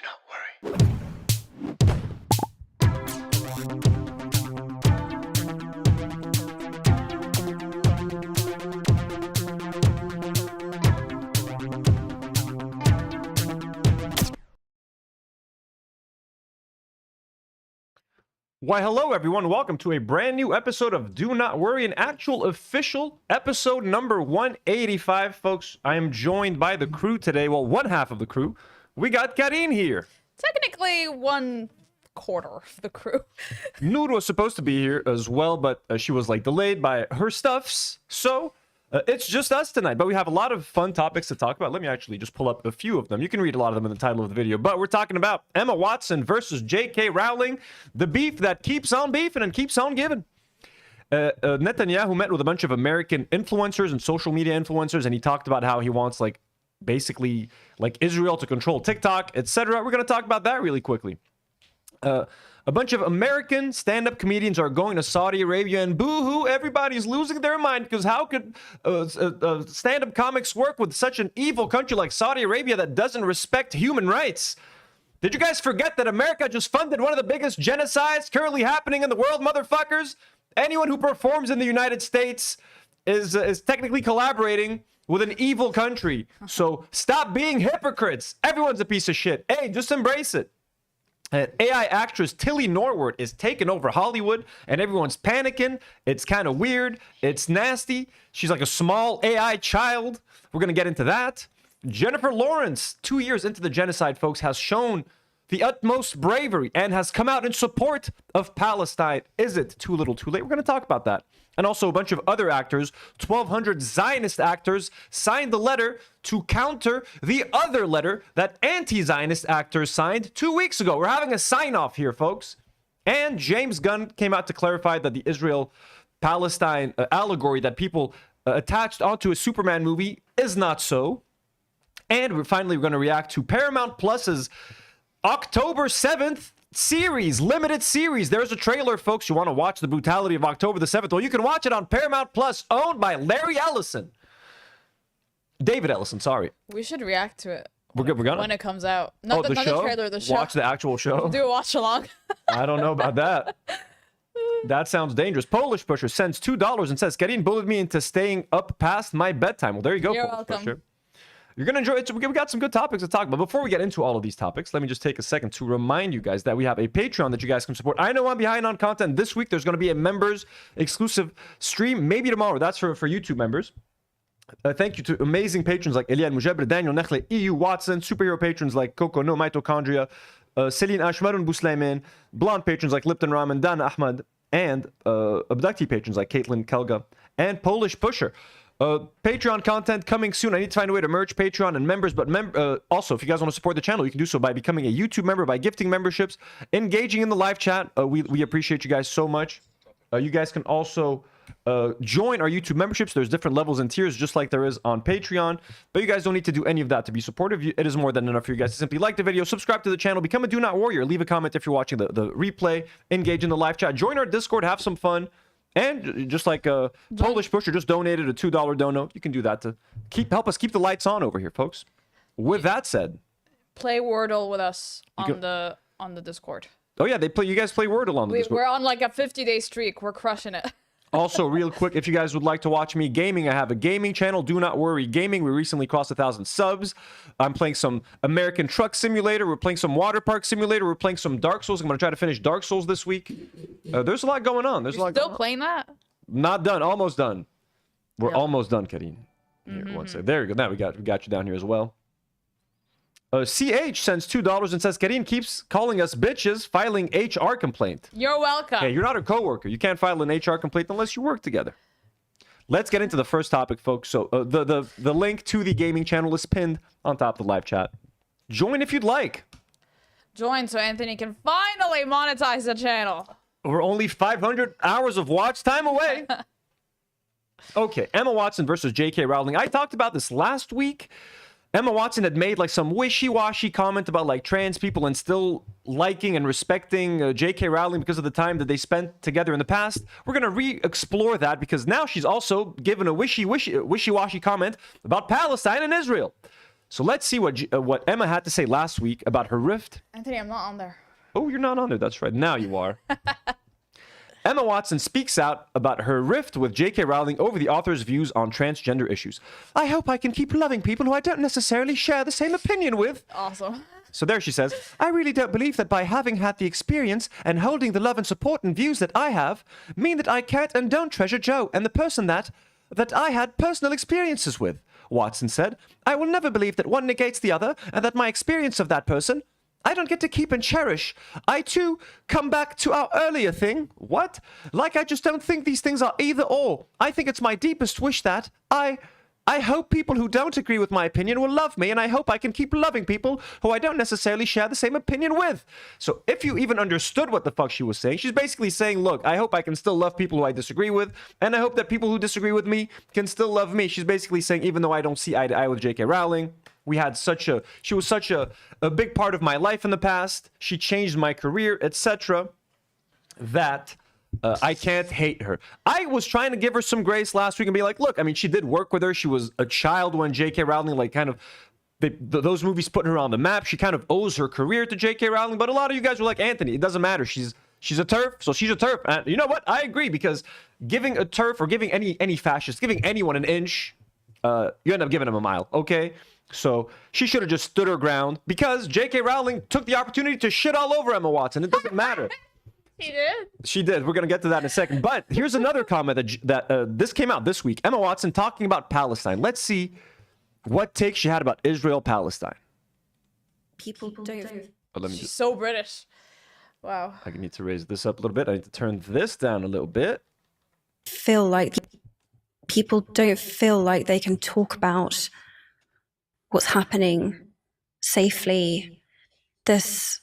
not worry. Why, hello everyone. Welcome to a brand new episode of Do Not Worry, an actual official episode number 185, folks. I am joined by the crew today. Well, one half of the crew. We got Karine here. Technically, 1/4 of the crew. Nour was supposed to be here as well, but she was delayed by her stuffs. So it's just us tonight, but we have a lot of fun topics to talk about. Let me actually just pull up a few of them. You can read a lot of them in the title of the video, but we're talking about Emma Watson versus J.K. Rowling, the beef that keeps on beefing and keeps on giving. Netanyahu met with a bunch of American influencers and social media influencers, and he talked about how he wants basically Israel to control TikTok, etc. We're going to talk about that really quickly. A bunch of American stand-up comedians are going to Saudi Arabia, and boo-hoo, everybody's losing their mind because how could stand-up comics work with such an evil country like Saudi Arabia that doesn't respect human rights? Did you guys forget that America just funded one of the biggest genocides currently happening in the world, motherfuckers? Anyone who performs in the United States is technically collaborating with an evil country. So stop being hypocrites. Everyone's a piece of shit. Hey, just embrace it. AI actress Tilly Norwood is taking over Hollywood, and everyone's panicking. It's kind of weird. It's nasty. She's like a small AI child. We're going to get into that. Jennifer Lawrence, 2 years into the genocide, folks, has shown the utmost bravery and has come out in support of Palestine. Is it too little too late? We're going to talk about that. And also a bunch of other actors, 1,200 Zionist actors, signed the letter to counter the other letter that anti-Zionist actors signed 2 weeks ago. We're having a sign-off here, folks. And James Gunn came out to clarify that the Israel-Palestine allegory that people attached onto a Superman movie is not so. And we're going to react to Paramount Plus's October 7th series, limited series. There's a trailer, folks. You want to watch the brutality of October the 7th? Well, you can watch it on Paramount Plus, owned by Larry Ellison. David Ellison, sorry. We should react to it. We're gonna when it comes out. Not the show? Trailer, the show. Watch the actual show. Do a watch along. I don't know about that. That sounds dangerous. Polish Pusher sends $2 and says, Karine bullied me into staying up past my bedtime. Well, there you go, You're Polish welcome. Pusher. You're going to enjoy it. We got some good topics to talk about. Before we get into all of these topics, let me just take a second to remind you guys that we have a Patreon that you guys can support. I know I'm behind on content this week. There's going to be a members exclusive stream, maybe tomorrow. That's for YouTube members. Thank you to amazing patrons like Eliane Mujabr, Daniel Nechle, EU Watson, superhero patrons like Coco No Mitochondria, Celine Ashmarun Bouslayman, blonde patrons like Lipton Raman, Dan Ahmad, and abductee patrons like Caitlin Kelga and Polish Pusher. Patreon content coming soon. I need to find a way to merge Patreon and members, but also, if you guys want to support the channel, you can do so by becoming a YouTube member, by gifting memberships, engaging in the live chat. We appreciate you guys so much. You guys can also join our YouTube memberships. There's different levels and tiers, just like there is on Patreon, but you guys don't need to do any of that to be supportive. It is more than enough for you guys to simply like the video, subscribe to the channel, become a Do Not Warrior, leave a comment if you're watching the replay, engage in the live chat, join our Discord, have some fun. And just like Polish Pusher just donated a $2 dono. You can do that to help us keep the lights on over here, folks. With that said, play Wordle with us on the Discord. Oh yeah, you guys play Wordle on the Discord. We're on like a 50-day streak. We're crushing it. Also, real quick, if you guys would like to watch me gaming, I have a gaming channel, Do Not Worry Gaming. We recently crossed 1,000 subs. I'm playing some American Truck Simulator. We're playing some Water Park Simulator. We're playing some Dark Souls. I'm going to try to finish Dark Souls this week. There's a lot going on. You're still playing that? Not done. Almost done. We're almost done, Karine. Here, one second. There you go. Now we got you down here as well. CH sends $2 and says, Karine keeps calling us bitches, filing HR complaint. You're welcome. Hey, you're not a coworker. You can't file an HR complaint unless you work together. Let's get into the first topic, folks. So the link to the gaming channel is pinned on top of the live chat. Join if you'd like. Join so Anthony can finally monetize the channel. We're only 500 hours of watch time away. Okay, Emma Watson versus J.K. Rowling. I talked about this last week. Emma Watson had made some wishy-washy comment about trans people and still liking and respecting J.K. Rowling because of the time that they spent together in the past. We're going to re-explore that because now she's also given a wishy-washy comment about Palestine and Israel. So let's see what Emma had to say last week about her rift. Anthony, I'm not on there. Oh, you're not on there. That's right. Now you are. Emma Watson speaks out about her rift with J.K. Rowling over the author's views on transgender issues. I hope I can keep loving people who I don't necessarily share the same opinion with. Awesome. So there she says, I really don't believe that by having had the experience and holding the love and support and views that I have, mean that I can't and don't treasure Joe and the person that I had personal experiences with. Watson said, I will never believe that one negates the other and that my experience of that person I don't get to keep and cherish. I too come back to our earlier thing. What? Like I just don't think these things are either or. I think it's my deepest wish that I hope people who don't agree with my opinion will love me, and I hope I can keep loving people who I don't necessarily share the same opinion with. So if you even understood what the fuck she was saying, she's basically saying, look, I hope I can still love people who I disagree with, and I hope that people who disagree with me can still love me. She's basically saying, even though I don't see eye to eye with J.K. Rowling, she was such a big part of my life in the past, she changed my career, etc., that I can't hate her. I was trying to give her some grace last week and be like, look, I mean, she did work with her. She was a child when J.K. Rowling, like, kind of, those movies put her on the map. She kind of owes her career to J.K. Rowling. But a lot of you guys were like, Anthony, it doesn't matter. She's a TERF, so she's a TERF. And you know what? I agree, because giving a TERF or giving any fascist, giving anyone an inch, you end up giving them a mile, okay? So she should have just stood her ground, because J.K. Rowling took the opportunity to shit all over Emma Watson. It doesn't matter. She did. She did. We're going to get to that in a second. But here's another comment that this came out this week. Emma Watson talking about Palestine. Let's see what take she had about Israel-Palestine. People don't. Oh, let me She's so British. Wow. I need to raise this up a little bit. I need to turn this down a little bit. Feel like people don't feel like they can talk about what's happening safely. This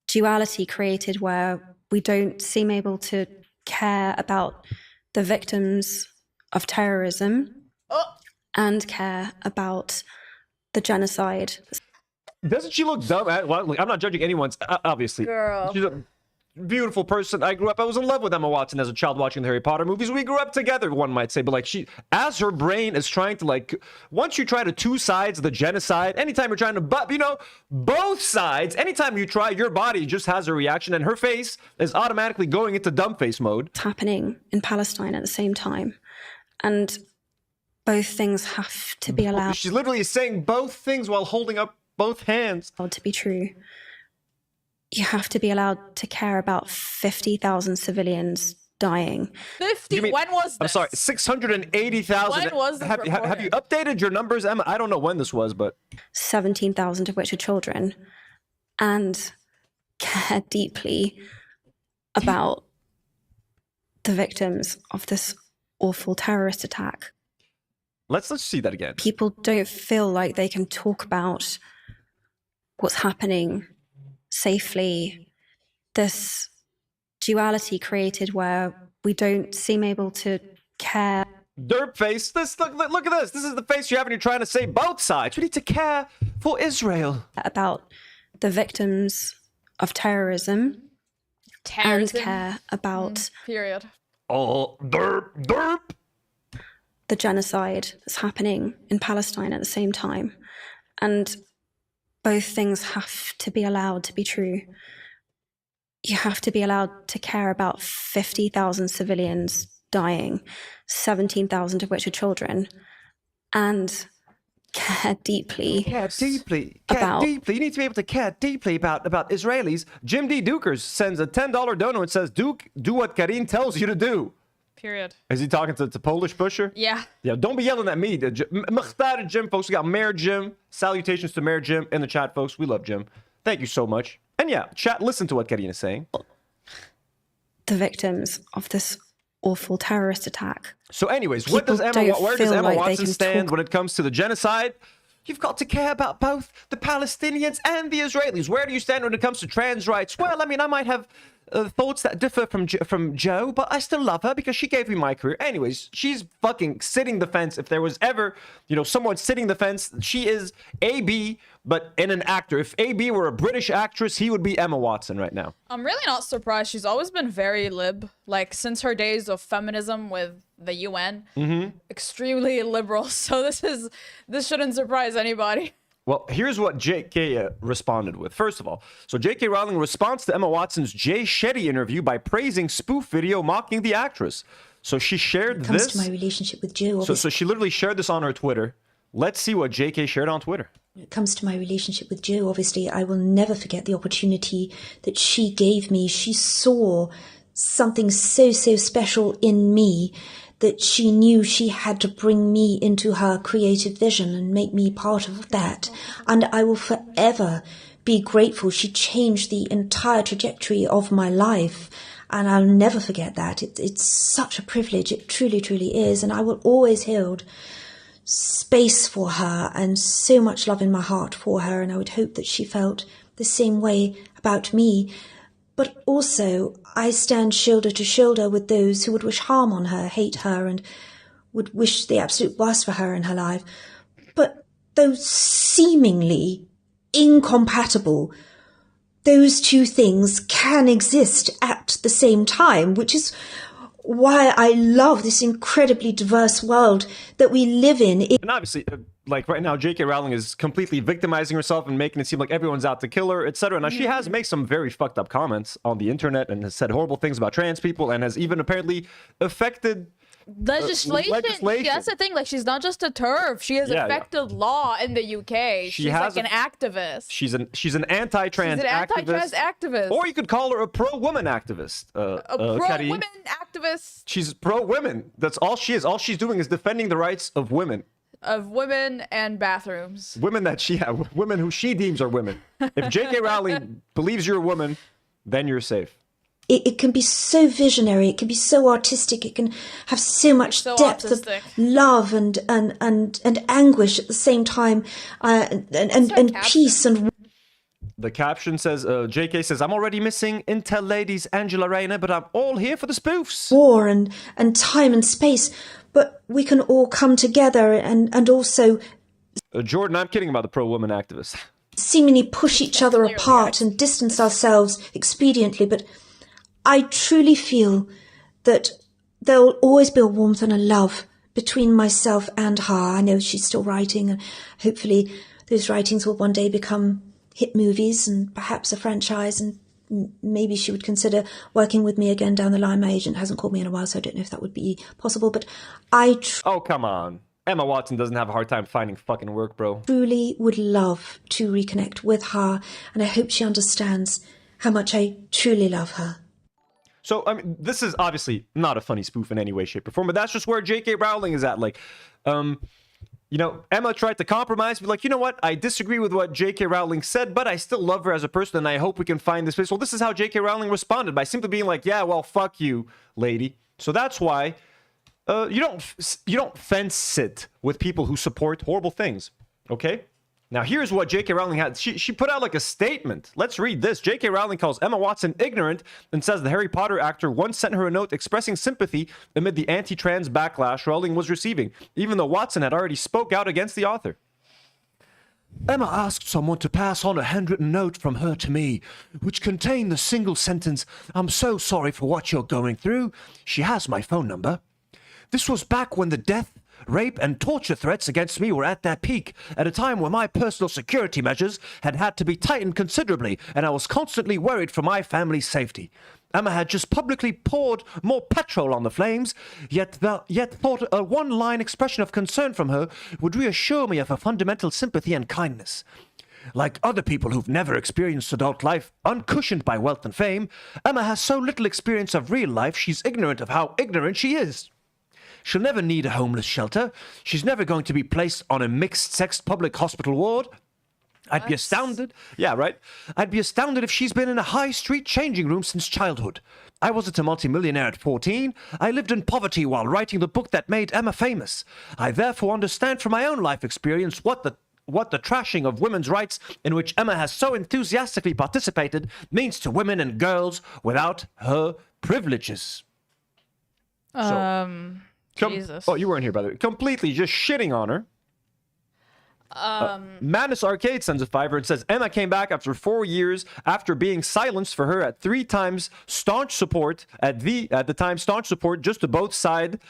duality created where we don't seem able to care about the victims of terrorism and care about the genocide. Doesn't she look dumb? Well, I'm not judging anyone's, obviously. Girl. She's a beautiful person. I was in love with Emma Watson as a child watching the Harry Potter movies. We grew up together, one might say. But like, as her brain is trying to, like, once you try to two sides of the genocide, anytime you're trying to, both sides, anytime you try, your body just has a reaction, and her face is automatically going into dumb face mode. It's happening in Palestine at the same time. And both things have to be allowed. She's literally saying both things while holding up both hands. To be true. You have to be allowed to care about 50,000 civilians dying. 50? When was this? I'm sorry, 680,000. When was this have you updated your numbers, Emma? I don't know when this was, but 17,000 of which are children. And care deeply about the victims of this awful terrorist attack. Let's see that again. People don't feel like they can talk about what's happening safely. This duality created where we don't seem able to care. Derp face. Look at this. This is the face you have when you're trying to say both sides. We need to care for Israel. About the victims of terrorism. And care about period. Oh, derp. The genocide that's happening in Palestine at the same time. And both things have to be allowed to be true. You have to be allowed to care about 50,000 civilians dying, 17,000 of which are children, and care deeply. Care deeply. You need to be able to care deeply about Israelis. Jim D. Dukers sends a $10 dono and says, Duke, do what Karine tells you to do. Period. Is he talking to Polish pusher? Yeah. Yeah, don't be yelling at me. Mukhtar Jim, folks. We got Mayor Jim. Salutations to Mayor Jim in the chat, folks. We love Jim. Thank you so much. And yeah, chat, listen to what Karine is saying. The victims of this awful terrorist attack. So anyways, where does Emma Watson stand when it comes to the genocide? You've got to care about both the Palestinians and the Israelis. Where do you stand when it comes to trans rights? Well, I mean, I might have thoughts that differ from Joe, but I still love her because she gave me my career. Anyways, she's fucking sitting the fence. If there was ever, someone sitting the fence, she is AB, but in an actor. If AB were a British actress, he would be Emma Watson right now. I'm really not surprised. She's always been very lib, like since her days of feminism with the UN, extremely liberal. So this shouldn't surprise anybody. Well, here's what JK responded with. First of all, so JK Rowling responds to Emma Watson's Jay Shetty interview by praising spoof video mocking the actress. So she shared this. Comes to my relationship with Joe. So she literally shared this on her Twitter. Let's see what JK shared on Twitter. When it comes to my relationship with Joe, obviously, I will never forget the opportunity that she gave me. She saw something so special in me that she knew she had to bring me into her creative vision and make me part of that. And I will forever be grateful. She changed the entire trajectory of my life. And I'll never forget that. It's such a privilege. It truly, truly is. And I will always hold space for her and so much love in my heart for her. And I would hope that she felt the same way about me. But also, I stand shoulder to shoulder with those who would wish harm on her, hate her, and would wish the absolute worst for her in her life. But those seemingly incompatible, those two things can exist at the same time, which is why I love this incredibly diverse world that we live in. And obviously, like right now, J.K. Rowling is completely victimizing herself and making it seem like everyone's out to kill her, etc. Now, she has made some very fucked up comments on the internet and has said horrible things about trans people and has even apparently affected legislation. That's the thing. Like, she's not just a TERF. She has affected law in the UK. She's like an activist. She's an anti-trans activist. Or you could call her a pro-woman activist. A pro-women activist. She's pro-women. That's all she is. All she's doing is defending the rights of women. Of women and bathrooms. Women women who she deems are women. If J.K. Rowling believes you're a woman, then you're safe. It can be so visionary. It can be so artistic. It can have so much depth of love and anguish at the same time, and peace and. The caption says, JK says, I'm already missing Intel ladies Angela Rayner, but I'm all here for the spoofs. War and time and space, but we can all come together and also... Jordan, I'm kidding about the pro-woman activists. Seemingly push each other apart and distance ourselves expediently, but I truly feel that there will always be a warmth and a love between myself and her. I know she's still writing, and hopefully those writings will one day become hit movies and perhaps a franchise, and maybe she would consider working with me again down the line. My agent hasn't called me in a while, so I don't know if that would be possible, but oh, come on. Emma Watson doesn't have a hard time finding fucking work, bro. Truly would love to reconnect with her, and I hope she understands how much I truly love her. So, I mean, this is obviously not a funny spoof in any way, shape, or form, but that's just where J.K. Rowling is at. Like, you know, Emma tried to compromise, be like, you know what? I disagree with what J.K. Rowling said, but I still love her as a person, and I hope we can find this place. Well, this is how J.K. Rowling responded, by simply being like, yeah, well, fuck you, lady. So that's why you don't fence sit with people who support horrible things, okay? Now, here's what J.K. Rowling had. She put out like a statement. Let's read this. J.K. Rowling calls Emma Watson ignorant and says the Harry Potter actor once sent her a note expressing sympathy amid the anti-trans backlash Rowling was receiving, even though Watson had already spoke out against the author. Emma asked someone to pass on a handwritten note from her to me, which contained the single sentence, "I'm so sorry for what you're going through. She has my phone number." This was back when the death, rape, and torture threats against me were at their peak, at a time when my personal security measures had to be tightened considerably, and I was constantly worried for my family's safety. Emma had just publicly poured more petrol on the flames, yet thought a one-line expression of concern from her would reassure me of her fundamental sympathy and kindness. Like other people who've never experienced adult life, uncushioned by wealth and fame, Emma has so little experience of real life, she's ignorant of how ignorant she is. She'll never need a homeless shelter. She's never going to be placed on a mixed-sex public hospital ward. I'd be astounded. Yeah, right? I'd be astounded if she's been in a high-street changing room since childhood. I wasn't a multimillionaire at 14. I lived in poverty while writing the book that made Emma famous. I therefore understand from my own life experience what the trashing of women's rights, in which Emma has so enthusiastically participated, means to women and girls without her privileges. Jesus. Oh, you weren't here, by the way. Completely just shitting on her. Madness Arcade sends a $5 and says, Emma came back after 4 years after being silenced for her at 3 times staunch support, at the time staunch support, just to both side.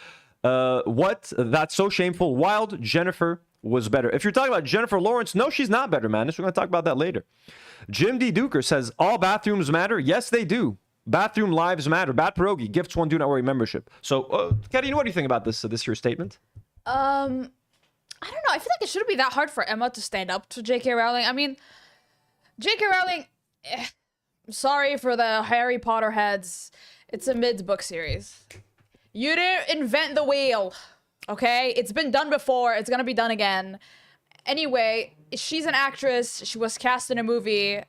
What? That's so shameful. Wild Jennifer was better. If you're talking about Jennifer Lawrence, no, she's not better, man. We're going to talk about that later. Jim D. Duker says, all bathrooms matter. Yes, they do. Bathroom lives matter. Bad Pierogi gifts one Do Not Worry membership. So, Karine, what do you think about this here statement? I don't know. I feel like it shouldn't be that hard for Emma to stand up to J.K. Rowling. I mean, J.K. Rowling, sorry for the Harry Potter heads. It's a mid-book series. You didn't invent the wheel, okay? It's been done before. It's gonna be done again. Anyway, she's an actress. She was cast in a movie.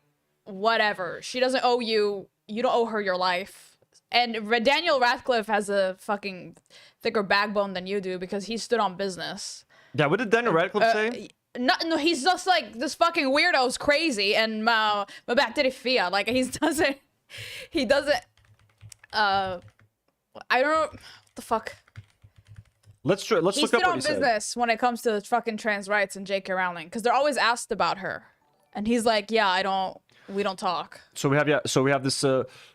Whatever. She doesn't owe you. You don't owe her your life. And Daniel Radcliffe has a fucking thicker backbone than you do because he stood on business. Yeah, what did Daniel Radcliffe say? No, he's just like, this fucking weirdo's crazy and my back to the fear. Like, he doesn't, I don't know, what the fuck? Let's look up what he said. He's still on business when it comes to fucking trans rights and J.K. Rowling, because they're always asked about her. And he's like, yeah, we don't talk. So we have this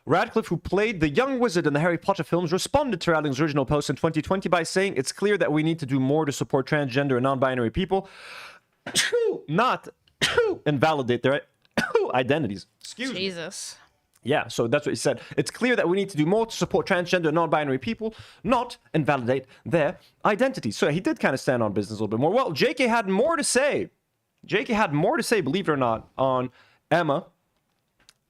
Radcliffe, who played the young wizard in the Harry Potter films, responded to Rowling's original post in 2020 by saying, it's clear that we need to do more to support transgender and non-binary people, not invalidate their identities. Excuse me. Jesus. Yeah, so that's what he said. It's clear that we need to do more to support transgender and non-binary people, not invalidate their identities. So he did kind of stand on business a little bit more. Well, JK had more to say. JK had more to say, believe it or not, on Emma.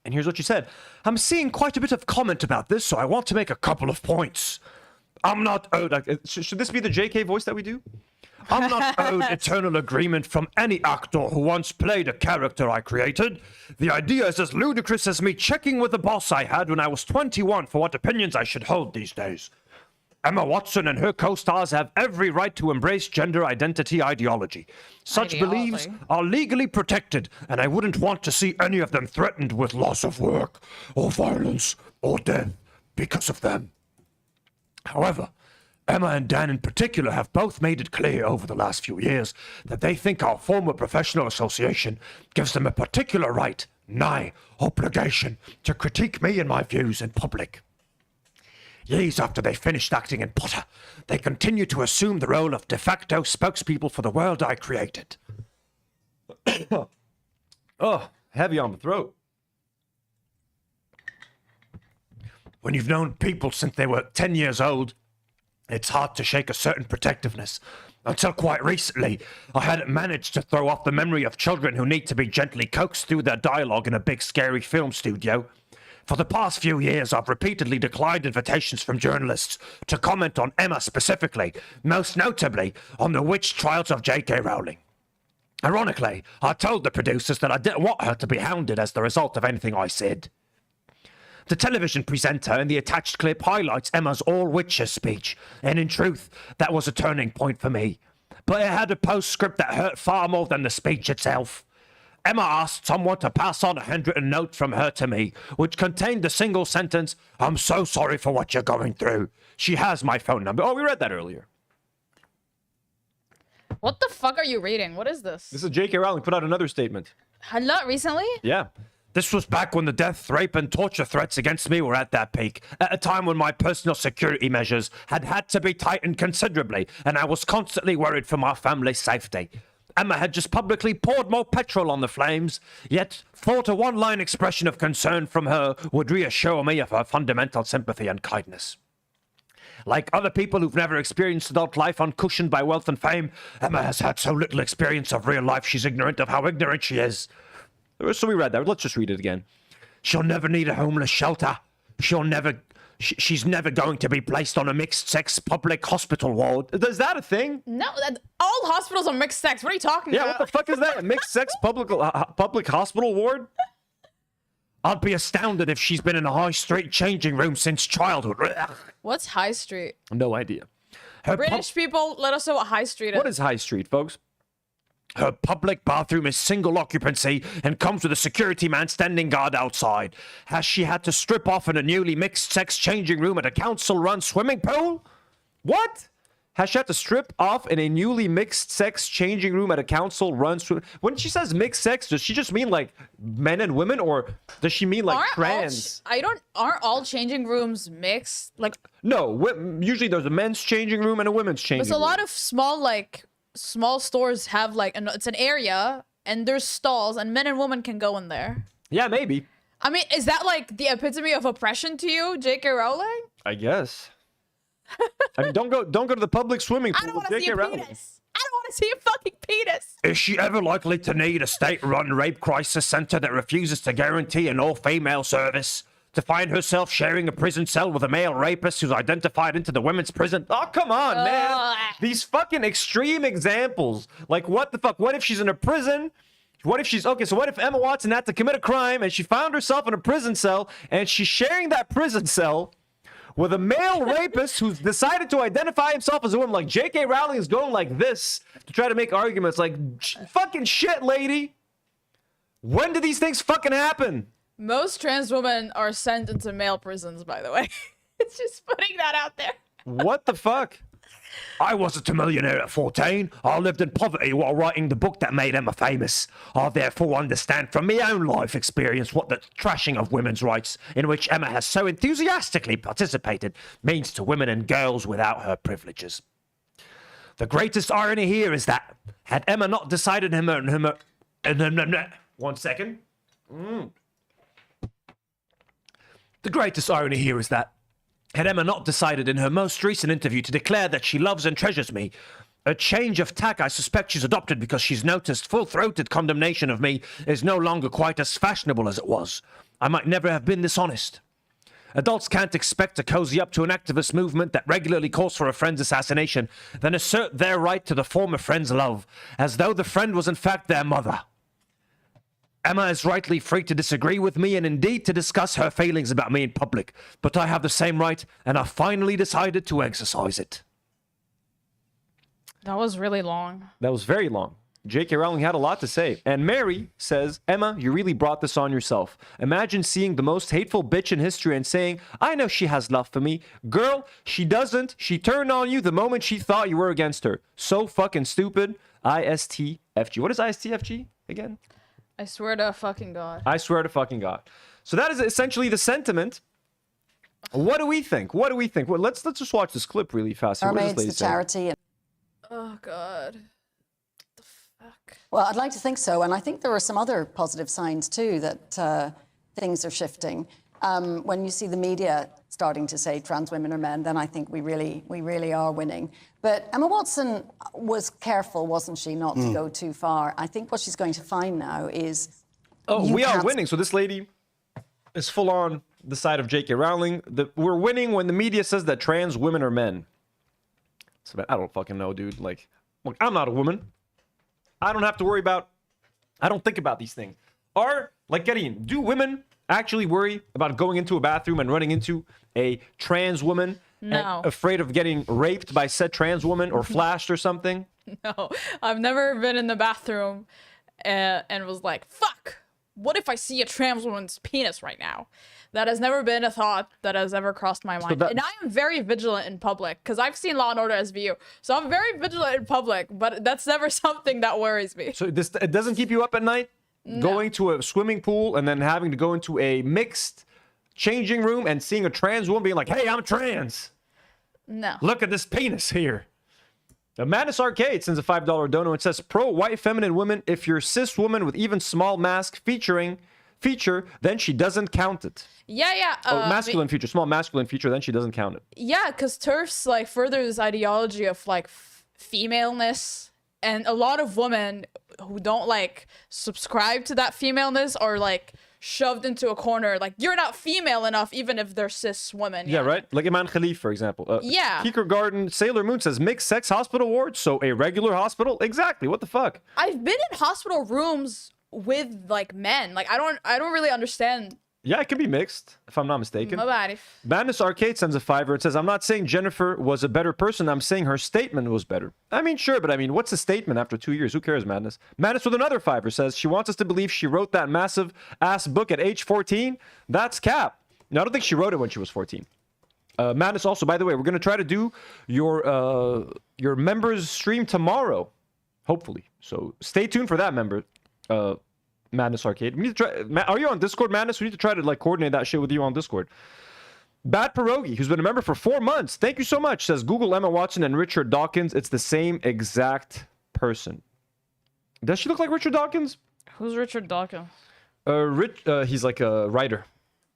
And here's what she said. I'm seeing quite a bit of comment about this, so I want to make a couple of points. I'm not owed... Should this be the JK voice that we do? I'm not owed eternal agreement from any actor who once played a character I created. The idea is as ludicrous as me checking with the boss I had when I was 21 for what opinions I should hold these days. Emma Watson and her co-stars have every right to embrace gender identity ideology. Such beliefs are legally protected, and I wouldn't want to see any of them threatened with loss of work, or violence, or death because of them. However, Emma and Dan in particular have both made it clear over the last few years that they think our former professional association gives them a particular right, nigh obligation, to critique me and my views in public. Years after they finished acting in Potter, they continue to assume the role of de facto spokespeople for the world I created. Oh, heavy on the throat. When you've known people since they were 10 years old, it's hard to shake a certain protectiveness. Until quite recently, I hadn't managed to throw off the memory of children who need to be gently coaxed through their dialogue in a big scary film studio. For the past few years, I've repeatedly declined invitations from journalists to comment on Emma specifically, most notably on the witch trials of J.K. Rowling. Ironically, I told the producers that I didn't want her to be hounded as the result of anything I said. The television presenter in the attached clip highlights Emma's all-witches speech, and in truth, that was a turning point for me. But it had a postscript that hurt far more than the speech itself. Emma asked someone to pass on a handwritten note from her to me, which contained the single sentence, "I'm so sorry for what you're going through. She has my phone number." Oh, we read that earlier. What the fuck are you reading? What is this? This is J.K. Rowling put out another statement. Not recently? Yeah. This was back when the death, rape, and torture threats against me were at that peak, at a time when my personal security measures had to be tightened considerably, and I was constantly worried for my family's safety. Emma had just publicly poured more petrol on the flames, yet thought a one-line expression of concern from her would reassure me of her fundamental sympathy and kindness. Like other people who've never experienced adult life uncushioned by wealth and fame, Emma has had so little experience of real life she's ignorant of how ignorant she is. So we read that. Let's just read it again. She'll never need a homeless shelter. She's never going to be placed on a mixed-sex public hospital ward. Is that a thing? No, all hospitals are mixed sex. What are you talking about? Yeah, what the fuck is that? A mixed-sex public hospital ward? I'd be astounded if she's been in a high street changing room since childhood. What's high street? No idea. British people, let us know what high street is. What is high street, folks? Her public bathroom is single occupancy and comes with a security man standing guard outside. Has she had to strip off in a newly mixed-sex changing room at a council-run swimming pool? What? Has she had to strip off in a newly mixed-sex changing room at a council-run swimming... When she says mixed-sex, does she just mean, like, men and women? Or does she mean, like, trans? Aren't all changing rooms mixed? Like... No, usually there's a men's changing room and a women's changing room. There's a lot of small, like... small stores have like it's an area and there's stalls and men and women can go in there. Yeah, maybe. I mean, is that like the epitome of oppression to you, J.K. Rowling? I guess. I mean, don't go to the public swimming pool I don't with want to see J.K. a Rowling. penis. I don't want to see a fucking penis. Is she ever likely to need a state-run rape crisis center that refuses to guarantee an all-female service? To find herself sharing a prison cell with a male rapist who's identified into the women's prison? Oh, come on, man. These fucking extreme examples. Like, what the fuck? What if she's in a prison? What if she's... Okay, so what if Emma Watson had to commit a crime and she found herself in a prison cell and she's sharing that prison cell with a male rapist who's decided to identify himself as a woman? Like, J.K. Rowling is going like this to try to make arguments. Like, fucking shit, lady. When did these things fucking happen? Most trans women are sent into male prisons, by the way. It's just putting that out there. What the fuck? I wasn't a millionaire at 14. I lived in poverty while writing the book that made Emma famous. I therefore understand from my own life experience what the trashing of women's rights, in which Emma has so enthusiastically participated, means to women and girls without her privileges. The greatest irony here is that, had Emma not decided one second. The greatest irony here is that, had Emma not decided in her most recent interview to declare that she loves and treasures me, a change of tack I suspect she's adopted because she's noticed full-throated condemnation of me is no longer quite as fashionable as it was. I might never have been this honest. Adults can't expect to cozy up to an activist movement that regularly calls for a friend's assassination, then assert their right to the former friend's love, as though the friend was in fact their mother. Emma is rightly free to disagree with me and indeed to discuss her feelings about me in public, but I have the same right and I've finally decided to exercise it. That was really long. That was very long. J.K. Rowling had a lot to say. And Mary says, Emma, you really brought this on yourself. Imagine seeing the most hateful bitch in history and saying, I know she has love for me. Girl, she doesn't. She turned on you the moment she thought you were against her. So fucking stupid. ISTFG. What is ISTFG again? I swear to fucking God. I swear to fucking God. So that is essentially the sentiment. What do we think? What do we think? Well, let's just watch this clip really fast. What does this Mermaids, lady the say? charity. Oh, God. What the fuck? Well, I'd like to think so. And I think there are some other positive signs, too, that things are shifting. When you see the media starting to say trans women are men, then I think we really are winning. But Emma Watson was careful, wasn't she, not to go too far. I think what she's going to find now is... Oh, we are winning. So this lady is full on the side of J.K. Rowling. We're winning when the media says that trans women are men. So I don't fucking know, dude. Like, look, I'm not a woman. I don't have to worry about... I don't think about these things. Like, Karine, do women actually worry about going into a bathroom and running into a trans woman? No. And afraid of getting raped by said trans woman or flashed or something? No. I've never been in the bathroom and was like, fuck, what if I see a trans woman's penis right now? That has never been a thought that has ever crossed my mind. And I am very vigilant in public because I've seen Law & Order SVU. So I'm very vigilant in public, but that's never something that worries me. So it doesn't keep you up at night? No. Going to a swimming pool and then having to go into a mixed changing room and seeing a trans woman being like, hey, I'm trans. No. Look at this penis here. Madness Arcade sends a $5 dono and says, pro-white feminine woman, if you're cis woman with even small mask feature, then she doesn't count it. Yeah. Masculine feature, small masculine feature, then she doesn't count it. Yeah, because TERFs like further this ideology of like femaleness, and a lot of women who don't like subscribe to that femaleness are like shoved into a corner, like you're not female enough even if they're cis women. Yeah, right? Like Iman Khalif, for example. Yeah. Keeker Garden Sailor Moon says mixed sex hospital ward, so a regular hospital? Exactly. What the fuck? I've been in hospital rooms with like men. Like I don't really understand. Yeah, it can be mixed, if I'm not mistaken. My bad. Madness Arcade sends a $5. It says, I'm not saying Jennifer was a better person. I'm saying her statement was better. I mean, sure, but I mean, what's a statement after 2 years? Who cares, Madness? Madness with another $5 says, she wants us to believe she wrote that massive ass book at age 14. That's cap. No, I don't think she wrote it when she was 14. Madness also, by the way, we're going to try to do your members stream tomorrow, hopefully. So stay tuned for that, member. Madness Arcade. We need to try. Are you on Discord, Madness? We need to try to like coordinate that shit with you on Discord. Bad Pierogi, who's been a member for 4 months. Thank you so much. Says Google Emma Watson and Richard Dawkins. It's the same exact person. Does she look like Richard Dawkins? Who's Richard Dawkins? He's like a writer.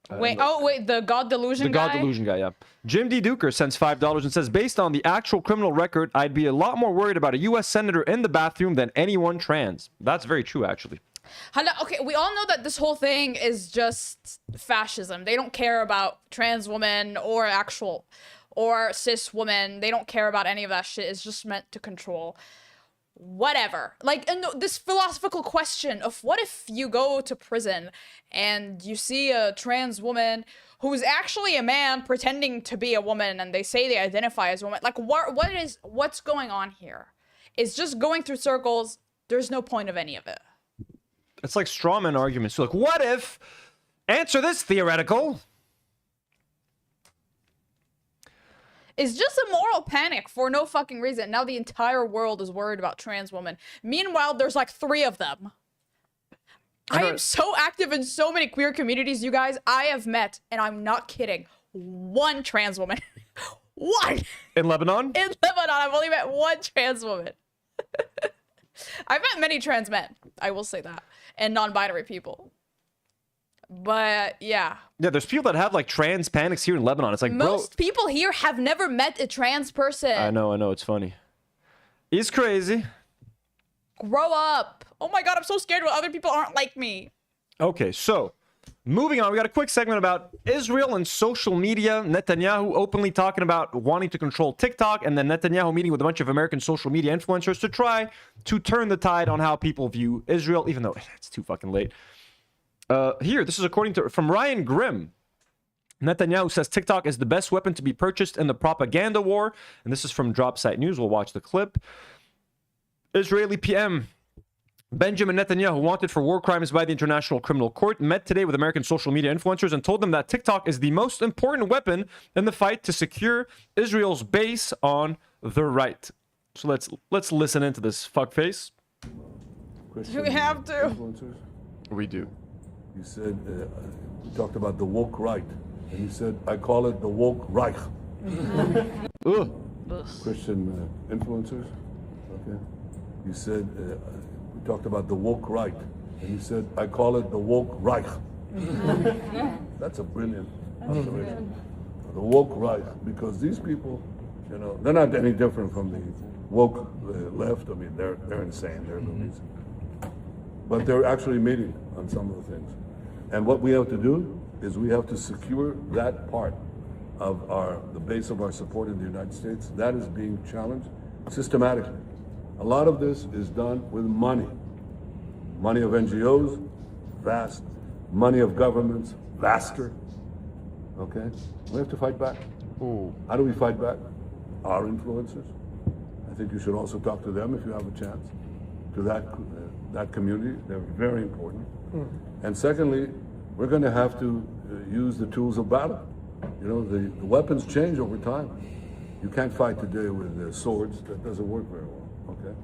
Wait, the God Delusion The guy? God Delusion guy, yeah. Jim D. Duker sends $5 and says, based on the actual criminal record, I'd be a lot more worried about a U.S. senator in the bathroom than anyone trans. That's very true, actually. Okay, we all know that this whole thing is just fascism. They don't care about trans women or cis women. They don't care about any of that shit. It's just meant to control. Whatever. Like, and this philosophical question of what if you go to prison and you see a trans woman who's actually a man pretending to be a woman and they say they identify as a woman. Like, what's going on here? It's just going through circles. There's no point of any of it. It's like strawman arguments. So like, what if? Answer this, theoretical. It's just a moral panic for no fucking reason. Now the entire world is worried about trans women. Meanwhile, there's like 3 of them. I am so active in so many queer communities, you guys. I have met, and I'm not kidding, 1 trans woman. 1! In Lebanon? In Lebanon, I've only met 1 trans woman. I've met many trans men, I will say that, and non-binary people. But yeah. Yeah, there's people that have like trans panics here in Lebanon. It's like, most people here have never met a trans person. I know, it's funny. It's crazy. Grow up. Oh my god, I'm so scared when other people aren't like me. Okay, so moving on, we got a quick segment about Israel and social media. Netanyahu openly talking about wanting to control TikTok, and then Netanyahu meeting with a bunch of American social media influencers to try to turn the tide on how people view Israel, even though it's too fucking late. Here, this is from Ryan Grimm. Netanyahu says TikTok is the best weapon to be purchased in the propaganda war. And this is from Dropsite News. We'll watch the clip. Israeli PM Benjamin Netanyahu, wanted for war crimes by the International Criminal Court, met today with American social media influencers and told them that TikTok is the most important weapon in the fight to secure Israel's base on the right. So let's listen into this fuckface. Do we have to? We do. You said, we talked about the woke right, and you said, I call it the woke Reich. Christian influencers, okay? You said, we talked about the woke right, and you said, I call it the woke Reich. That's a brilliant observation. The woke Reich, because these people, you know, they're not any different from the woke left. I mean, they're insane, they're movies. But they're actually meeting on some of the things. And what we have to do is we have to secure that part of the base of our support in the United States. That is being challenged systematically. A lot of this is done with money. Money of NGOs, vast. Money of governments, vaster. Okay? We have to fight back. Ooh. How do we fight back? Our influencers. I think you should also talk to them if you have a chance. To that community, they're very important. And secondly, we're going to have to use the tools of battle. You know, the weapons change over time. You can't fight today with swords. That doesn't work very well, okay?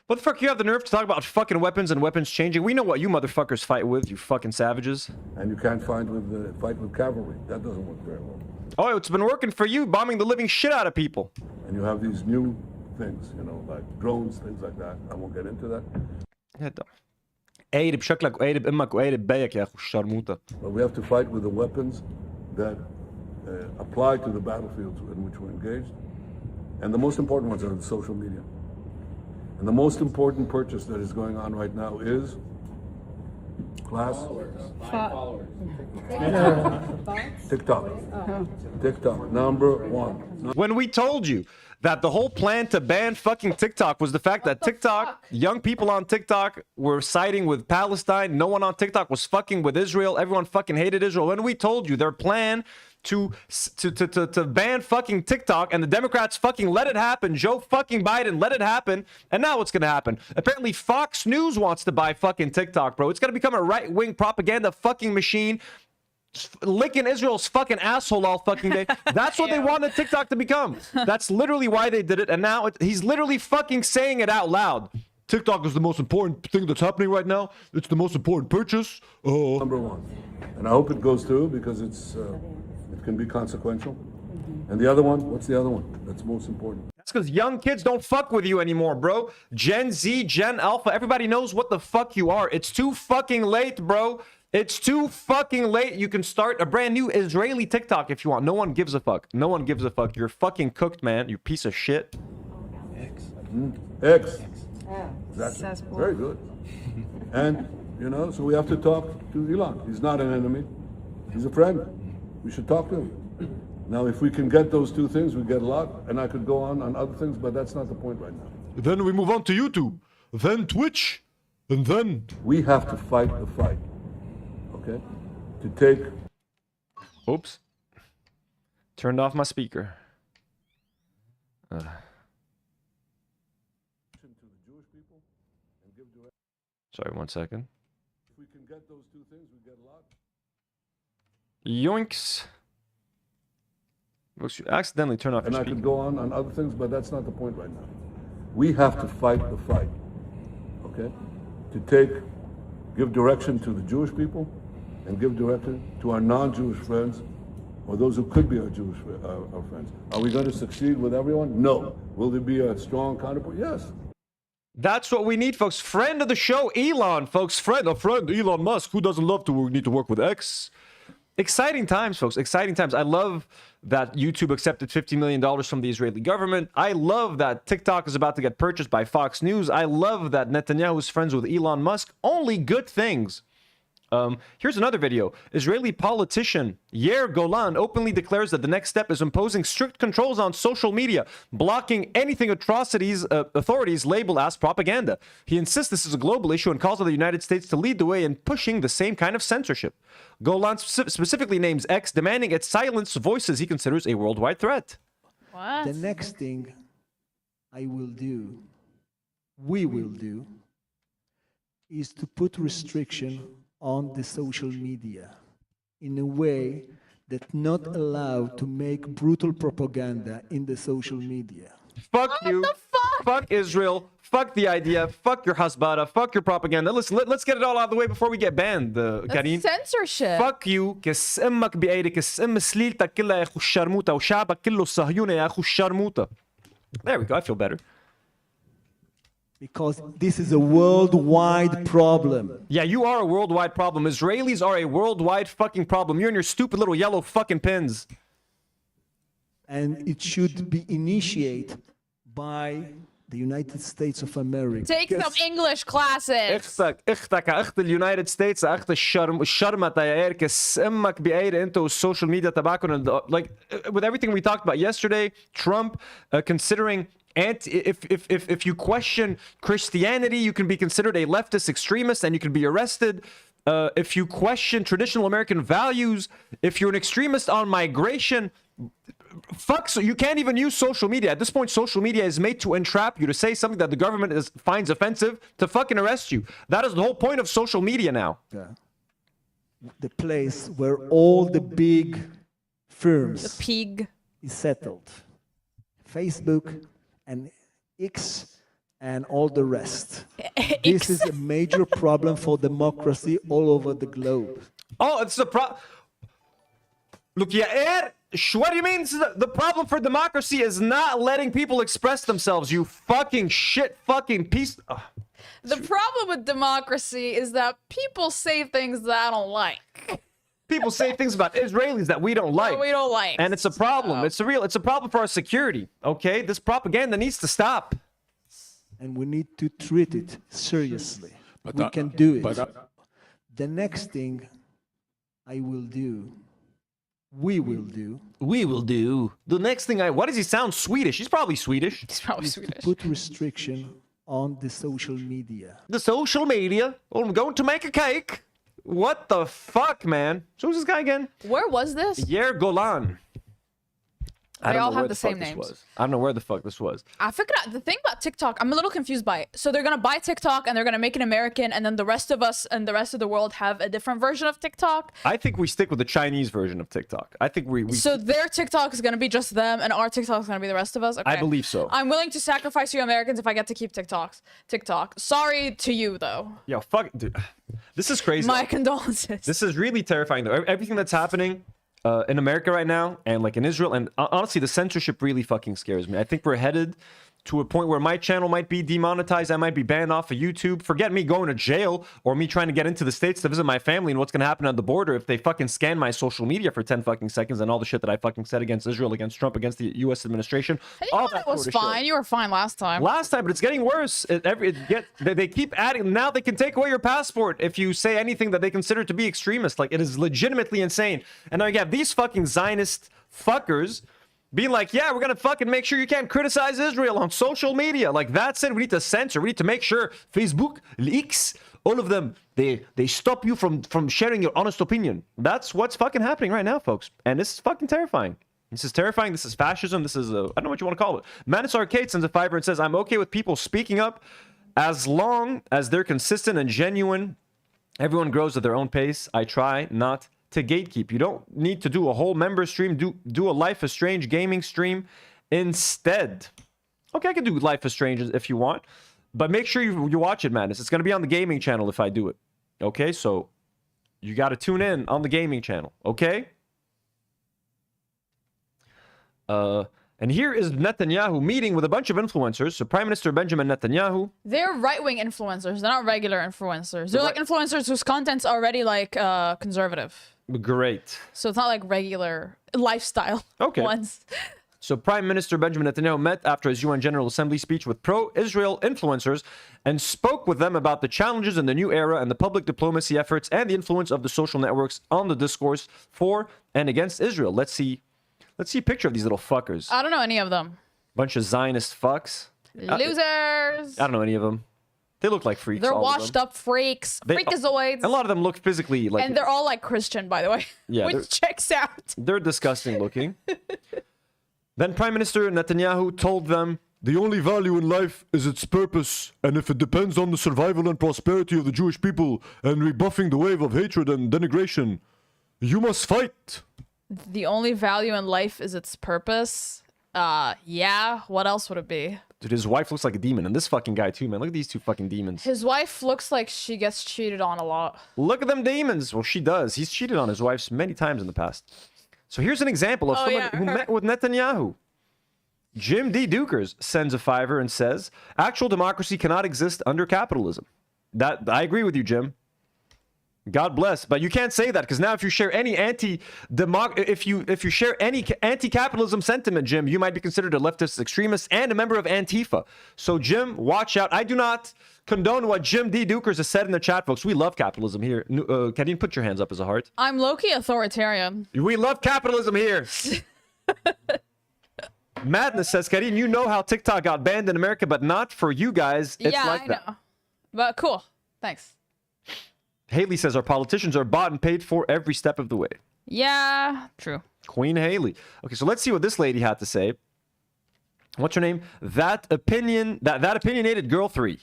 What the fuck, you have the nerve to talk about fucking weapons and weapons changing? We know what you motherfuckers fight with, you fucking savages. And you can't fight with cavalry. That doesn't work very well. Oh, it's been working for you, bombing the living shit out of people. And you have these new things, you know, like drones, things like that. I won't get into that. But we have to fight with the weapons that apply to the battlefields in which we're engaged. And the most important ones are the social media. And the most important purchase that is going on right now is TikTok. TikTok, number one. When we told you that the whole plan to ban fucking TikTok was the fact that TikTok, young people on TikTok were siding with Palestine, no one on TikTok was fucking with Israel, everyone fucking hated Israel. When we told you their plan to ban fucking TikTok, and the Democrats fucking let it happen, Joe fucking Biden let it happen, and now what's gonna happen? Apparently Fox News wants to buy fucking TikTok, bro. It's gonna become a right-wing propaganda fucking machine, licking Israel's fucking asshole all fucking day. That's what they wanted TikTok to become. That's literally why they did it, and now he's literally fucking saying it out loud. TikTok is the most important thing that's happening right now. It's the most important purchase. Number one. And I hope it goes through because it can be consequential. And the other one, what's the other one? That's most important. That's because young kids don't fuck with you anymore, bro. Gen Z, Gen Alpha, everybody knows what the fuck you are. It's too fucking late, bro. It's too fucking late. You can start a brand new Israeli TikTok if you want. No one gives a fuck. No one gives a fuck. You're fucking cooked, man. You piece of shit. X. That's very good. And, you know, so we have to talk to Elon. He's not an enemy. He's a friend. We should talk to him. Now, if we can get those two things, we get a lot. And I could go on other things, but that's not the point right now. Then we move on to YouTube. Then Twitch. And then... We have to fight the fight. Okay? To take... Oops. Turned off my speaker. Sorry, 1 second. If we can get those two things, we get a lot. Yoinks. Looks, you accidentally turn off And your I speaker. could go on other things, but that's not the point right now. We have to fight the fight. Okay? To give direction to the Jewish people and give direction to our non-Jewish friends or those who could be our Jewish our friends. Are we going to succeed with everyone? No. Will there be a strong counterpart? Yes. That's what we need, folks. Friend of the show, Elon, folks. Friend, Elon Musk. Who doesn't love to need to work with X? Exciting times, folks. Exciting times. I love that YouTube accepted $50 million from the Israeli government. I love that TikTok is about to get purchased by Fox News. I love that Netanyahu is friends with Elon Musk. Only good things. Here's another video. Israeli politician Yair Golan openly declares that the next step is imposing strict controls on social media, blocking anything authorities label as propaganda. He insists this is a global issue and calls on the United States to lead the way in pushing the same kind of censorship. Golan specifically names X, demanding it silence voices he considers a worldwide threat. What? The next thing we will do, is to put restriction on the social media in a way that not allowed to make brutal propaganda in the social media. Fuck you. Fuck Israel. Fuck the idea. Fuck your hasbara. Fuck your propaganda. Listen, let's get it all out of the way before we get banned, Karine. Censorship. Fuck you. كس امك بايدك كس ام سليلتك كلها يا اخو الشرموطه وشعبك كله صهيوني يا اخو الشرموطه. There we go. I feel better. Because this is a worldwide problem. Yeah, you are a worldwide problem. Israelis are a worldwide fucking problem. You and your stupid little yellow fucking pins. And it should be initiated by the United States of America. Take some English classes. اختك اخت اليونايتد ستيتس اخت الشرمطه يا اير كس امك بايد انت والسوشيال ميديا تبعكم. Like with everything we talked about yesterday, Trump considering if you question Christianity, you can be considered a leftist extremist and you can be arrested. If you question traditional American values, if you're an extremist on migration, fuck, so you can't even use social media. At this point, social media is made to entrap you, to say something that the government finds offensive, to fucking arrest you. That is the whole point of social media now. Yeah. The place where all the big firms The pig. is settled. Facebook and X and all the rest. This is a major problem for democracy all over the globe. Oh, it's a problem. Look, Yair, what do you mean? The problem for democracy is not letting people express themselves, you fucking shit fucking piece. The problem with democracy is that people say things that I don't like. People say things about Israelis that we don't like. We don't like. And it's a problem. It's a problem for our security. Okay? This propaganda needs to stop. And we need to treat it seriously. We can do it. The next thing we will do. We will do. The next thing Why does he sound Swedish? He's probably Swedish. He's probably is Swedish. to put restriction on the social media. The social media. Oh, I'm going to make a cake. What the fuck, man? So who's this guy again? Where was this? Yair Golan. They all have the fuck same this names. was. I don't know where the fuck this was. I figured out the thing about TikTok. I'm a little confused by it. So they're gonna buy TikTok and they're gonna make it American, and then the rest of us and the rest of the world have a different version of TikTok. I think we stick with the Chinese version of TikTok. I think we So their TikTok is gonna be just them, and our TikTok is gonna be the rest of us. Okay. I believe so. I'm willing to sacrifice you Americans if I get to keep TikTok. Sorry to you though. Yo, fuck, dude. This is crazy. My condolences. This is really terrifying, though. Everything that's happening, in America right now and like in Israel. And honestly, the censorship really fucking scares me. I think we're headed to a point where my channel might be demonetized. I might be banned off of YouTube. Forget me going to jail or me trying to get into the States to visit my family and what's going to happen at the border if they fucking scan my social media for 10 fucking seconds and all the shit that I fucking said against Israel, against Trump, against the U.S. administration. Hey, all that was fine. shit. You were fine last time. Last time, but it's getting worse. They keep adding. Now they can take away your passport if you say anything that they consider to be extremist. Like, it is legitimately insane. And now you have these fucking Zionist fuckers being like, yeah, we're gonna fucking make sure you can't criticize Israel on social media. Like, that's it. We need to censor. We need to make sure Facebook, X, all of them, they stop you from sharing your honest opinion. That's what's fucking happening right now, folks. And this is fucking terrifying. This is terrifying. This is fascism. This is I don't know what you want to call it. Manus Arcade sends a $5 and says, I'm okay with people speaking up as long as they're consistent and genuine. Everyone grows at their own pace. I try not to gatekeep. You don't need to do a whole member stream. Do a Life is Strange gaming stream instead. Okay, I can do Life is Strange if you want, but make sure you watch it, Madness. It's going to be on the gaming channel if I do it. Okay, so you got to tune in on the gaming channel. Okay. And here is Netanyahu meeting with a bunch of influencers. So Prime Minister Benjamin Netanyahu. They're right-wing influencers. They're not regular influencers. They're like influencers whose content's already like conservative. Great. So it's not like regular lifestyle ones. So Prime Minister Benjamin Netanyahu met after his UN General Assembly speech with pro-Israel influencers and spoke with them about the challenges in the new era and the public diplomacy efforts and the influence of the social networks on the discourse for and against Israel. Let's see a picture of these little fuckers. I don't know any of them. Bunch of Zionist fucks. Losers. I don't know any of them. They look like freaks. They're washed up freaks. Freakazoids. A lot of them look physically like... And they're all like Christian, by the way. Yeah, which checks out. They're disgusting looking. Then Prime Minister Netanyahu told them, the only value in life is its purpose. And if it depends on the survival and prosperity of the Jewish people and rebuffing the wave of hatred and denigration, you must fight. The only value in life is its purpose. Yeah. What else would it be? Dude, his wife looks like a demon. And this fucking guy too, man. Look at these two fucking demons. His wife looks like she gets cheated on a lot. Look at them demons. Well, she does. He's cheated on his wife many times in the past. So here's an example of someone who met with Netanyahu. Jim D. Dukers sends a $5 and says, actual democracy cannot exist under capitalism. That I agree with you, Jim. God bless, but you can't say that because now if you share any if you share any anti-capitalism sentiment, Jim, you might be considered a leftist extremist and a member of Antifa. So Jim, watch out. I do not condone what Jim D. Dukers has said in the chat, folks. We love capitalism here. Karine, put your hands up as a heart. I'm low-key authoritarian. We love capitalism here. Madness says, Karine, you know how TikTok got banned in America, but not for you guys. It's like I know. But cool. Thanks. Haley says our politicians are bought and paid for every step of the way. Yeah, true. Queen Haley. Okay, so let's see what this lady had to say. What's her name? That opinionated girl 3.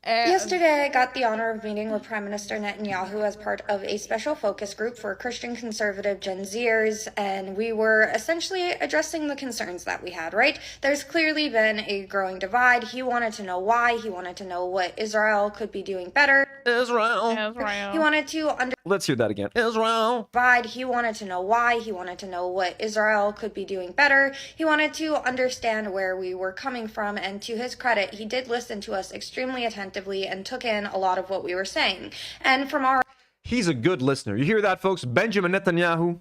Yesterday, I got the honor of meeting with Prime Minister Netanyahu as part of a special focus group for Christian conservative Gen Zers, and we were essentially addressing the concerns that we had, right? There's clearly been a growing divide. He wanted to know why. He wanted to know what Israel could be doing better. Israel. He wanted to Let's hear that again. Israel. He wanted to know why. He wanted to know what Israel could be doing better. He wanted to understand where we were coming from, and to his credit, he did listen to us extremely attentively and took in a lot of what we were saying. And from our... He's a good listener. You hear that, folks? Benjamin Netanyahu,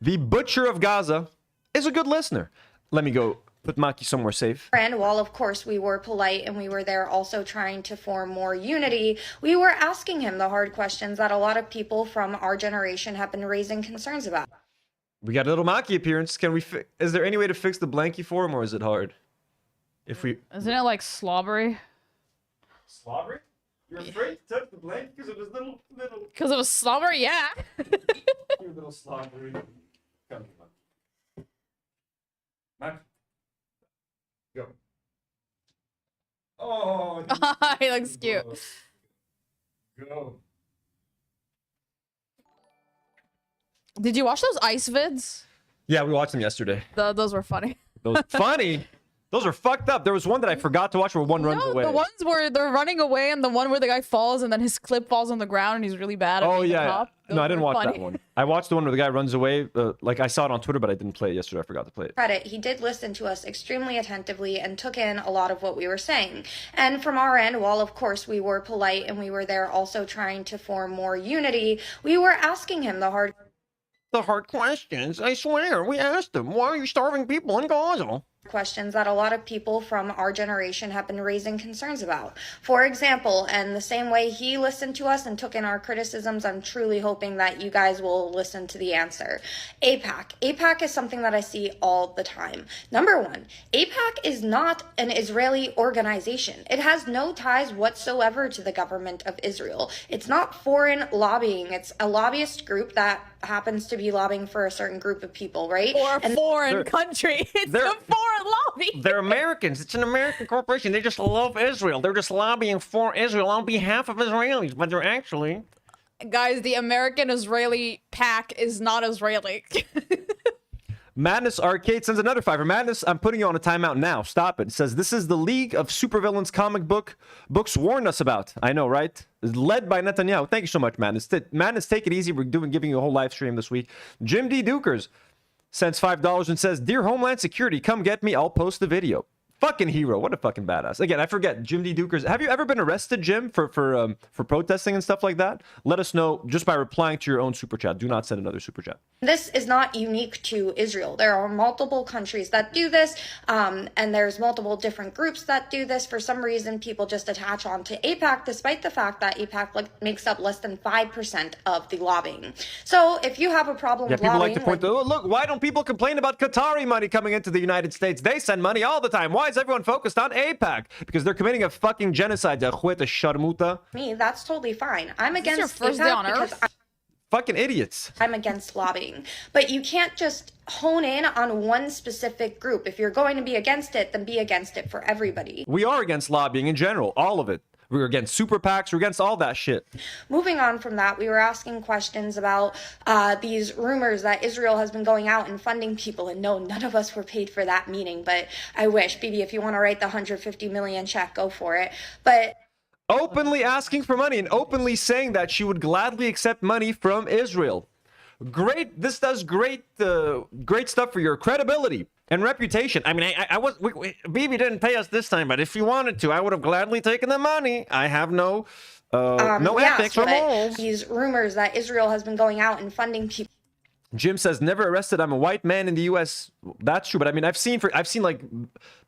the butcher of Gaza, is a good listener. Let me go put Maki somewhere safe. And while, of course, we were polite and we were there also trying to form more unity, we were asking him the hard questions that a lot of people from our generation have been raising concerns about. We got a little Maki appearance. Can we? Is there any way to fix the blankie for him, or is it hard? Isn't it like slobbery? Slobbery? You're afraid to touch the blanket because it was little. Because it was slobbery, yeah. You're a little slobbery. Come on. Mac. Go. Oh. He looks cute. Go. Did you watch those ice vids? Yeah, we watched them yesterday. Those were funny. Those funny? Those are fucked up. There was one that I forgot to watch where one runs away. The ones where they're running away and the one where the guy falls and then his clip falls on the ground and he's really bad at being the top. No, I didn't watch funny. that one. I watched the one where the guy runs away. Like I saw it on Twitter, but I didn't play it yesterday. I forgot to play it. Credit, he did listen to us extremely attentively and took in a lot of what we were saying. And from our end, while of course we were polite and we were there also trying to form more unity, we were asking him the hard questions. I swear, we asked him, why are you starving people in Gaza? questions that a lot of people from our generation have been raising concerns about. For example, and the same way he listened to us and took in our criticisms, I'm truly hoping that you guys will listen to the answer. AIPAC. AIPAC is something that I see all the time. Number one, AIPAC is not an Israeli organization. It has no ties whatsoever to the government of Israel. It's not foreign lobbying. It's a lobbyist group that happens to be lobbying for a certain group of people, right? Or a foreign country. It's a foreign lobby. They're Americans. It's an American corporation. They just love Israel. They're just lobbying for Israel on behalf of Israelis, but they're actually... Guys, the American-Israeli PAC is not Israeli. Madness Arcade sends another $5. Madness, I'm putting you on a timeout now. Stop it. It says, this is the League of Supervillains comic books warned us about. I know, right? It's led by Netanyahu. Thank you so much, Madness. Madness, take it easy. We're giving you a whole live stream this week. Jim D. Dukers sends $5 and says, Dear Homeland Security, come get me. I'll post the video. Fucking hero. What a fucking badass. Again, I forget. Jim D. Dukers. Have you ever been arrested, Jim, for protesting and stuff like that? Let us know just by replying to your own super chat. Do not send another super chat. This is not unique to Israel. There are multiple countries that do this, and there's multiple different groups that do this. For some reason, people just attach on to AIPAC, despite the fact that AIPAC makes up less than 5% of the lobbying. So if you have a problem with people lobbying... like to point to, oh, look, why don't people complain about Qatari money coming into the United States? They send money all the time. Why is everyone focused on AIPAC? Because they're committing a fucking genocide. Me, that's totally fine. I'm Is this against your first day on AIPAC because Earth? Fucking idiots. I'm against lobbying. But you can't just hone in on one specific group. If you're going to be against it, then be against it for everybody. We are against lobbying in general. All of it. We're against super PACs. We're against all that shit. Moving on from that, we were asking questions about these rumors that Israel has been going out and funding people. And no, none of us were paid for that meeting. But I wish. BB, if you want to write the 150 million check, go for it. But... openly asking for money and openly saying that she would gladly accept money from Israel. Great. This does great stuff for your credibility and reputation. I mean, BB didn't pay us this time, but if you wanted to, I would have gladly taken the money. I have no ethics or morals. These rumors that Israel has been going out and funding people. Jim says, never arrested. I'm a white man in the U.S. That's true, but I mean, I've seen like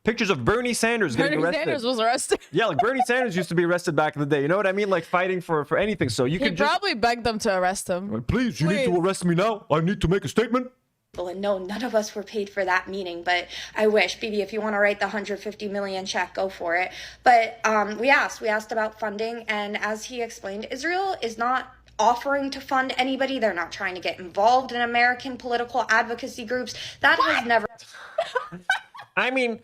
pictures of Bernie Sanders getting arrested. Bernie Sanders was arrested. Yeah, like Bernie Sanders used to be arrested back in the day. You know what I mean? Like fighting for anything. So you He could just probably begged them to arrest him. please, you need to arrest me now. I need to make a statement. And no, none of us were paid for that meeting, but I wish. BB, if you want to write the 150 million check, go for it. But we asked about funding, and as he explained, Israel is not offering to fund anybody. They're not trying to get involved in American political advocacy groups. That has never... I mean,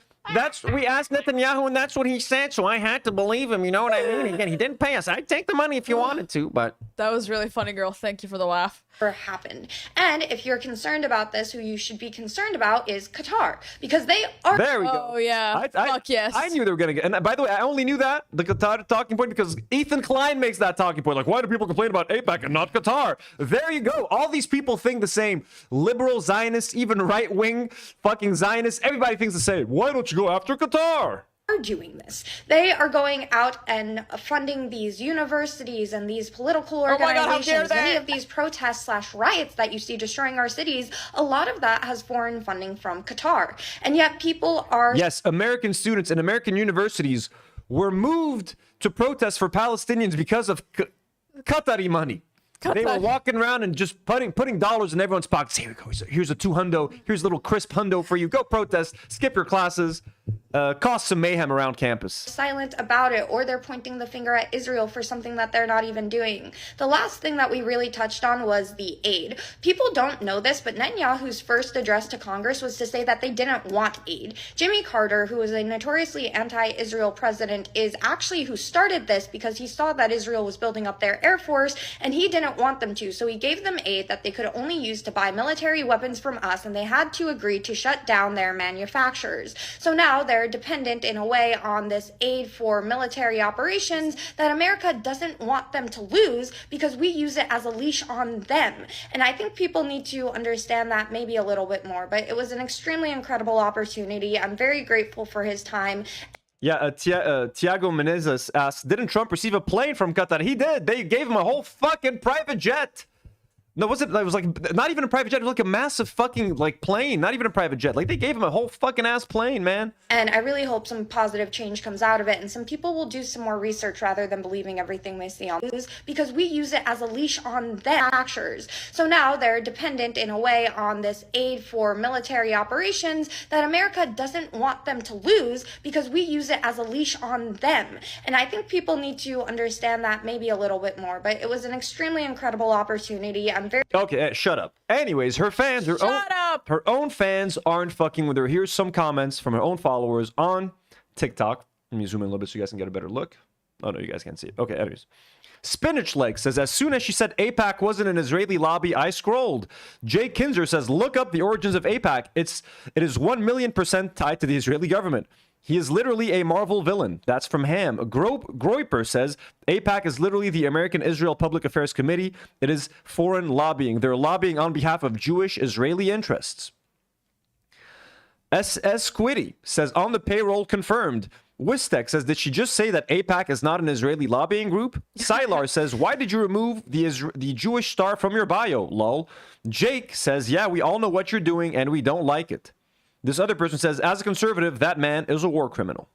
we asked Netanyahu, and that's what he said, so I had to believe him. You know what I mean? Again, he didn't pay us. I'd take the money if you wanted to, but... That was really funny, girl. Thank you for the laugh. Happened. And if you're concerned about this, who you should be concerned about is Qatar, because they are... There we go. Oh, yeah. Fuck yes. I knew they were going to get... And by the way, I only knew that, the Qatar talking point, because Ethan Klein makes that talking point. Like, why do people complain about AIPAC and not Qatar? There you go. All these people think the same. Liberal Zionists, even right-wing fucking Zionists, everybody thinks the same. Why don't you go after Qatar? Are doing this. They are going out and funding these universities and these political organizations. Many of these protests / riots that you see destroying our cities, a lot of that has foreign funding from Qatar. And yet people are... Yes, American students and American universities were moved to protest for Palestinians because of Qatari money. They were walking around and just putting dollars in everyone's pockets. Here we go. Here's a $200. Here's a little crisp hundo for you. Go protest. Skip your classes. Cause some mayhem around campus. Silent about it, or they're pointing the finger at Israel for something that they're not even doing. The last thing that we really touched on was the aid. People don't know this, but Netanyahu's first address to Congress was to say that they didn't want aid. Jimmy Carter, who was a notoriously anti-Israel president, is actually who started this because he saw that Israel was building up their air force and he didn't want them to. So he gave them aid that they could only use to buy military weapons from us, and they had to agree to shut down their manufacturers. So now now they're dependent in a way on this aid for military operations that America doesn't want them to lose because we use it as a leash on them. And I think people need to understand that maybe a little bit more, but it was an extremely incredible opportunity. I'm very grateful for his time. Yeah, Tiago Menezes asks, didn't Trump receive a plane from Qatar? He did. They gave him a whole fucking private jet. No, it was like not even a private jet. It was like a massive fucking like plane. Not even a private jet. Like they gave him a whole fucking ass plane, man. And I really hope some positive change comes out of it. And some people will do some more research rather than believing everything they see on the news because we use it as a leash on the manufacturers. So now they're dependent in a way on this aid for military operations that America doesn't want them to lose because we use it as a leash on them. And I think people need to understand that maybe a little bit more. But it was an extremely incredible opportunity. I'm very okay. Shut up. Anyways, her fans, her own fans aren't fucking with her. Here's some comments from her own followers on TikTok. Let me zoom in a little bit so you guys can get a better look. Oh no, you guys can't see it. Okay, anyways. Spinach Leg says, as soon as she said AIPAC wasn't an Israeli lobby, I scrolled. Jay Kinzer says, look up the origins of AIPAC. It is 1,000,000% tied to the Israeli government. He is literally a Marvel villain. That's from Ham. Groiper says, AIPAC is literally the American Israel Public Affairs Committee. It is foreign lobbying. They're lobbying on behalf of Jewish Israeli interests. SS Squiddy says, on the payroll confirmed. Wistek says, did she just say that AIPAC is not an Israeli lobbying group? Sylar says, why did you remove the Jewish star from your bio? Lol. Jake says, yeah, we all know what you're doing and we don't like it. This other person says, as a conservative, that man is a war criminal.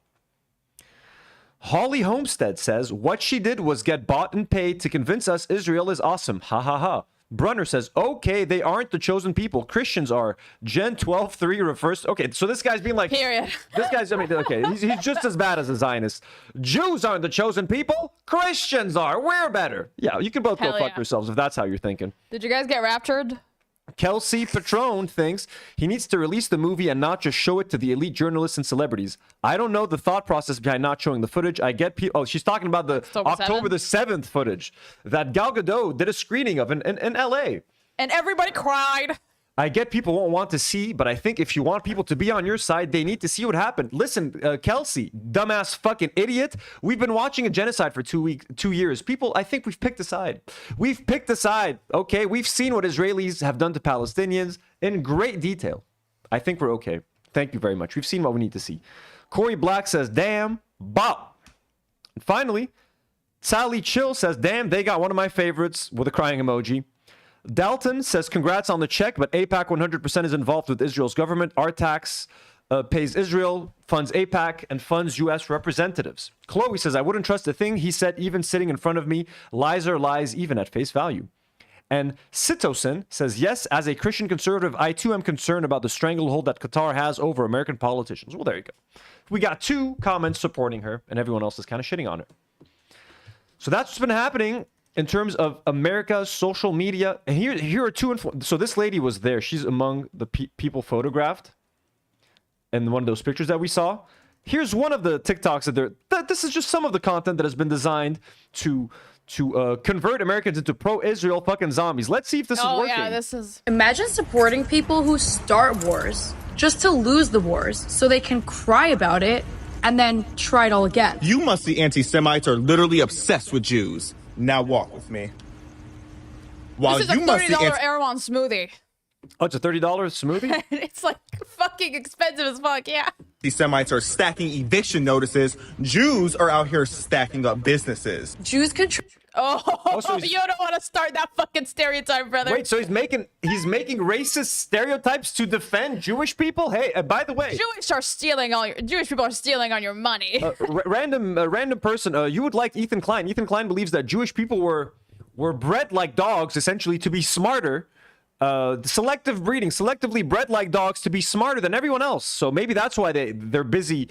Holly Homestead says, what she did was get bought and paid to convince us Israel is awesome. Ha ha ha. Brunner says, okay, they aren't the chosen people. Christians are. Gen 12:3 refers to... Okay, so this guy's being like... Period. This guy's... I mean, okay, he's just as bad as a Zionist. Jews aren't the chosen people. Christians are. We're better. Yeah, you can both go fuck yourselves if that's how you're thinking. Did you guys get raptured? Kelsey Patron thinks he needs to release the movie and not just show it to the elite journalists and celebrities. I don't know the thought process behind not showing the footage. I get people... Oh, she's talking about the October the 7th footage that Gal Gadot did a screening of in LA. And everybody cried. I get people won't want to see, but I think if you want people to be on your side, they need to see what happened. Listen, Kelsey, dumbass fucking idiot. We've been watching a genocide for 2 years. People, I think we've picked a side. We've picked a side, okay? We've seen what Israelis have done to Palestinians in great detail. I think we're okay. Thank you very much. We've seen what we need to see. Corey Black says, damn, bop. And finally, Sally Chill says, damn, they got one of my favorites with a crying emoji. Dalton says, congrats on the check, but AIPAC 100% is involved with Israel's government. Our tax pays Israel, funds AIPAC, and funds U.S. representatives. Chloe says, I wouldn't trust a thing he said even sitting in front of me. Lies are lies, even at face value. And Sitosin says, yes, as a Christian conservative, I too am concerned about the stranglehold that Qatar has over American politicians. Well, there you go. We got 2 comments supporting her, and everyone else is kind of shitting on her. So that's what's been happening in terms of America's social media. And here are 2 so this lady was there. She's among the people photographed in one of those pictures that we saw. Here's one of the TikToks this is just some of the content that has been designed to convert Americans into pro-Israel fucking zombies. Let's see if this is working. Yeah, this is... Imagine supporting people who start wars just to lose the wars so they can cry about it and then try it all again. You musty anti-Semites are literally obsessed with Jews. Now walk with me. While this is a $30 Airwan smoothie. Oh, it's a $30 smoothie? It's like fucking expensive as fuck, yeah. These Semites are stacking eviction notices. Jews are out here stacking up businesses. Jews control... So you don't want to start that fucking stereotype, brother. Wait, so he's making racist stereotypes to defend Jewish people? Hey, by the way, Jewish people are stealing on your money. Random person. You would like Ethan Klein. Ethan Klein believes that Jewish people were bred like dogs, essentially, to be smarter. Selective breeding, selectively bred like dogs to be smarter than everyone else. So maybe that's why they're busy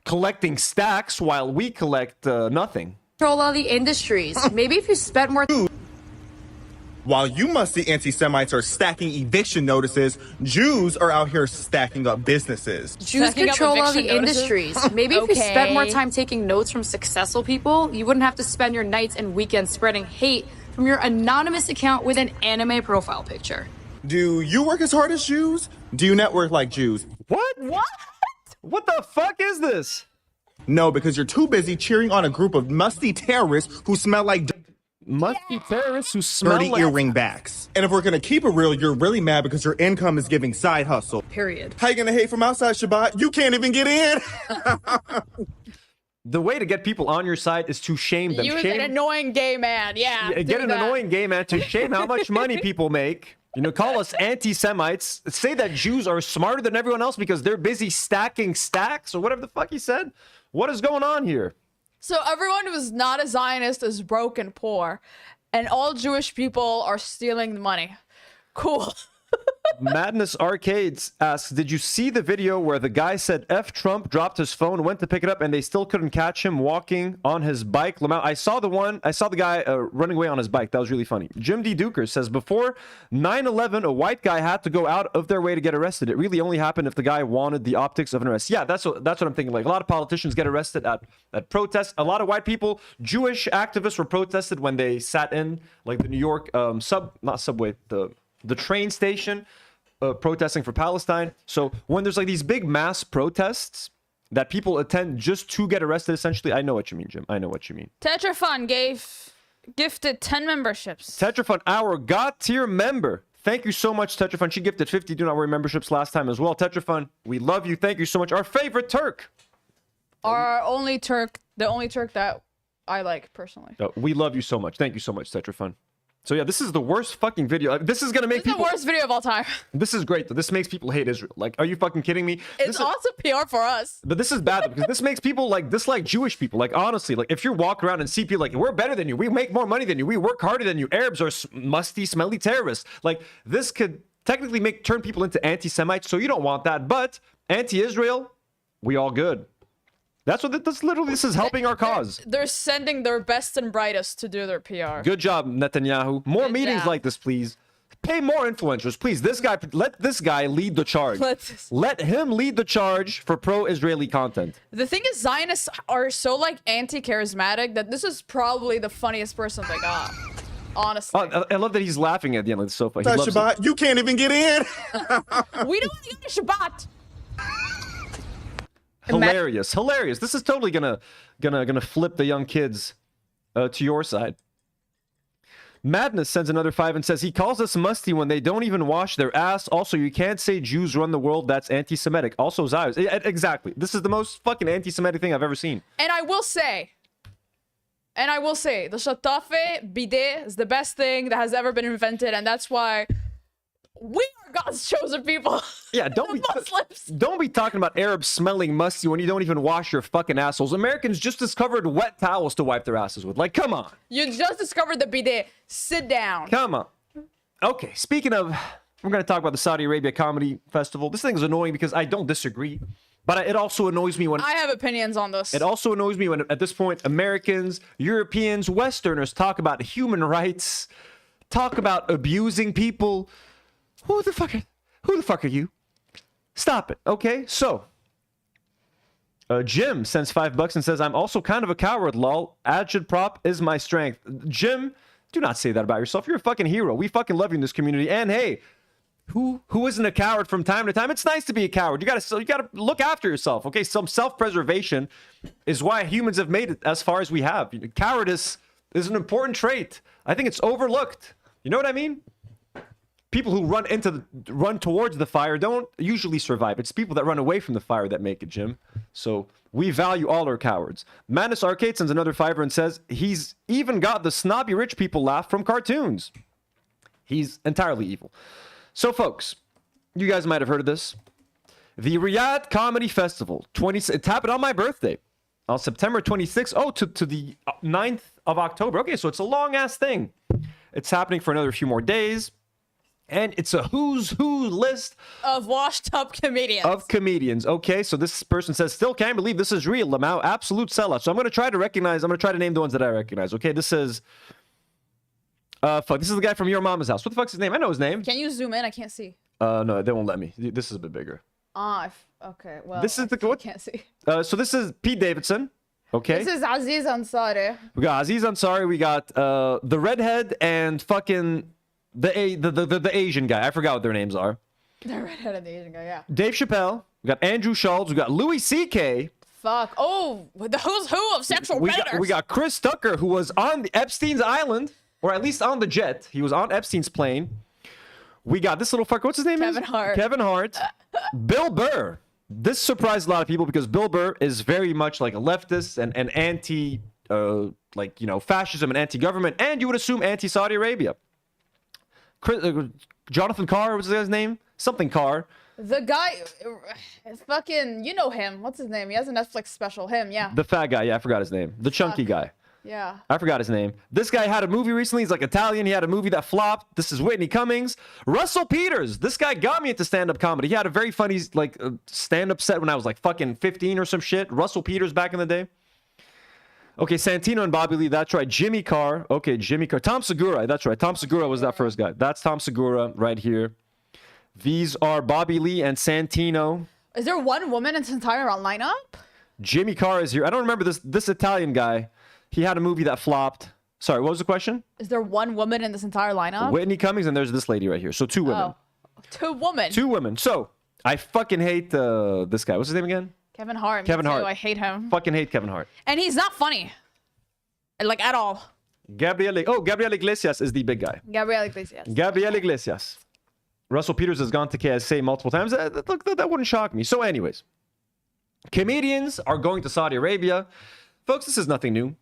collecting stacks while we collect nothing. Control all the industries. Maybe if you spent more... While you musty anti-Semites are stacking eviction notices, Jews are out here stacking up businesses. Jews control all the industries. Maybe if you spent more time taking notes from successful people, you wouldn't have to spend your nights and weekends spreading hate from your anonymous account with an anime profile picture. Do you work as hard as Jews? Do you network like Jews? What? What the fuck is this? No, because you're too busy cheering on a group of musty terrorists who smell like Musty terrorists who smell dirty like earring backs. And if we're gonna keep it real, you're really mad because your income is giving side hustle. Period. How you gonna hate from outside, Shabbat? You can't even get in. The way to get people on your side is to shame them. Use Shame, an annoying gay man. Yeah. get an annoying gay man to shame how much money people make. You know, call us anti-Semites. Say that Jews are smarter than everyone else because they're busy stacking stacks or whatever the fuck he said. What is going on here? So everyone who's not a Zionist is broke and poor, and all Jewish people are stealing the money. Cool. Madness Arcades asks, did you see the video where the guy said F Trump, dropped his phone, went to pick it up, and they still couldn't catch him walking on his bike? Lamau, I saw the guy running away on his bike. That was really funny. Jim D. Duker says, before 9/11, a white guy had to go out of their way to get arrested. It really only happened if the guy wanted the optics of an arrest. Yeah, that's what I'm thinking. Like, a lot of politicians get arrested at protests. A lot of white people, Jewish activists were protested when they sat in, like, the New York the train station, protesting for Palestine. So when there's like these big mass protests that people attend just to get arrested, essentially, I know what you mean, Jim. I know what you mean. Tetrafun gifted 10 memberships. Tetrafun, our God tier member. Thank you so much, Tetrafun. She gifted 50 Do Not Worry memberships last time as well. Tetrafun, we love you. Thank you so much. Our favorite Turk. The only Turk that I like personally. We love you so much. Thank you so much, Tetrafun. So yeah, this is the worst fucking video. This is gonna make people... the worst video of all time. This is great though. This makes people hate Israel. Like, are you fucking kidding me? It's also PR for us. But this is bad because this makes people like dislike Jewish people. Like, honestly, like if you walk around and see people like, we're better than you, we make more money than you, we work harder than you, Arabs are musty, smelly terrorists. Like, this could technically turn people into anti-Semites. So you don't want that. But anti-Israel, we all good. That's what this is helping our cause. They're sending their best and brightest to do their PR. Good job, Netanyahu. More meetings like this, please. Pay more influencers, please. Let this guy lead the charge. Let him lead the charge for pro-Israeli content. The thing is, Zionists are so like anti-charismatic that this is probably the funniest person they got. Honestly. I love that he's laughing at the end. Like, it's so funny. Shabbat, you can't even get in. We don't want to go to Shabbat. Hilarious. This is totally gonna flip the young kids to your side. Madness sends another 5 and says, he calls us musty when they don't even wash their ass. Also, you can't say Jews run the world. That's anti-Semitic. Also, Zayos. Exactly. This is the most fucking anti-Semitic thing I've ever seen. And I will say, the shatafe bidet is the best thing that has ever been invented, and that's why we are God's chosen people. Yeah, don't be talking about Arabs smelling musty when you don't even wash your fucking assholes. Americans just discovered wet towels to wipe their asses with. Like, come on. You just discovered the bidet. Sit down. Come on. Okay, speaking of, we're going to talk about the Saudi Arabia Comedy Festival. This thing is annoying because I don't disagree, but it also annoys me when... I have opinions on this. It also annoys me when, at this point, Americans, Europeans, Westerners talk about human rights, talk about abusing people. Who the fuck are you? Stop it, okay? So, Jim sends $5 and says, I'm also kind of a coward, lol. Agitprop is my strength. Jim, do not say that about yourself. You're a fucking hero. We fucking love you in this community. And hey, who isn't a coward from time to time? It's nice to be a coward. You gotta look after yourself, okay? Some self-preservation is why humans have made it as far as we have. Cowardice is an important trait. I think it's overlooked. You know what I mean? People who run towards the fire don't usually survive. It's people that run away from the fire that make it, Jim. So we value all our cowards. Madness Arcade sends another 5 and says, he's even got the snobby rich people laugh from cartoons. He's entirely evil. So folks, you guys might have heard of this. The Riyadh Comedy Festival, it's happened on my birthday, on September 26th. Oh, to the 9th of October. Okay, so it's a long-ass thing. It's happening for another few more days. And it's a who's who list of washed up comedians. Okay, so this person says, still can't believe this is real, Lamau. Absolute sellout. So I'm going to try to name the ones that I recognize. Okay, this is... this is the guy from Your Mama's House. What the fuck's his name? I know his name. Can you zoom in? I can't see. No, they won't let me. This is a bit bigger. Okay, well, this is I can't see. So this is Pete Davidson. Okay. This is Aziz Ansari. We got Aziz Ansari. We got the redhead and fucking... The Asian guy. I forgot what their names are. The redhead and the Asian guy, yeah. Dave Chappelle. We got Andrew Schultz. We got Louis C.K. Fuck. Oh, the who's who of sexual predators. We got Chris Tucker, who was on the Epstein's island, or at least on the jet. He was on Epstein's plane. We got this little fucker. What's his name? Kevin Hart. Kevin Hart. Bill Burr. This surprised a lot of people because Bill Burr is very much like a leftist and anti, like, you know, fascism and anti-government, and you would assume anti-Saudi Arabia. Jonathan Carr, what's his name? Something Carr. The guy, fucking, you know him. What's his name? He has a Netflix special. Him, yeah. The fat guy. Yeah, I forgot his name. The chunky guy. Yeah. I forgot his name. This guy had a movie recently. He's like Italian. He had a movie that flopped. This is Whitney Cummings. Russell Peters. This guy got me into stand-up comedy. He had a very funny like stand-up set when I was like fucking 15 or some shit. Russell Peters back in the day. Okay, Santino and Bobby Lee. That's right. Jimmy Carr. Okay, Jimmy Carr. Tom Segura. That's right. Tom Segura was that first guy. That's Tom Segura right here. These are Bobby Lee and Santino. Is there one woman in this entire lineup? Jimmy Carr is here. I don't remember this Italian guy. He had a movie that flopped. Sorry, what was the question? Is there one woman in this entire lineup? Whitney Cummings, and there's this lady right here. So 2 women. Oh. 2 women. 2 women. So I fucking hate this guy. What's his name again? Kevin Hart. Kevin Hart. I hate him. Fucking hate Kevin Hart. And he's not funny. Like, at all. Gabriel Iglesias is the big guy. Gabriel Iglesias. Gabriel Iglesias. Russell Peters has gone to KSA multiple times. Look, that wouldn't shock me. So anyways, comedians are going to Saudi Arabia. Folks, this is nothing new.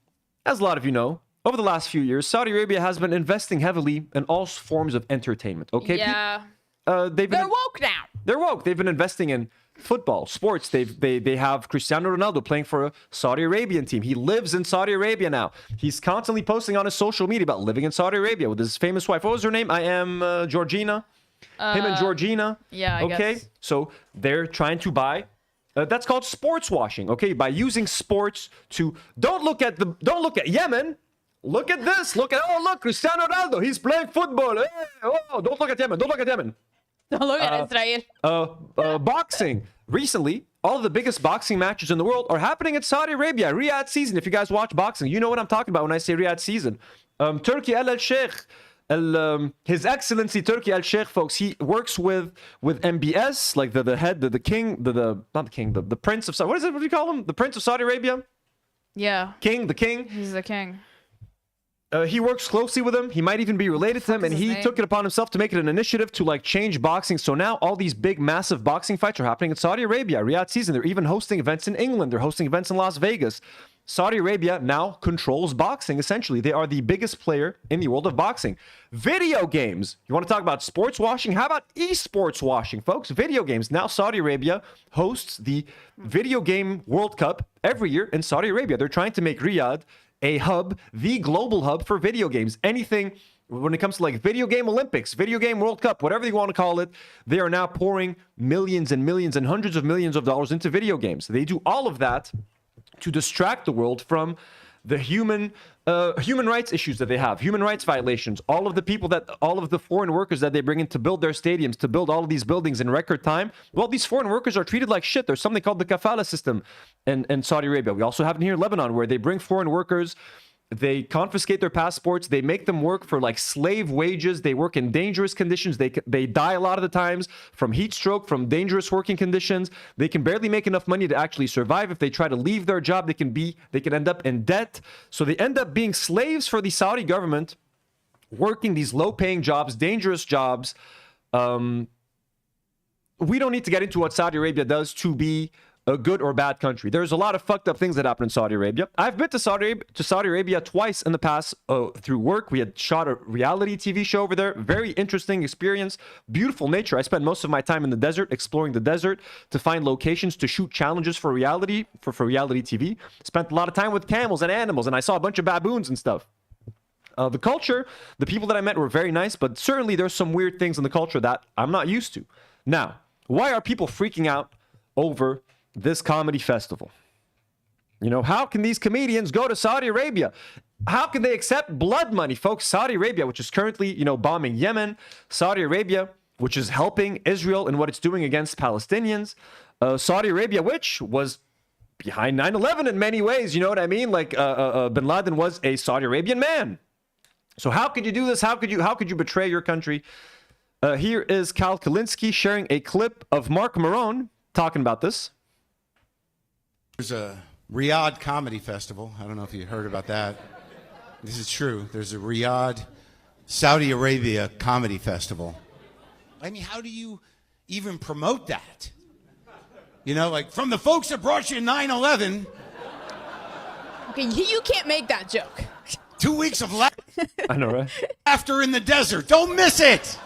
As a lot of you know, over the last few years, Saudi Arabia has been investing heavily in all forms of entertainment. Okay? Yeah. They're woke now. They're woke. They've been investing in football, sports. They have Cristiano Ronaldo playing for a Saudi Arabian team. He lives in Saudi Arabia now. He's constantly posting on his social media about living in Saudi Arabia with his famous wife. What was her name? I am Georgina. Him and Georgina. Yeah, I okay. guess. So they're trying to buy. That's called sports washing. Okay, by using sports to don't look at Yemen. Look at this. Look Cristiano Ronaldo. He's playing football. Hey, oh, don't look at Yemen. Don't look at Yemen. Don't look at Israel. Boxing. Recently, all of the biggest boxing matches in the world are happening in Saudi Arabia. Riyadh season. If you guys watch boxing, you know what I'm talking about when I say Riyadh season. Turkey Al Sheikh. His Excellency Turkey Al Sheikh, folks, he works with MBS, like the head, the king, not the king, the prince of Saudi. What do you call him? The prince of Saudi Arabia? Yeah. The king. He's the king. He works closely with him. He might even be related to him, and he took it upon himself to make it an initiative to like change boxing. So now all these big, massive boxing fights are happening in Saudi Arabia. Riyadh season. They're even hosting events in England. They're hosting events in Las Vegas. Saudi Arabia now controls boxing, essentially. They are the biggest player in the world of boxing. Video games. You want to talk about sports washing? How about esports washing, folks? Video games. Now Saudi Arabia hosts the Video Game World Cup every year in Saudi Arabia. They're trying to make Riyadh a hub, the global hub for video games. Anything when it comes to like video game Olympics, video game World Cup, whatever you want to call it, they are now pouring millions and millions and hundreds of millions of dollars into video games. They do all of that to distract the world from the human rights issues that they have, human rights violations, all of the foreign workers that they bring in to build their stadiums, to build all of these buildings in record time. Well, these foreign workers are treated like shit. There's something called the kafala system in Saudi Arabia. We also have it here in Lebanon, where they bring foreign workers, they confiscate their passports, they make them work for like slave wages, they work in dangerous conditions, they die a lot of the times from heat stroke, from dangerous working conditions. They can barely make enough money to actually survive. If they try to leave their job, they can end up in debt. So they end up being slaves for the Saudi government, working these low-paying jobs, dangerous jobs. We don't need to get into what Saudi Arabia does to be a good or bad country. There's a lot of fucked up things that happen in Saudi Arabia. I've been to Saudi Arabia twice in the past through work. We had shot a reality TV show over there. Very interesting experience. Beautiful nature. I spent most of my time in the desert, exploring the desert to find locations to shoot challenges for reality TV. Spent a lot of time with camels and animals, and I saw a bunch of baboons and stuff. The culture, the people that I met were very nice, but certainly there's some weird things in the culture that I'm not used to. Now, why are people freaking out over this comedy festival? You know, how can these comedians go to Saudi Arabia? How can they accept blood money, folks? Saudi Arabia, which is currently, bombing Yemen. Saudi Arabia, which is helping Israel in what it's doing against Palestinians. Saudi Arabia, which was behind 9/11 in many ways. You know what I mean? Like Bin Laden was a Saudi Arabian man. So how could you do this? How could you betray your country? Here is Cal Kalinske sharing a clip of Mark Maron talking about this. There's a Riyadh Comedy Festival. I don't know if you heard about that. This is true. There's a Riyadh, Saudi Arabia Comedy Festival. I mean, how do you even promote that? You know, like, from the folks that brought you 9/11. Okay, you can't make that joke. 2 weeks of laughter. I know, right? After in the desert. Don't miss it.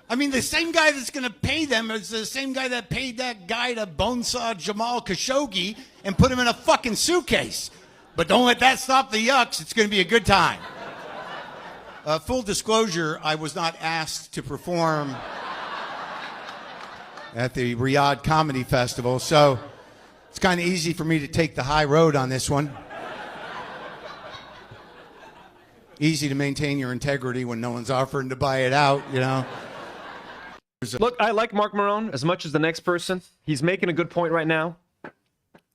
I mean, the same guy that's going to pay them is the same guy that paid that guy to bonesaw Jamal Khashoggi and put him in a fucking suitcase. But don't let that stop the yucks. It's going to be a good time. Full disclosure, I was not asked to perform at the Riyadh Comedy Festival, so it's kind of easy for me to take the high road on this one. Easy to maintain your integrity when no one's offering to buy it out, you know. Look, I like Mark Marone as much as the next person. He's making a good point right now.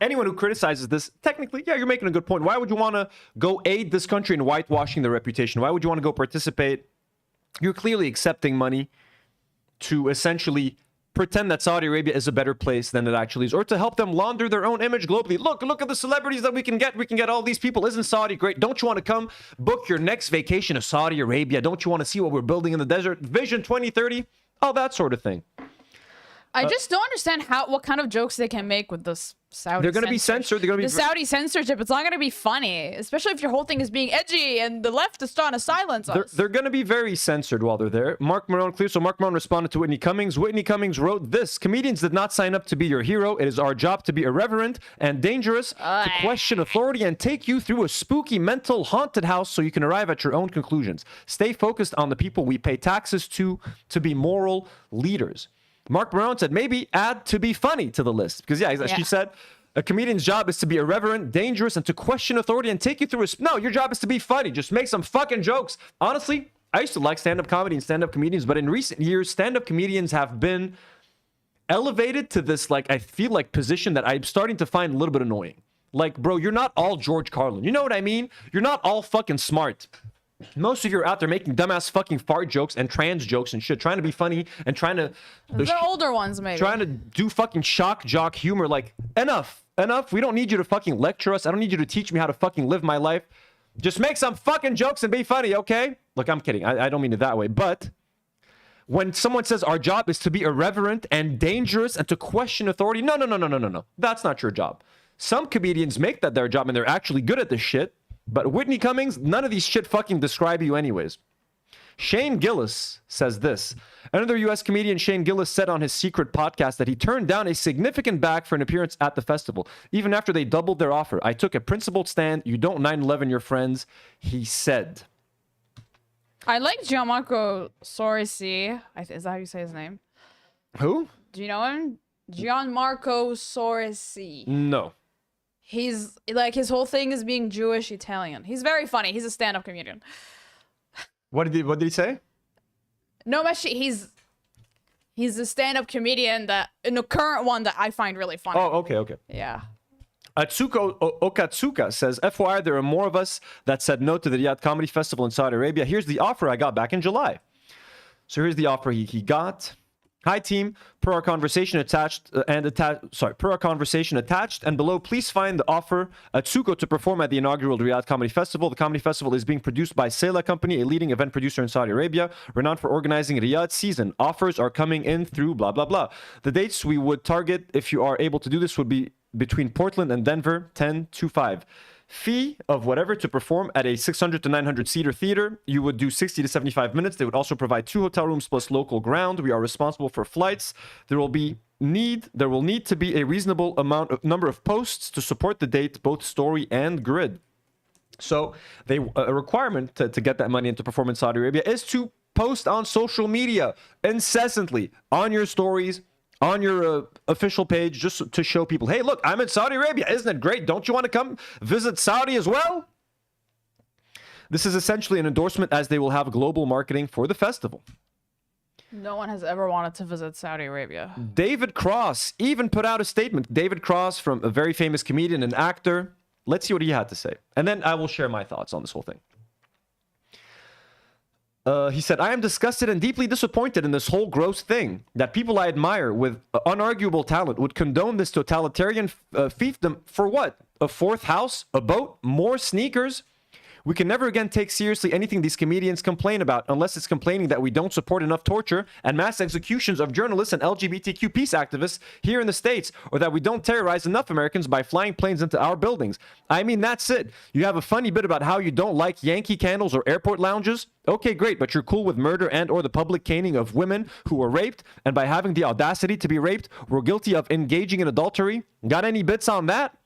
Anyone who criticizes this, technically, yeah, you're making a good point. Why would you want to go aid this country in whitewashing their reputation? Why would you want to go participate? You're clearly accepting money to essentially pretend that Saudi Arabia is a better place than it actually is, or to help them launder their own image globally. Look at the celebrities that we can get. We can get all these people. Isn't Saudi great? Don't you want to come book your next vacation to Saudi Arabia? Don't you want to see what we're building in the desert? Vision 2030? All that sort of thing. I just don't understand what kind of jokes they can make with this Saudi. They're going to be censored. They're going to be the Saudi censorship. It's not going to be funny, especially if your whole thing is being edgy and the left is trying to silence us. They're going to be very censored while they're there. Mark Marone, clear. So Mark Marone responded to Whitney Cummings. Whitney Cummings wrote this: comedians did not sign up to be your hero. It is our job to be irreverent and dangerous, to question authority and take you through a spooky mental haunted house so you can arrive at your own conclusions. Stay focused on the people we pay taxes to be moral leaders. Mark Marone said maybe add to be funny to the list. Because, she said, a comedian's job is to be irreverent, dangerous, and to question authority and take you through no, your job is to be funny. Just make some fucking jokes. Honestly, I used to like stand-up comedy and stand-up comedians, but in recent years, stand-up comedians have been elevated to this, like, I feel like position that I'm starting to find a little bit annoying. Like, bro, you're not all George Carlin. You know what I mean? You're not all fucking smart. Most of you are out there making dumbass fucking fart jokes and trans jokes and shit, trying to be funny and trying to... The older ones, maybe. Trying to do fucking shock jock humor. Like, enough. We don't need you to fucking lecture us. I don't need you to teach me how to fucking live my life. Just make some fucking jokes and be funny, okay? Look, I'm kidding. I don't mean it that way. But when someone says our job is to be irreverent and dangerous and to question authority, no. That's not your job. Some comedians make that their job and they're actually good at this shit. But Whitney Cummings, none of these shit fucking describe you anyways. Shane Gillis says this. Another U.S. comedian, Shane Gillis, said on his secret podcast that he turned down a significant bag for an appearance at the festival, even after they doubled their offer. I took a principled stand. You don't 9/11 your friends, he said. I like Gianmarco Soresi. Is that how you say his name? Who? Do you know him? Gianmarco Soresi. No. He's like, his whole thing is being Jewish Italian. He's very funny. He's a stand-up comedian. What did he say? No, he's a stand-up comedian that in the current one that I find really funny. Oh, okay. Yeah. Atsuko Okatsuka says, FYI, there are more of us that said no to the Riyadh Comedy Festival in Saudi Arabia. Here's the offer I got back in July. So here's the offer he got. Hi team, per our conversation attached and below, please find the offer Atsuko to perform at the inaugural Riyadh Comedy Festival. The comedy festival is being produced by Sela Company, a leading event producer in Saudi Arabia, renowned for organizing Riyadh season. Offers are coming in through blah blah blah. The dates we would target, if you are able to do this, would be between Portland and Denver, 10-5. Fee of whatever to perform at a 600 to 900 seater theater. You would do 60 to 75 minutes. They would also provide 2 hotel rooms plus local ground. We are responsible for flights. There will need to be a reasonable number of posts to support the date, both story and grid. So a requirement to get that money and to perform in Saudi Arabia is to post on social media incessantly on your stories, on your official page, just to show people, hey, look, I'm in Saudi Arabia. Isn't it great? Don't you want to come visit Saudi as well? This is essentially an endorsement, as they will have global marketing for the festival. No one has ever wanted to visit Saudi Arabia. David Cross even put out a statement. David Cross, from a very famous comedian and actor. Let's see what he had to say. And then I will share my thoughts on this whole thing. He said, I am disgusted and deeply disappointed in this whole gross thing that people I admire with unarguable talent would condone this totalitarian fiefdom for what? A fourth house? A boat? More sneakers? We can never again take seriously anything these comedians complain about unless it's complaining that we don't support enough torture and mass executions of journalists and LGBTQ peace activists here in the States, or that we don't terrorize enough Americans by flying planes into our buildings. I mean, that's it. You have a funny bit about how you don't like Yankee candles or airport lounges. Okay, great, but you're cool with murder and or the public caning of women who were raped, and by having the audacity to be raped, were guilty of engaging in adultery. Got any bits on that?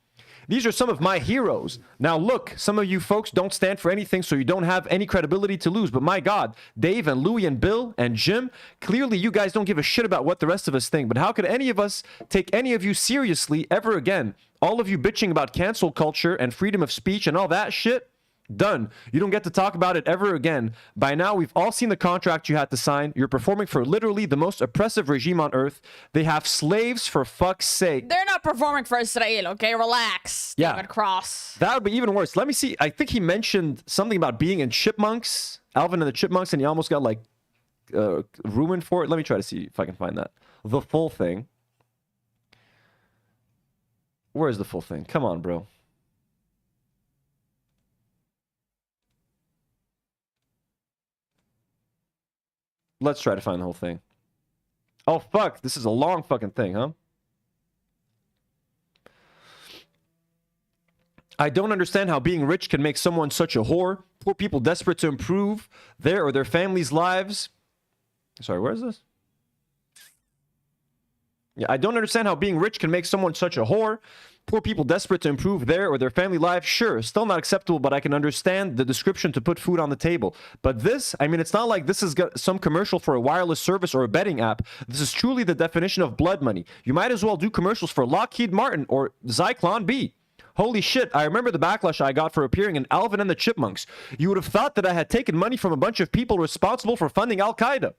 These are some of my heroes. Now look, some of you folks don't stand for anything, so you don't have any credibility to lose. But my God, Dave and Louie and Bill and Jim, clearly you guys don't give a shit about what the rest of us think. But how could any of us take any of you seriously ever again? All of you bitching about cancel culture and freedom of speech and all that shit? Done. You don't get to talk about it ever again. By now, we've all seen the contract you had to sign. You're performing for literally the most oppressive regime on earth. They have slaves, for fuck's sake. They're not performing for Israel, okay? Relax. Yeah. David Cross. That would be even worse. Let me see. I think he mentioned something about being in Chipmunks, Alvin and the Chipmunks, and he almost got like ruined for it. Let me try to see if I can find that. The full thing. Where's the full thing? Come on, bro. Let's try to find the whole thing. Oh, fuck. This is a long fucking thing, huh? I don't understand how being rich can make someone such a whore. Poor people desperate to improve their or their families' lives. Sorry, where is this? Yeah, I don't understand how being rich can make someone such a whore. Poor people desperate to improve their or their family life. Sure, still not acceptable, but I can understand the description to put food on the table. But this, I mean, it's not like this is some commercial for a wireless service or a betting app. This is truly the definition of blood money. You might as well do commercials for Lockheed Martin or Zyklon B. Holy shit, I remember the backlash I got for appearing in Alvin and the Chipmunks. You would have thought that I had taken money from a bunch of people responsible for funding Al-Qaeda.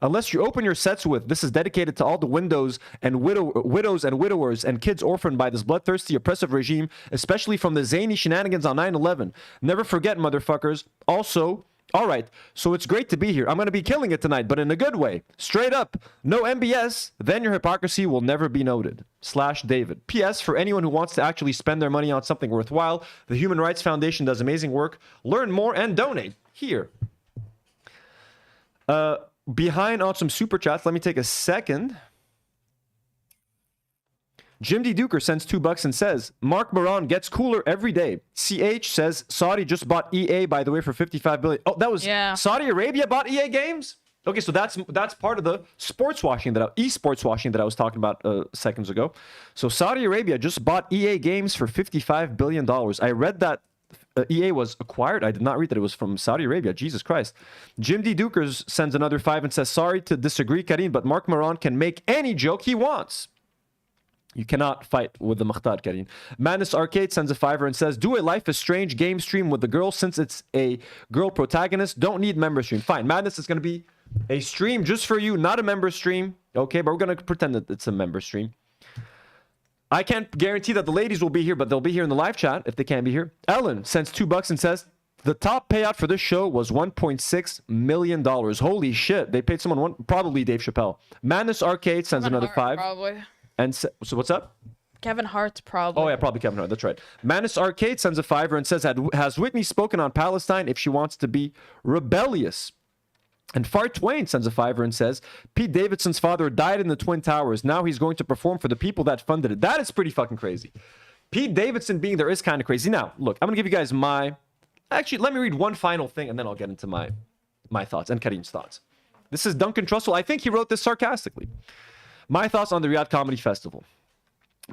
Unless you open your sets with, this is dedicated to all the widows and widowers and kids orphaned by this bloodthirsty, oppressive regime, especially from the zany shenanigans on 9/11. Never forget, motherfuckers. Also, all right, so it's great to be here. I'm going to be killing it tonight, but in a good way. Straight up, no MBS, then your hypocrisy will never be noted. /David. P.S. For anyone who wants to actually spend their money on something worthwhile, the Human Rights Foundation does amazing work. Learn more and donate. Here. Behind on some super chats, let me take a second. Jim D. Duker sends $2 and says, Mark Moran gets cooler every day. CH says, Saudi just bought EA, by the way, for $55 billion. Oh, that was Saudi Arabia bought EA Games? Okay, so that's part of the sports washing esports washing that I was talking about seconds ago. So Saudi Arabia just bought EA Games for $55 billion. I read that EA was acquired. I did not read that it was from Saudi Arabia. Jesus Christ. Jim D. Dukers sends another $5 and says, sorry to disagree, Karine, but Mark Moran can make any joke he wants. You cannot fight with the Mukhtar, Karine. Madness Arcade sends a $5 and says, do a Life is Strange game stream with the girl since it's a girl protagonist. Don't need member stream. Fine. Madness is going to be a stream just for you, not a member stream. Okay, but we're going to pretend that it's a member stream. I can't guarantee that the ladies will be here, but they'll be here in the live chat if they can't be here. Ellen sends $2 and says, the top payout for this show was $1.6 million. Holy shit. They paid someone probably Dave Chappelle. Madness Arcade sends Kevin another Hart, $5. Probably. And so what's up? Kevin Hart, probably. Oh, yeah, probably Kevin Hart. That's right. Madness Arcade sends a $5 and says, has Whitney spoken on Palestine if she wants to be rebellious? And Fart Twain sends a $5 and says, Pete Davidson's father died in the Twin Towers. Now he's going to perform for the people that funded it. That is pretty fucking crazy. Pete Davidson being there is kind of crazy. Now, look, I'm going to give you guys actually, let me read one final thing and then I'll get into my thoughts and Karim's thoughts. This is Duncan Trussell. I think he wrote this sarcastically. My thoughts on the Riyadh Comedy Festival.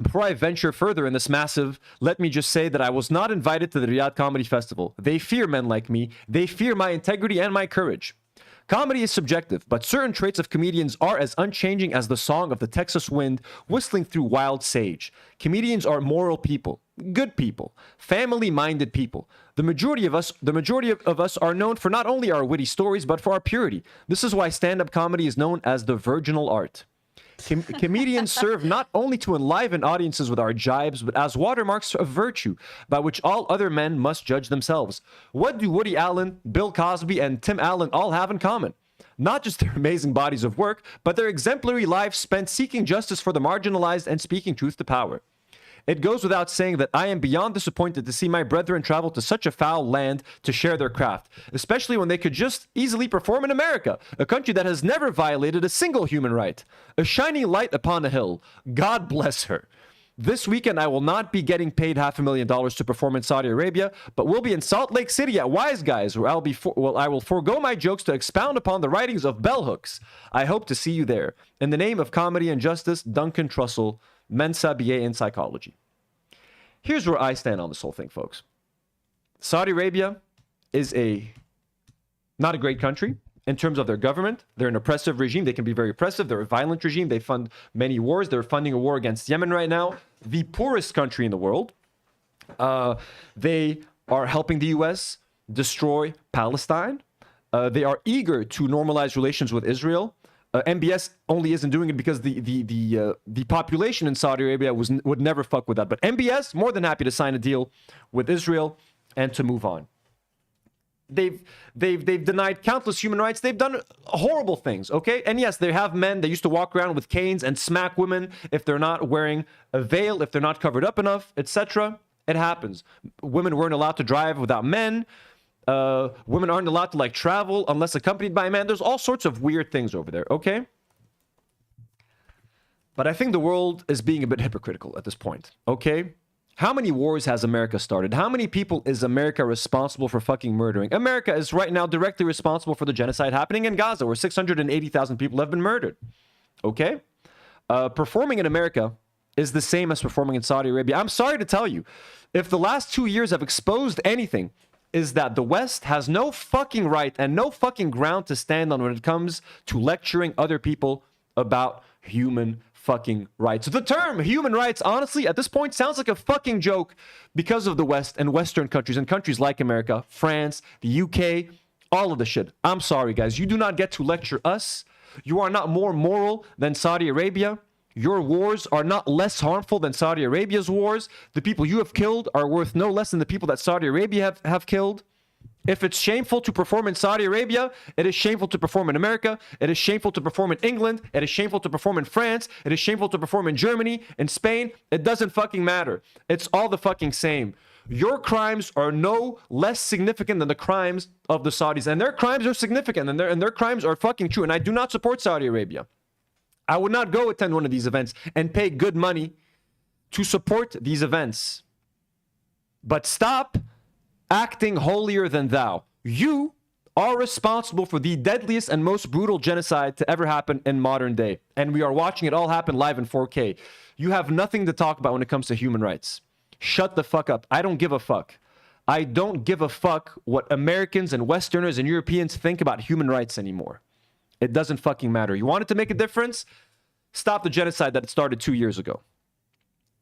Before I venture further in this massive, let me just say that I was not invited to the Riyadh Comedy Festival. They fear men like me. They fear my integrity and my courage. Comedy is subjective, but certain traits of comedians are as unchanging as the song of the Texas wind whistling through wild sage. Comedians are moral people, good people, family-minded people. The majority of us are known for not only our witty stories, but for our purity. This is why stand-up comedy is known as the virginal art. Comedians serve not only to enliven audiences with our jibes, but as watermarks of virtue, by which all other men must judge themselves. What do Woody Allen, Bill Cosby, and Tim Allen all have in common? Not just their amazing bodies of work, but their exemplary lives spent seeking justice for the marginalized and speaking truth to power. It goes without saying that I am beyond disappointed to see my brethren travel to such a foul land to share their craft, especially when they could just easily perform in America, a country that has never violated a single human right. A shining light upon a hill. God bless her. This weekend, I will not be getting paid $500,000 to perform in Saudi Arabia, but will be in Salt Lake City at Wise Guys, where I will forego my jokes to expound upon the writings of bell hooks. I hope to see you there. In the name of comedy and justice, Duncan Trussell, Mensa BA in Psychology. Here's where I stand on this whole thing, folks. Saudi Arabia is not a great country in terms of their government. They're an oppressive regime. They can be very oppressive. They're a violent regime. They fund many wars. They're funding a war against Yemen right now, the poorest country in the world. They are helping the U.S. destroy Palestine. They are eager to normalize relations with Israel. MBS only isn't doing it because the population in Saudi Arabia would never fuck with that. But MBS, more than happy to sign a deal with Israel and to move on. They've denied countless human rights. They've done horrible things, okay? And yes, they have men that used to walk around with canes and smack women if they're not wearing a veil, if they're not covered up enough, etc. It happens. Women weren't allowed to drive without men. Women aren't allowed to travel unless accompanied by a man. There's all sorts of weird things over there, okay? But I think the world is being a bit hypocritical at this point, okay? How many wars has America started? How many people is America responsible for fucking murdering? America is right now directly responsible for the genocide happening in Gaza, where 680,000 people have been murdered, okay? Performing in America is the same as performing in Saudi Arabia. I'm sorry to tell you, if the last 2 years have exposed anything, is that the West has no fucking right and no fucking ground to stand on when it comes to lecturing other people about human fucking rights. The term human rights, honestly, at this point sounds like a fucking joke because of the West and Western countries and countries like America, France, the UK, all of the shit. I'm sorry, guys. You do not get to lecture us. You are not more moral than Saudi Arabia. Your wars are not less harmful than Saudi Arabia's wars. The people you have killed are worth no less than the people that Saudi Arabia have killed. If it's shameful to perform in Saudi Arabia, it is shameful to perform in America. It is shameful to perform in England. It is shameful to perform in France. It is shameful to perform in Germany, in Spain. It doesn't fucking matter. It's all the fucking same. Your crimes are no less significant than the crimes of the Saudis. And their crimes are significant, and their crimes are fucking true. And I do not support Saudi Arabia. I would not go attend one of these events and pay good money to support these events. But stop acting holier than thou. You are responsible for the deadliest and most brutal genocide to ever happen in modern day. And we are watching it all happen live in 4K. You have nothing to talk about when it comes to human rights. Shut the fuck up. I don't give a fuck. I don't give a fuck what Americans and Westerners and Europeans think about human rights anymore. It doesn't fucking matter. You wanted to make a difference? Stop the genocide that started 2 years ago.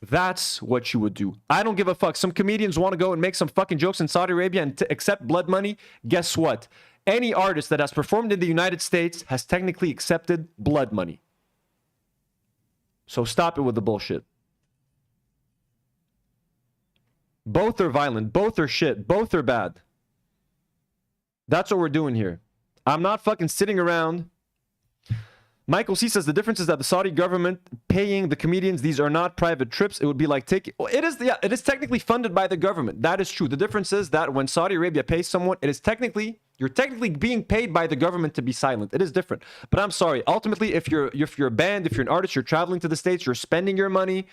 That's what you would do. I don't give a fuck. Some comedians want to go and make some fucking jokes in Saudi Arabia and accept blood money. Guess what? Any artist that has performed in the United States has technically accepted blood money. So stop it with the bullshit. Both are violent. Both are shit. Both are bad. That's what we're doing here. I'm not fucking sitting around. Michael C says the difference is that the Saudi government paying the comedians, these are not private trips. It would be like taking, it is technically funded by the government. That is true. The difference is that when Saudi Arabia pays someone, you're technically being paid by the government to be silent. It is different. But I'm sorry. Ultimately, if you're a band, if you're an artist, you're traveling to the States, you're spending your money,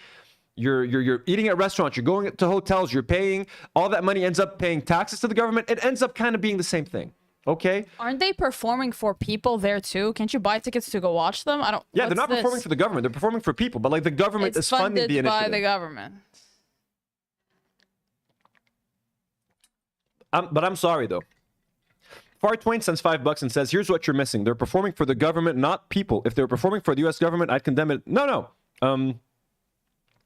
you're eating at restaurants, you're going to hotels, you're paying, all that money ends up paying taxes to the government. It ends up kind of being the same thing. Okay. Aren't they performing for people there too? Can't you buy tickets to go watch them? I don't. Yeah, they're not performing for the government. They're performing for people. But the government is funding the initiative. It's funded by the government. But I'm sorry though. Far Twain sends $5 and says, "Here's what you're missing. They're performing for the government, not people. If they were performing for the U.S. government, I'd condemn it." No.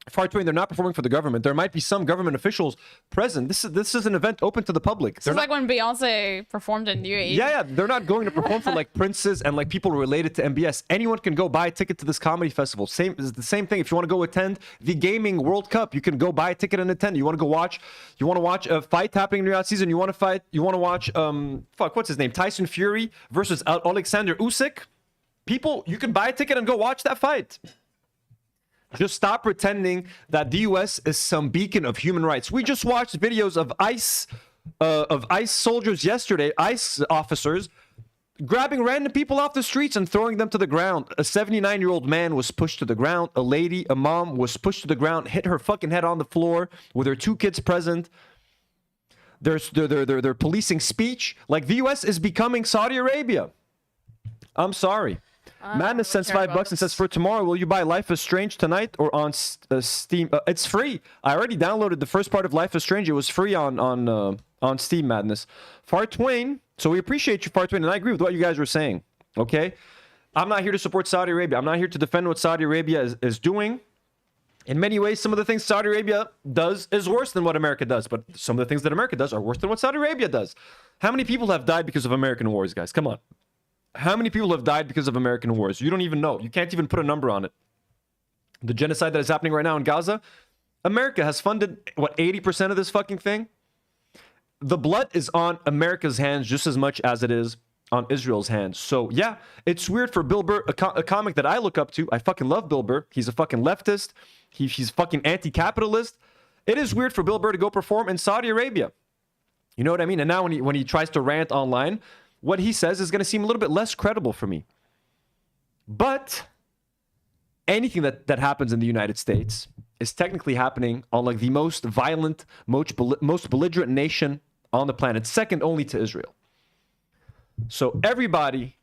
Far Twain, they're not performing for the government. There might be some government officials present. This is an event open to the public. This is like when Beyonce performed in UAE. Yeah, they're not going to perform for like princes and like people related to MBS. Anyone can go buy a ticket to this comedy festival. Is the same thing. If you want to go attend the Gaming World Cup, you can go buy a ticket and attend. You want to go watch. You want to watch a fight happening in Riyadh season. You want to watch what's his name? Tyson Fury versus Alexander Usyk. People, you can buy a ticket and go watch that fight. Just stop pretending that the U.S. is some beacon of human rights. We just watched videos of ICE soldiers yesterday, ICE officers, grabbing random people off the streets and throwing them to the ground. A 79-year-old man was pushed to the ground. A mom, was pushed to the ground, hit her fucking head on the floor with her 2 kids present. They're policing speech. Like, the U.S. is becoming Saudi Arabia. I'm sorry. Madness sends $5 and says, for tomorrow, will you buy Life is Strange tonight or on Steam? It's free. I already downloaded the first part of Life is Strange. It was free on Steam, Madness. Far Twain. So we appreciate you, Far Twain, and I agree with what you guys were saying. Okay? I'm not here to support Saudi Arabia. I'm not here to defend what Saudi Arabia is doing. In many ways, some of the things Saudi Arabia does is worse than what America does. But some of the things that America does are worse than what Saudi Arabia does. How many people have died because of American wars, guys? Come on. How many people have died because of American wars? You don't even know. You can't even put a number on it. The genocide that is happening right now in Gaza, America has funded, 80% of this fucking thing? The blood is on America's hands just as much as it is on Israel's hands. So, yeah, it's weird for Bill Burr, a comic that I look up to. I fucking love Bill Burr. He's a fucking leftist. He's fucking anti-capitalist. It is weird for Bill Burr to go perform in Saudi Arabia. You know what I mean? And now when he tries to rant online, what he says is going to seem a little bit less credible for me. But anything that happens in the United States is technically happening on like the most violent, most belligerent nation on the planet, second only to Israel. So everybody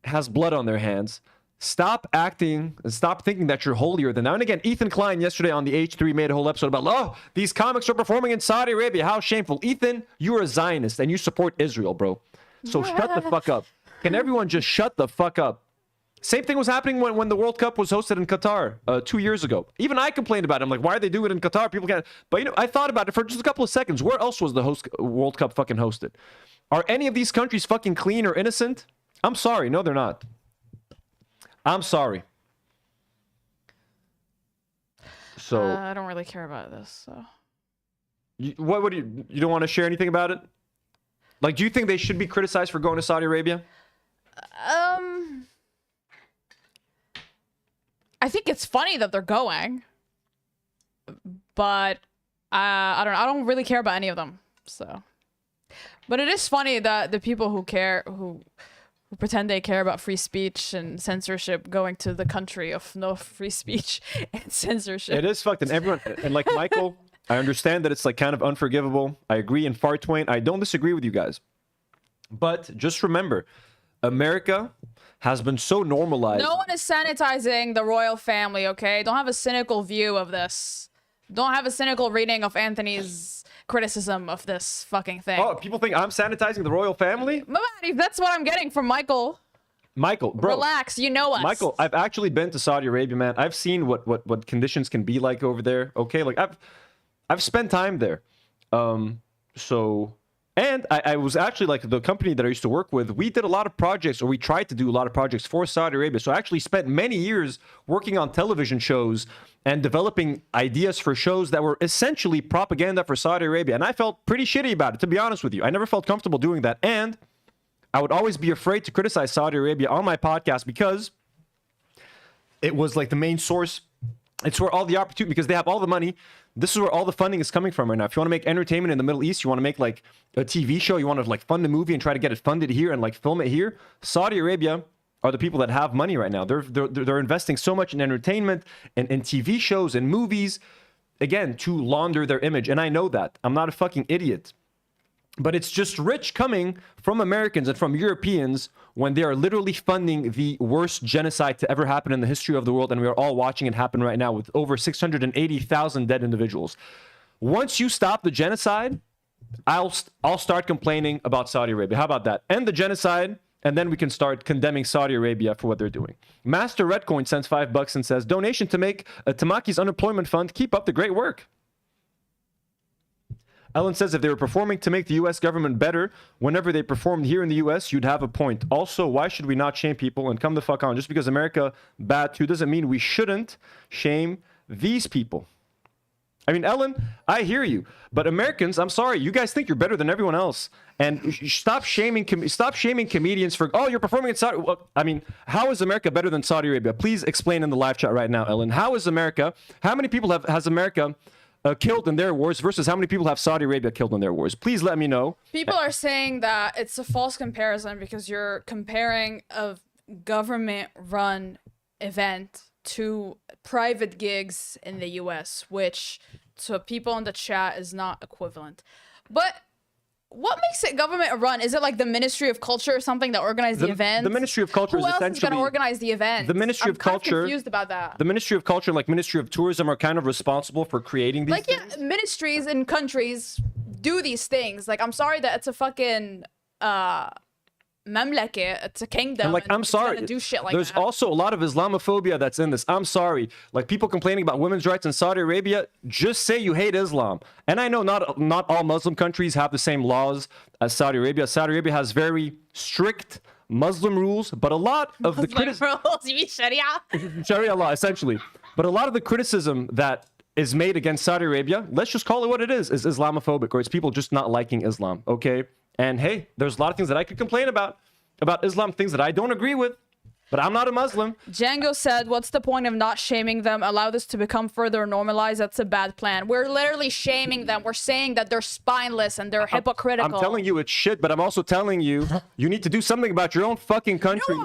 has blood on their hands. Stop acting and stop thinking that you're holier than thou. And again, Ethan Klein yesterday on the H3 made a whole episode about, these comics are performing in Saudi Arabia. How shameful. Ethan, you're a Zionist and you support Israel, bro. So shut the fuck up. Can everyone just shut the fuck up? Same thing was happening when the World Cup was hosted in Qatar 2 years ago. Even I complained about it. I'm like, why are they doing it in Qatar? People can't. But, I thought about it for just a couple of seconds. Where else was the World Cup fucking hosted? Are any of these countries fucking clean or innocent? I'm sorry. No, they're not. I'm sorry. So I don't really care about this. So. You don't want to share anything about it? Like, do you think they should be criticized for going to Saudi Arabia? I think it's funny that they're going, but I don't know. I don't really care about any of them. So, but it is funny that the people who care, who pretend they care about free speech and censorship, going to the country of no free speech and censorship. It is fucked, and everyone, and like Michael, I understand that it's like kind of unforgivable. I agree. And Far Twain, I don't disagree with you guys. But just remember, America has been so normalized. No one is sanitizing the royal family, okay? Don't have a cynical view of this. Don't have a cynical reading of Anthony's criticism of this fucking thing. Oh, people think I'm sanitizing the royal family? That's what I'm getting from Michael. Michael, bro. Relax, you know us. Michael, I've actually been to Saudi Arabia, man. I've seen what conditions can be like over there, okay? Like, I've spent time there. And I was actually, like, the company that I used to work with, we did a lot of projects, or we tried to do a lot of projects for Saudi Arabia. So I actually spent many years working on television shows and developing ideas for shows that were essentially propaganda for Saudi Arabia. And I felt pretty shitty about it, to be honest with you. I never felt comfortable doing that. And I would always be afraid to criticize Saudi Arabia on my podcast because it was like the main source. It's where all the opportunity, because they have all the money. This is where all the funding is coming from right now. If you want to make entertainment in the Middle East, you want to make like a TV show, you want to like fund a movie and try to get it funded here and like film it here. Saudi Arabia are the people that have money right now. They're investing so much in entertainment and in TV shows and movies, again, to launder their image. And I know that. I'm not a fucking idiot. But it's just rich coming from Americans and from Europeans when they are literally funding the worst genocide to ever happen in the history of the world. And we are all watching it happen right now with over 680,000 dead individuals. Once you stop the genocide, I'll start complaining about Saudi Arabia. How about that? End the genocide, and then we can start condemning Saudi Arabia for what they're doing. Master Redcoin sends $5 and says, donation to make Tamaki's unemployment fund. Keep up the great work. Ellen says, if they were performing to make the U.S. government better whenever they performed here in the U.S., you'd have a point. Also, why should we not shame people and come the fuck on? Just because America bad too doesn't mean we shouldn't shame these people. I mean, Ellen, I hear you, but Americans, I'm sorry, you guys think you're better than everyone else, and stop shaming comedians for, oh, you're performing in Saudi. Well, I mean, how is America better than Saudi Arabia? Please explain in the live chat right now, Ellen. How is America? How many people has America killed in their wars versus how many people have Saudi Arabia killed in their wars? Please let me know. People are saying that it's a false comparison because you're comparing a government-run event to private gigs in the US, which to people in the chat is not equivalent. But what makes it government run? Is it like the Ministry of Culture or something that organized the event? The Ministry of Culture Who is else essentially is going to organize the event? The Ministry of Culture. I'm confused about that. The Ministry of Culture, like Ministry of Tourism, are kind of responsible for creating these things. Yeah, ministries and countries do these things. Like, I'm sorry that it's a fucking memleket, it's a kingdom. And like, I'm sorry, do shit like there's that. also a lot of Islamophobia that's in this. I'm sorry, like people complaining about women's rights in Saudi Arabia. Just say you hate Islam. And I know not all Muslim countries have the same laws as Saudi Arabia. Saudi Arabia has very strict Muslim rules, but a lot of the criticism, you mean Sharia? Sharia law essentially, but a lot of the criticism that is made against Saudi Arabia, let's just call it what it is Islamophobic, or it's people just not liking Islam. Okay. And hey, there's a lot of things that I could complain about Islam, things that I don't agree with, but I'm not a Muslim. Django said, what's the point of not shaming them? Allow this to become further normalized. That's a bad plan. We're literally shaming them. We're saying that they're spineless and they're hypocritical. I'm telling you it's shit, but I'm also telling you, you need to do something about your own fucking country.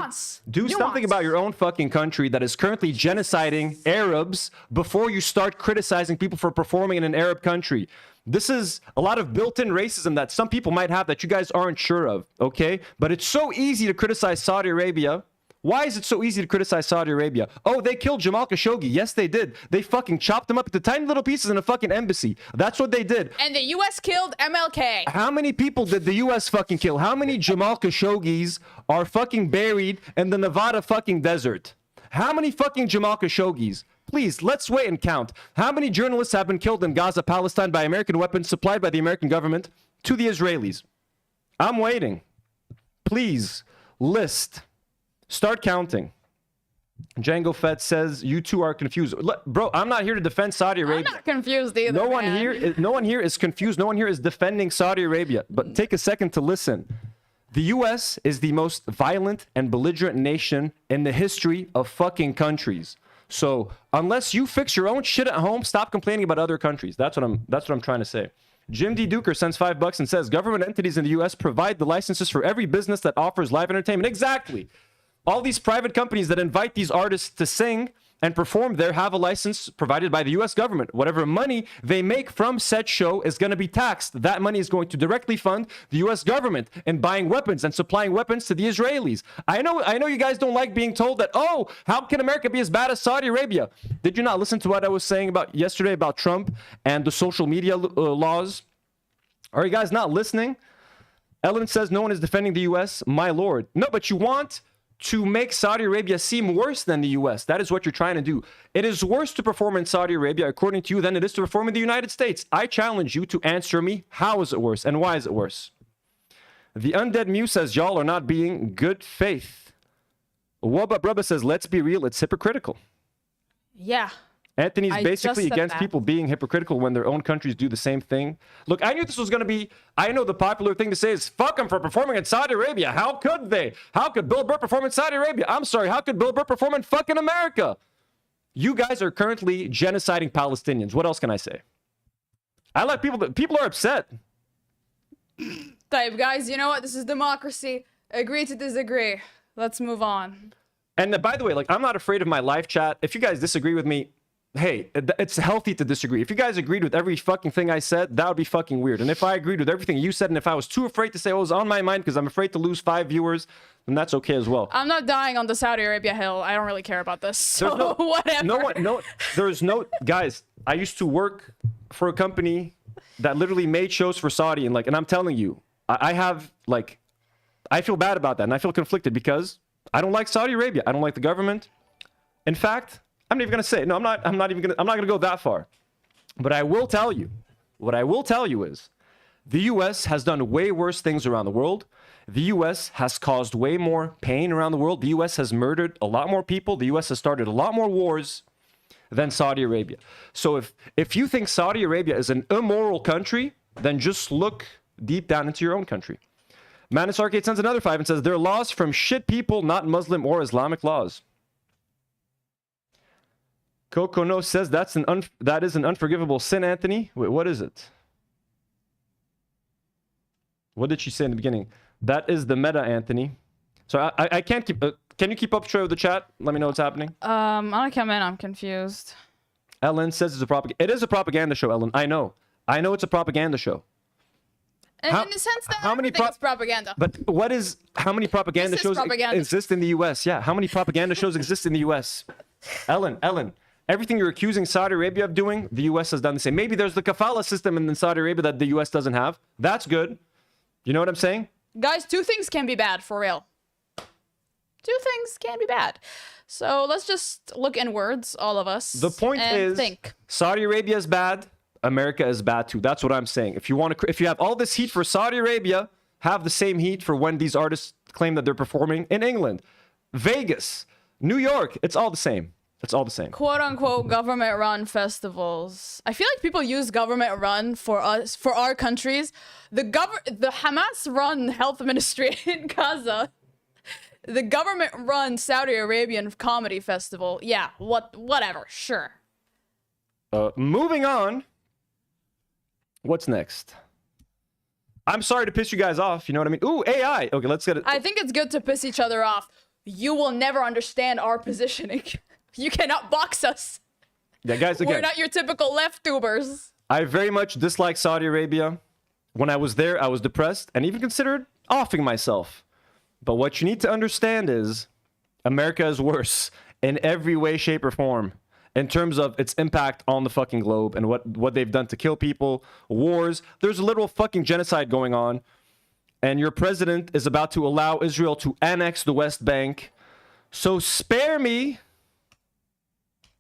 Do something about your own fucking country that is currently genociding Arabs before you start criticizing people for performing in an Arab country. This is a lot of built-in racism that some people might have that you guys aren't sure of, okay? But it's so easy to criticize Saudi Arabia. Why is it so easy to criticize Saudi Arabia? Oh, they killed Jamal Khashoggi. Yes, they did. They fucking chopped him up into tiny little pieces in a fucking embassy. That's what they did. And the U.S. killed MLK. How many people did the U.S. fucking kill? How many Jamal Khashoggis are fucking buried in the Nevada fucking desert? How many fucking Jamal Khashoggis? Please, let's wait and count. How many journalists have been killed in Gaza, Palestine by American weapons supplied by the American government to the Israelis? I'm waiting. Please, list. Start counting. Django Fett says, you two are confused. Bro, I'm not here to defend Saudi Arabia. I'm not confused either, no one here is confused. No one here is defending Saudi Arabia. But take a second to listen. The U.S. is the most violent and belligerent nation in the history of fucking countries. So unless you fix your own shit at home, stop complaining about other countries. That's what I'm trying to say. Jim D. Duker sends $5 and says, government entities in the U.S. provide the licenses for every business that offers live entertainment. Exactly. All these private companies that invite these artists to sing and perform there have a license provided by the U.S. government. Whatever money they make from said show is going to be taxed. That money is going to directly fund the U.S. government in buying weapons and supplying weapons to the Israelis. I know you guys don't like being told that, oh, how can America be as bad as Saudi Arabia? Did you not listen to what I was saying about yesterday about Trump and the social media laws? Are you guys not listening? Ellen says no one is defending the U.S. My lord. No, but you want to make Saudi Arabia seem worse than the U.S. That is what you're trying to do. It is worse to perform in Saudi Arabia, according to you, than it is to perform in the United States. I challenge you to answer me. How is it worse and why is it worse? The Undead Mew says, y'all are not being good faith. Wubba Brubba says, let's be real, it's hypocritical. Yeah. Anthony's basically against people being hypocritical when their own countries do the same thing. Look, I knew this was going to be, I know the popular thing to say is, fuck them for performing in Saudi Arabia. How could they? How could Bill Burr perform in Saudi Arabia? I'm sorry, how could Bill Burr perform in fucking America? You guys are currently genociding Palestinians. What else can I say? I like people are upset. Type, guys, you know what? This is democracy. Agree to disagree. Let's move on. And by the way, like, I'm not afraid of my live chat. If you guys disagree with me, hey, it's healthy to disagree. If you guys agreed with every fucking thing I said, that would be fucking weird. And if I agreed with everything you said, and if I was too afraid to say what was on my mind because I'm afraid to lose 5 viewers, then that's okay as well. I'm not dying on the Saudi Arabia hill. I don't really care about this. So whatever. Guys, I used to work for a company that literally made shows for Saudi, and I'm telling you, I have I feel bad about that, and I feel conflicted because I don't like Saudi Arabia. I don't like the government. In fact, I'm not even gonna say it. No, I'm not gonna go that far. But I will tell you, what I will tell you is, the U.S. has done way worse things around the world. The U.S. has caused way more pain around the world. The U.S. has murdered a lot more people. The U.S. has started a lot more wars than Saudi Arabia. So if you think Saudi Arabia is an immoral country, then just look deep down into your own country. Manus Arcade sends another 5 and says, they're laws from shit people, not Muslim or Islamic laws. Kokono says that is an unforgivable sin, Anthony. Wait, what is it? What did she say in the beginning? That is the meta, Anthony. So I can't keep... can you keep up track of the chat? Let me know what's happening. I come in. I'm confused. Ellen says it's a propaganda... It is a propaganda show, Ellen. I know. I know it's a propaganda show. And in the sense that how many it's propaganda. But how many propaganda shows exist in the U.S.? Yeah, how many propaganda shows exist in the U.S.? Ellen, everything you're accusing Saudi Arabia of doing, the U.S. has done the same. Maybe there's the kafala system in Saudi Arabia that the U.S. doesn't have. That's good. You know what I'm saying? Guys, 2 things can be bad, for real. 2 things can be bad. So let's just look inwards, all of us. The point is, think. Saudi Arabia is bad. America is bad too. That's what I'm saying. If you have all this heat for Saudi Arabia, have the same heat for when these artists claim that they're performing in England, Vegas, New York. It's all the same. It's all the same. Quote unquote government-run festivals. I feel like people use government-run for us, for our countries. The Hamas-run health ministry in Gaza. The government-run Saudi Arabian comedy festival. Yeah, whatever. Sure. Moving on. What's next? I'm sorry to piss you guys off. You know what I mean? Ooh, AI. Okay, let's get it. I think it's good to piss each other off. You will never understand our positioning. You cannot box us. Yeah, guys, again. We're not your typical left tubers. I very much dislike Saudi Arabia. When I was there, I was depressed and even considered offing myself. But what you need to understand is America is worse in every way, shape, or form. In terms of its impact on the fucking globe and what they've done to kill people, wars. There's a literal fucking genocide going on. And your president is about to allow Israel to annex the West Bank. So spare me.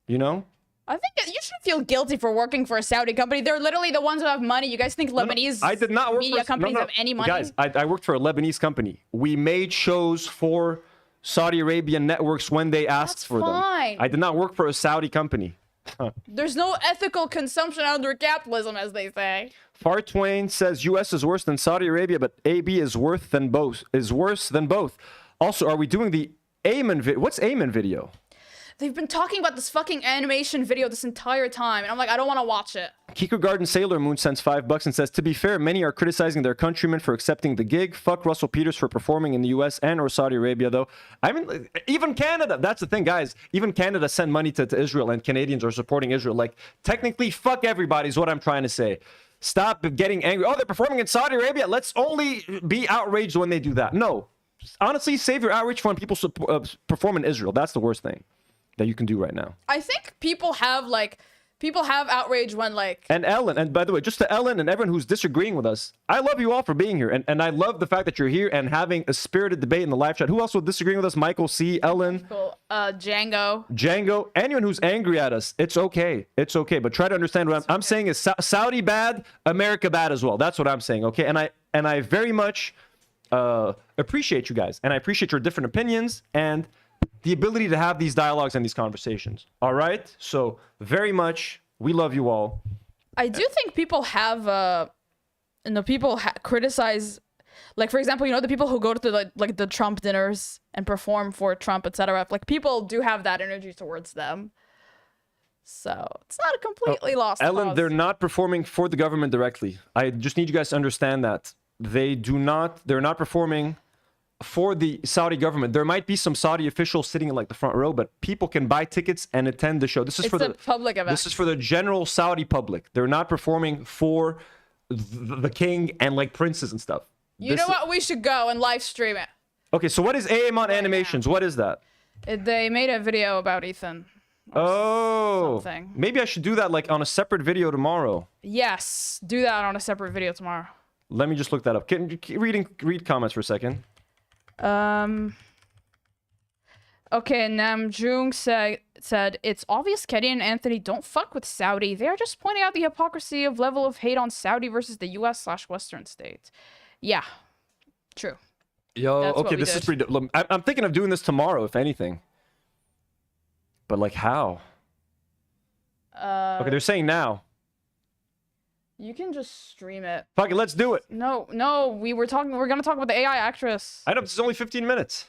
You know? I think you should feel guilty for working for a Saudi company. They're literally the ones who have money. You guys think Lebanese I did not work media companies have any money? Guys, I worked for a Lebanese company. We made shows for Saudi Arabian networks when they asked for them. I did not work for a Saudi company. There's no ethical consumption under capitalism, as they say. Far Twain says U.S. is worse than Saudi Arabia, but AB is worse than both. Also, are we doing the Aamon video? What's Aamon video? They've been talking about this fucking animation video this entire time, and I'm like, I don't want to watch it. Kiko Garden Sailor Moon sends $5 and says, to be fair, many are criticizing their countrymen for accepting the gig. Fuck Russell Peters for performing in the US and or Saudi Arabia, though. I mean, even Canada. That's the thing, guys. Even Canada sent money to Israel, and Canadians are supporting Israel. Like, technically, fuck everybody is what I'm trying to say. Stop getting angry. Oh, they're performing in Saudi Arabia. Let's only be outraged when they do that. No. Honestly, save your outrage for when people perform in Israel. That's the worst thing that you can do right now. I think people have outrage when And Ellen, and by the way, just to Ellen and everyone who's disagreeing with us, I love you all for being here, and I love the fact that you're here and having a spirited debate in the live chat. Who else was disagreeing with us? Michael C, Ellen, Django, anyone who's angry at us. It's okay, but try to understand what I'm saying is Saudi bad, America bad as well. That's what I'm saying, okay? And I very much appreciate you guys, and I appreciate your different opinions and the ability to have these dialogues and these conversations. All right? So very much, we love you all. I do think people have, criticize, like, for example, the people who go to the Trump dinners and perform for Trump, etc. Like, people do have that energy towards them. So it's not a completely lost Ellen, cause. They're not performing for the government directly. I just need you guys to understand that. They're not performing for the Saudi government. There might be some Saudi officials sitting in the front row, but people can buy tickets and attend the show. This is for the public event. This is for the general Saudi public. They're not performing for the king and princes and stuff. You know what? We should go and live stream it. Okay, so what is Aamon Animations? What is that? They made a video about Ethan. Something. Maybe I should do that on a separate video tomorrow. Yes, do that on a separate video tomorrow. Let me just look that up. Read comments for a second. Okay, Namjoon said, it's obvious Karine and Anthony don't fuck with Saudi. They are just pointing out the hypocrisy of level of hate on Saudi versus the US/Western states. Yeah, true. Yo, That's what okay, we this is did. pretty... I'm thinking of doing this tomorrow, if anything. But, like, how? Okay, they're saying now. You can just stream it. Fuck it, let's do it. No, we're gonna talk about the AI actress. I know, this is only 15 minutes.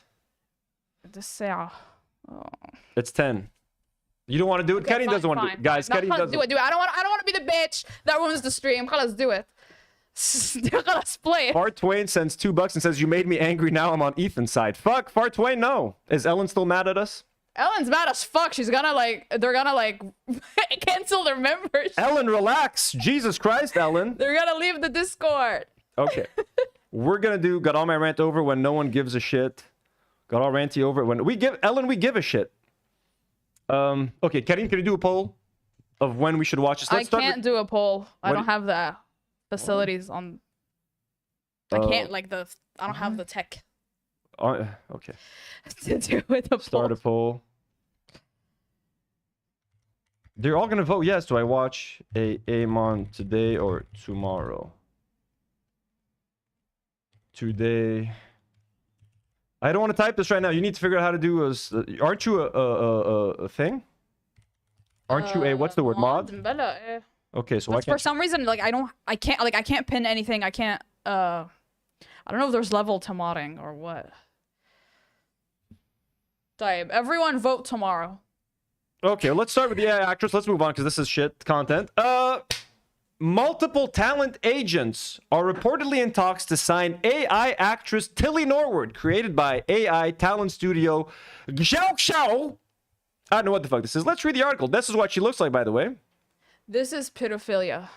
It's 10. You don't want to do it? Karine doesn't want to do it. Guys, Karine doesn't. Do it. I don't want to be the bitch that ruins the stream. Let's do it. Let's play it. Far Twain sends $2 and says, you made me angry, now I'm on Ethan's side. Fuck, Far Twain, no. Is Ellen still mad at us? Ellen's mad as fuck. They're gonna cancel their members. Ellen, relax. Jesus Christ, Ellen. They're gonna leave the Discord. Okay. We're gonna do got all my rant over when no one gives a shit. Got all ranty over when we give we give a shit. Okay, Karine, can you do a poll of when we should watch this? I can't do a poll. I don't have the facilities on. I can't I don't have the tech. Okay. To do with a Start a poll. They're all gonna vote yes. Do I watch Aamon today or tomorrow? Today. I don't want to type this right now. You need to figure out how to do a... Aren't you a thing? Aren't you a... What's the word? Mod? Okay, so for some reason, I can't pin anything. I can't... I don't know if there's level to modding or what. Type. Everyone vote tomorrow. Okay, let's start with the AI actress. Let's move on because this is shit content. Multiple talent agents are reportedly in talks to sign AI actress Tilly Norwood, created by AI talent studio Xiao. I don't know what the fuck this is. Let's read the article. This is what she looks like, by the way. This is pedophilia.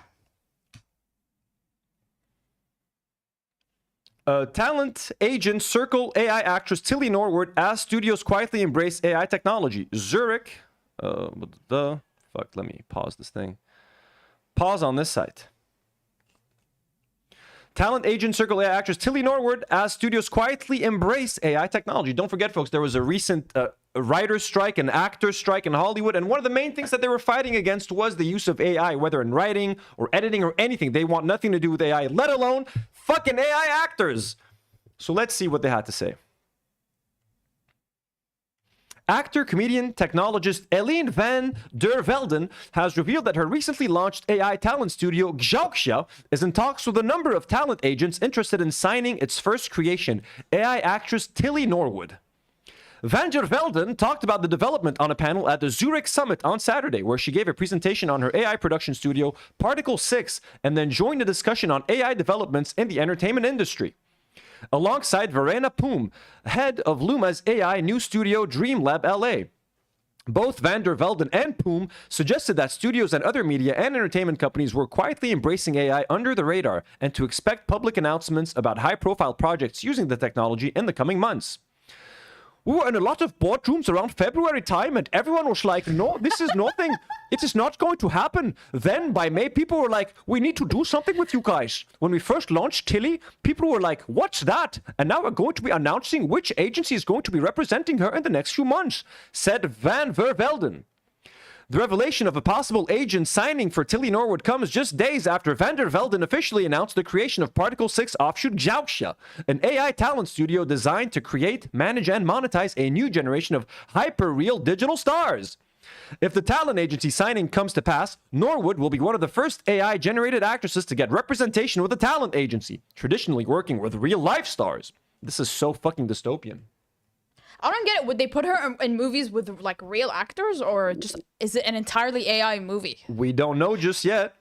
Talent agent circle AI actress Tilly Norwood as studios quietly embrace AI technology. Zurich. What the fuck? Let me pause this thing. Pause on this site. Talent agent circle AI actress Tilly Norwood as studios quietly embrace AI technology. Don't forget, folks, there was a recent writer's strike and actor's strike in Hollywood, and one of the main things that they were fighting against was the use of AI, whether in writing or editing or anything. They want nothing to do with AI, let alone fucking AI actors. So let's see what they had to say. Actor, comedian, technologist Eline van der Velden has revealed that her recently launched AI talent studio, Xiaoxia, is in talks with a number of talent agents interested in signing its first creation, AI actress Tilly Norwood. Van der Velden talked about the development on a panel at the Zurich Summit on Saturday, where she gave a presentation on her AI production studio, Particle 6, and then joined a discussion on AI developments in the entertainment industry. Alongside Verena Poom, head of Luma's AI new studio DreamLab LA. Both Van der Velden and Poom suggested that studios and other media and entertainment companies were quietly embracing AI under the radar and to expect public announcements about high-profile projects using the technology in the coming months. We were in a lot of boardrooms around February time and everyone was like, no, this is nothing. It is not going to happen. Then by May, people were like, we need to do something with you guys. When we first launched Tilly, people were like, what's that? And now we're going to be announcing which agency is going to be representing her in the next few months, said Van der Velden. The revelation of a possible agent signing for Tilly Norwood comes just days after Van der Velden officially announced the creation of Particle 6 offshoot Xiaoxia, an AI talent studio designed to create, manage, and monetize a new generation of hyper-real digital stars. If the talent agency signing comes to pass, Norwood will be one of the first AI-generated actresses to get representation with a talent agency, traditionally working with real-life stars. This is so fucking dystopian. I don't get it. Would they put her in movies with like real actors, or just is it an entirely AI movie? We don't know just yet.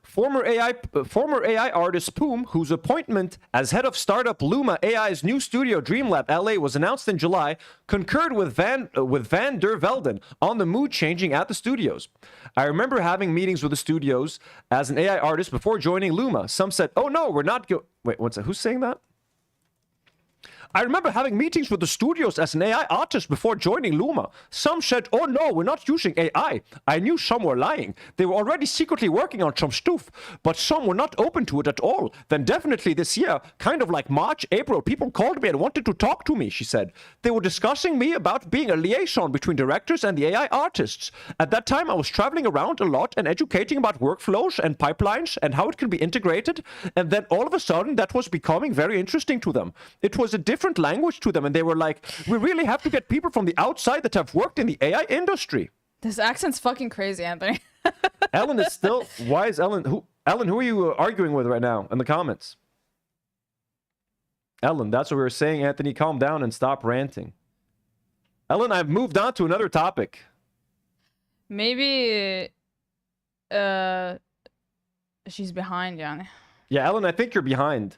Former AI artist Poom, whose appointment as head of startup Luma AI's new studio DreamLab LA was announced in July, concurred with Van der Velden on the mood changing at the studios. I remember having meetings with the studios as an AI artist before joining Luma. Some said, "Oh no, we're not Wait, what's that? Who's saying that?" I remember having meetings with the studios as an AI artist before joining Luma. Some said, oh no, we're not using AI. I knew some were lying. They were already secretly working on some stuff, but some were not open to it at all. Then definitely this year, kind of like March, April, people called me and wanted to talk to me, she said. They were discussing me about being a liaison between directors and the AI artists. At that time, I was traveling around a lot and educating about workflows and pipelines and how it can be integrated. And then all of a sudden, that was becoming very interesting to them. It was a different language to them, and they were like, we really have to get people from the outside that have worked in the AI industry. This accent's fucking crazy, Anthony. Ellen is still... Why is Ellen... Ellen, who are you arguing with right now in the comments? Ellen, that's what we were saying, Anthony. Calm down and stop ranting. Ellen, I've moved on to another topic. Maybe... she's behind, Yanni. Yeah, Ellen, I think you're behind.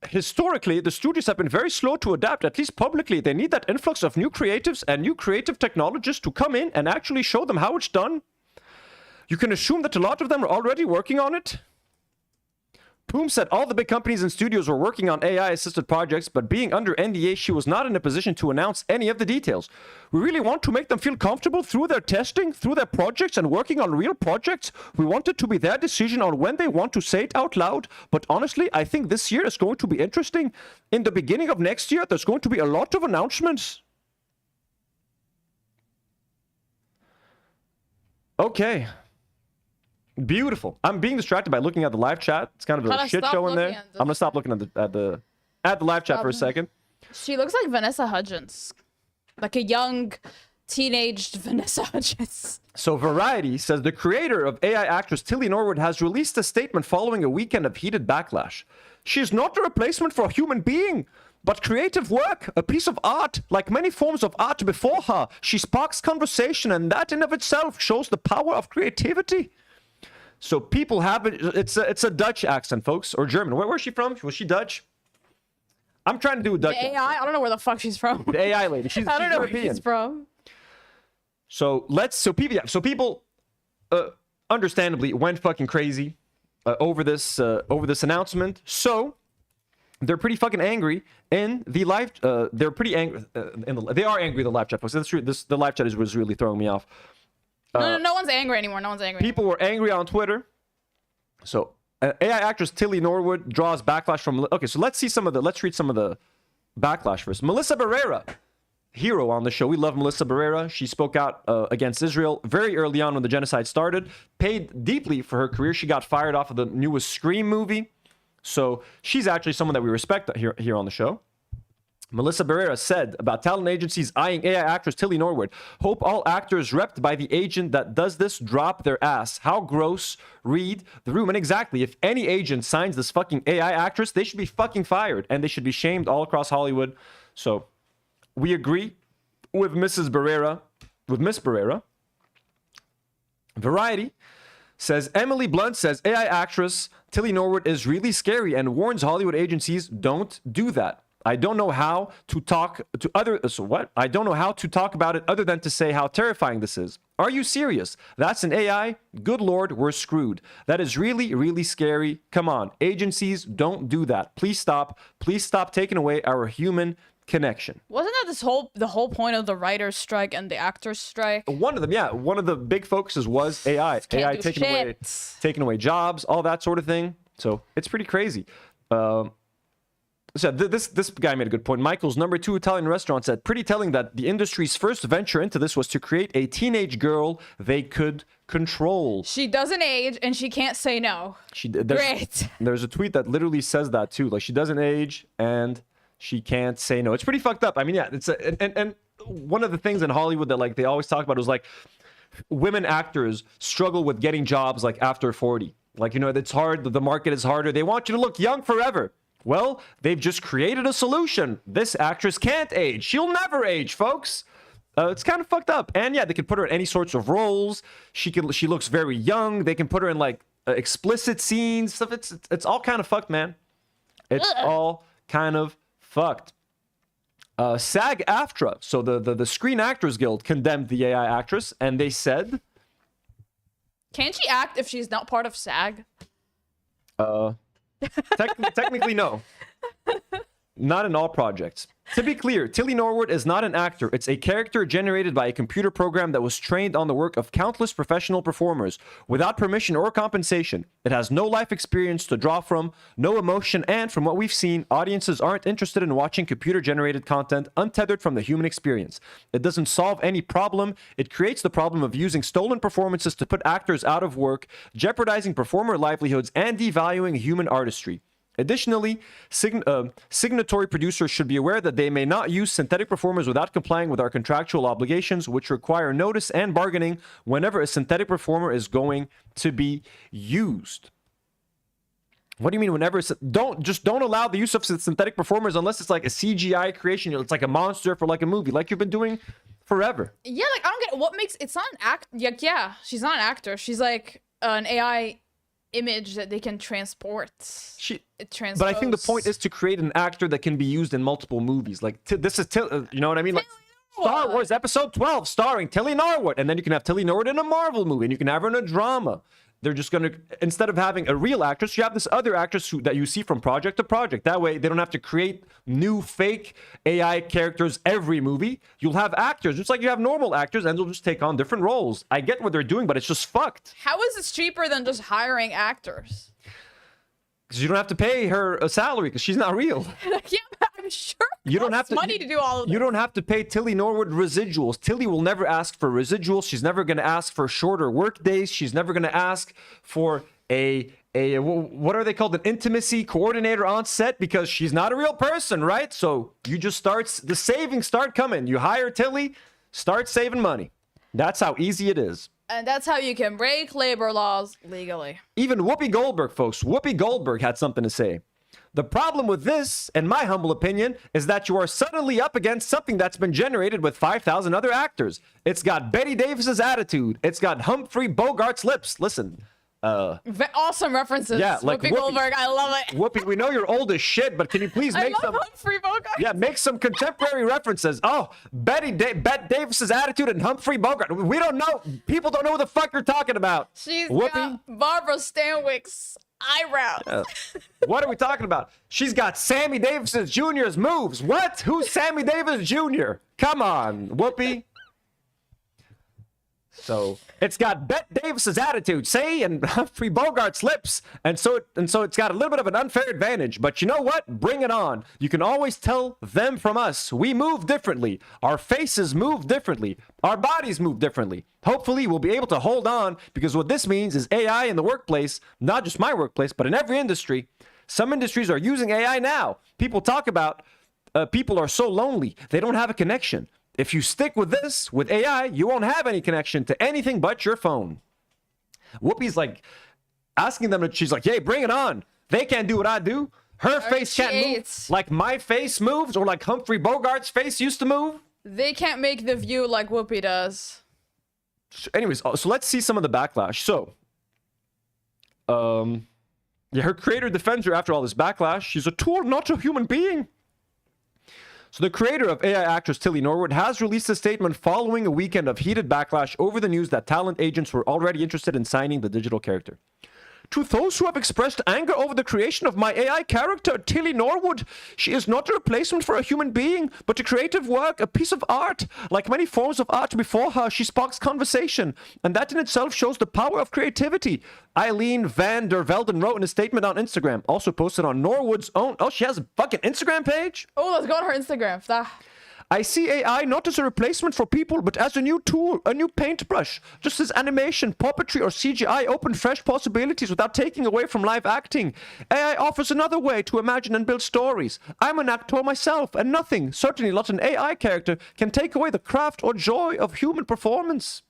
Historically, the studios have been very slow to adapt, at least publicly. They need that influx of new creatives and new creative technologists to come in and actually show them how it's done. You can assume that a lot of them are already working on it. Poom said all the big companies and studios were working on AI-assisted projects, but being under NDA, she was not in a position to announce any of the details. We really want to make them feel comfortable through their testing, through their projects, and working on real projects. We want it to be their decision on when they want to say it out loud. But honestly, I think this year is going to be interesting. In the beginning of next year, there's going to be a lot of announcements. Okay. Beautiful. I'm being distracted by looking at the live chat. It's kind of a shit show in there. I'm gonna stop looking at the live chat for a second. She looks like Vanessa Hudgens, like a young, teenaged Vanessa Hudgens. So Variety says the creator of AI actress Tilly Norwood has released a statement following a weekend of heated backlash. She is not a replacement for a human being, but creative work, a piece of art. Like many forms of art before her, she sparks conversation, and that in of itself shows the power of creativity. So people have it. It's a Dutch accent, folks, or German. Where's she from? Was she Dutch? I'm trying to do a Dutch. The AI? I don't know where the fuck she's from. The AI lady. She's I don't know European. where she's from. So people, understandably went fucking crazy over this announcement. So they're pretty fucking angry in the live. They're pretty angry. They are angry in the live chat, folks. That's true. The live chat was really throwing me off. No one's angry anymore. No one's angry. People were angry on Twitter. So AI actress Tilly Norwood draws backlash from... Okay, so let's read some of the backlash first. Melissa Barrera, hero on the show. We love Melissa Barrera. She spoke out against Israel very early on when the genocide started. Paid deeply for her career. She got fired off of the newest Scream movie. So she's actually someone that we respect here on the show. Melissa Barrera said about talent agencies eyeing AI actress Tilly Norwood, hope all actors repped by the agent that does this drop their ass. How gross. Read the room. And exactly, if any agent signs this fucking AI actress, they should be fucking fired and they should be shamed all across Hollywood. So we agree with Mrs. Barrera, with Miss Barrera. Variety says Emily Blunt says AI actress Tilly Norwood is really scary and warns Hollywood agencies don't do that. I don't know how to talk to I don't know how to talk about it other than to say how terrifying this is. Are you serious? That's an AI? Good Lord, we're screwed. That is really, really scary. Come on, agencies, don't do that. Please stop. Please stop taking away our human connection. Wasn't that the whole point of the writers' strike and the actors' strike? One of them, yeah. One of the big focuses was AI. AI taking away jobs, all that sort of thing. So it's pretty crazy. So this guy made a good point. Michael's number 2 Italian restaurant said, pretty telling that the industry's first venture into this was to create a teenage girl they could control. She doesn't age and she can't say no. Great. There's a tweet that literally says that too. Like, she doesn't age and she can't say no. It's pretty fucked up. I mean, yeah, and one of the things in Hollywood that like they always talk about is like women actors struggle with getting jobs like after 40. Like, you know, it's hard. The market is harder. They want you to look young forever. Well, they've just created a solution. This actress can't age. She'll never age, folks. It's kind of fucked up. And yeah, they can put her in any sorts of roles. She looks very young. They can put her in like explicit scenes, stuff. It's all kind of fucked, man. It's all kind of fucked. SAG-AFTRA, so the Screen Actors Guild, condemned the AI actress, and they said, can she act if she's not part of SAG? Technically, no. Not in all projects. To be clear, Tilly Norwood is not an actor. It's a character generated by a computer program that was trained on the work of countless professional performers without permission or compensation. It has no life experience to draw from, no emotion, and from what we've seen, audiences aren't interested in watching computer-generated content untethered from the human experience. It doesn't solve any problem. It creates the problem of using stolen performances to put actors out of work, jeopardizing performer livelihoods, and devaluing human artistry. Additionally, signatory producers should be aware that they may not use synthetic performers without complying with our contractual obligations, which require notice and bargaining whenever a synthetic performer is going to be used. What do you mean whenever? Don't allow the use of synthetic performers unless it's like a CGI creation. It's like a monster for like a movie, like you've been doing forever. Yeah, like I don't get what makes it's not an act. Like, yeah, she's not an actor. She's like an AI image that they can transport. But I think the point is to create an actor that can be used in multiple movies. Like this is you know what I mean? Like Star Wars Episode 12 starring Tilly Norwood, and then you can have Tilly Norwood in a Marvel movie, and you can have her in a drama. They're just gonna, instead of having a real actress, you have this other actress that you see from project to project. That way, they don't have to create new fake AI characters every movie. You'll have actors, just like you have normal actors, and they'll just take on different roles. I get what they're doing, but it's just fucked. How is this cheaper than just hiring actors? Because you don't have to pay her a salary because she's not real. Yeah, I'm sure. You don't have to money to do all of this. You don't have to pay Tilly Norwood residuals. Tilly will never ask for residuals. She's never going to ask for shorter work days. She's never going to ask for a what are they called, an intimacy coordinator on set, because she's not a real person, right? So you just the savings start coming. You hire Tilly, start saving money. That's how easy it is. And that's how you can break labor laws legally. Even Whoopi Goldberg, folks. Whoopi Goldberg had something to say. The problem with this, in my humble opinion, is that you are suddenly up against something that's been generated with 5,000 other actors. It's got Betty Davis's attitude. It's got Humphrey Bogart's lips. Listen. Awesome rereferences. Yeah, like Whoopi Goldberg, I love it. Whoopi, we know you're old as shit, but can you please make some Humphrey Bogart. Yeah, make some contemporary references. Oh, Betty Davis's attitude and Humphrey Bogart. We don't know. People don't know what the fuck you're talking about. She's Whoopi? got Barbara Stanwyck's eyebrows. What are we talking about? She's got Sammy Davis Jr.'s moves. What? Who's Sammy Davis Jr.? Come on, Whoopi. So it's got Bette Davis's attitude, say, and Humphrey Bogart's lips, and so it's got a little bit of an unfair advantage. But you know what? Bring it on. You can always tell them from us. We move differently. Our faces move differently. Our bodies move differently. Hopefully, we'll be able to hold on, because what this means is AI in the workplace, not just my workplace, but in every industry. Some industries are using AI now. People talk about people are so lonely they don't have a connection. If you stick with this, with AI, you won't have any connection to anything but your phone. Whoopi's like asking them, she's like, hey, bring it on. They can't do what I do. Her face can't move like my face moves, or like Humphrey Bogart's face used to move. They can't make the view like Whoopi does. Anyways, so let's see some of the backlash. So, yeah, her creator defends her after all this backlash. She's a tool, not a human being. So the creator of AI actress Tilly Norwood has released a statement following a weekend of heated backlash over the news that talent agents were already interested in signing the digital character. To those who have expressed anger over the creation of my AI character, Tilly Norwood, she is not a replacement for a human being, but a creative work, a piece of art. Like many forms of art before her, she sparks conversation, and that in itself shows the power of creativity. Eileen Van der Velden wrote in a statement on Instagram, also posted on Norwood's own. Oh, she has a fucking Instagram page? Oh, let's go on her Instagram. I see AI not as a replacement for people, but as a new tool, a new paintbrush. Just as animation, puppetry, or CGI open fresh possibilities without taking away from live acting. AI offers another way to imagine and build stories. I'm an actor myself, and nothing, certainly not an AI character, can take away the craft or joy of human performance.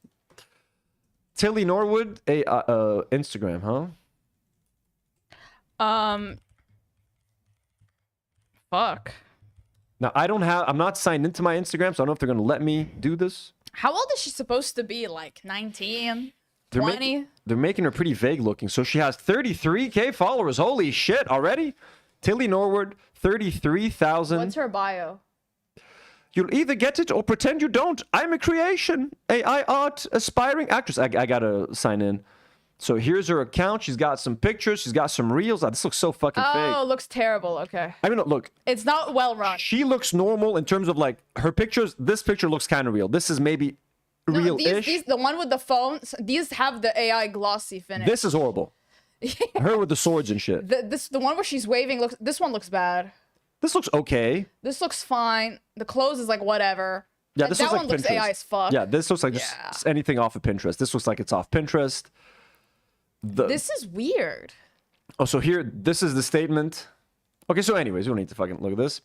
Tilly Norwood, Instagram, huh? Fuck. Now, I'm not signed into my Instagram, so I don't know if they're going to let me do this. How old is she supposed to be? Like 19? 20? They're making her pretty vague looking. So she has 33K followers. Holy shit, already? Tilly Norwood, 33,000. What's her bio? You'll either get it or pretend you don't. I'm a creation. AI art, aspiring actress. I got to sign in. So here's her account. She's got some pictures. She's got some reels. Oh, this looks so fucking fake. Oh, looks terrible. Okay. I mean, look. It's not well run. She looks normal in terms of like her pictures. This picture looks kind of real. This is maybe real-ish. These, the one with the phones, these have the AI glossy finish. This is horrible. Her with the swords and shit. The one where she's waving this one looks bad. This looks okay. This looks fine. The clothes is like whatever. Yeah, this that looks one like looks Pinterest. AI as fuck. Yeah, this looks like just anything off of Pinterest. This looks like it's off Pinterest. This is weird. Oh, so here, this is the statement. Okay, so anyways, we don't need to fucking look at this.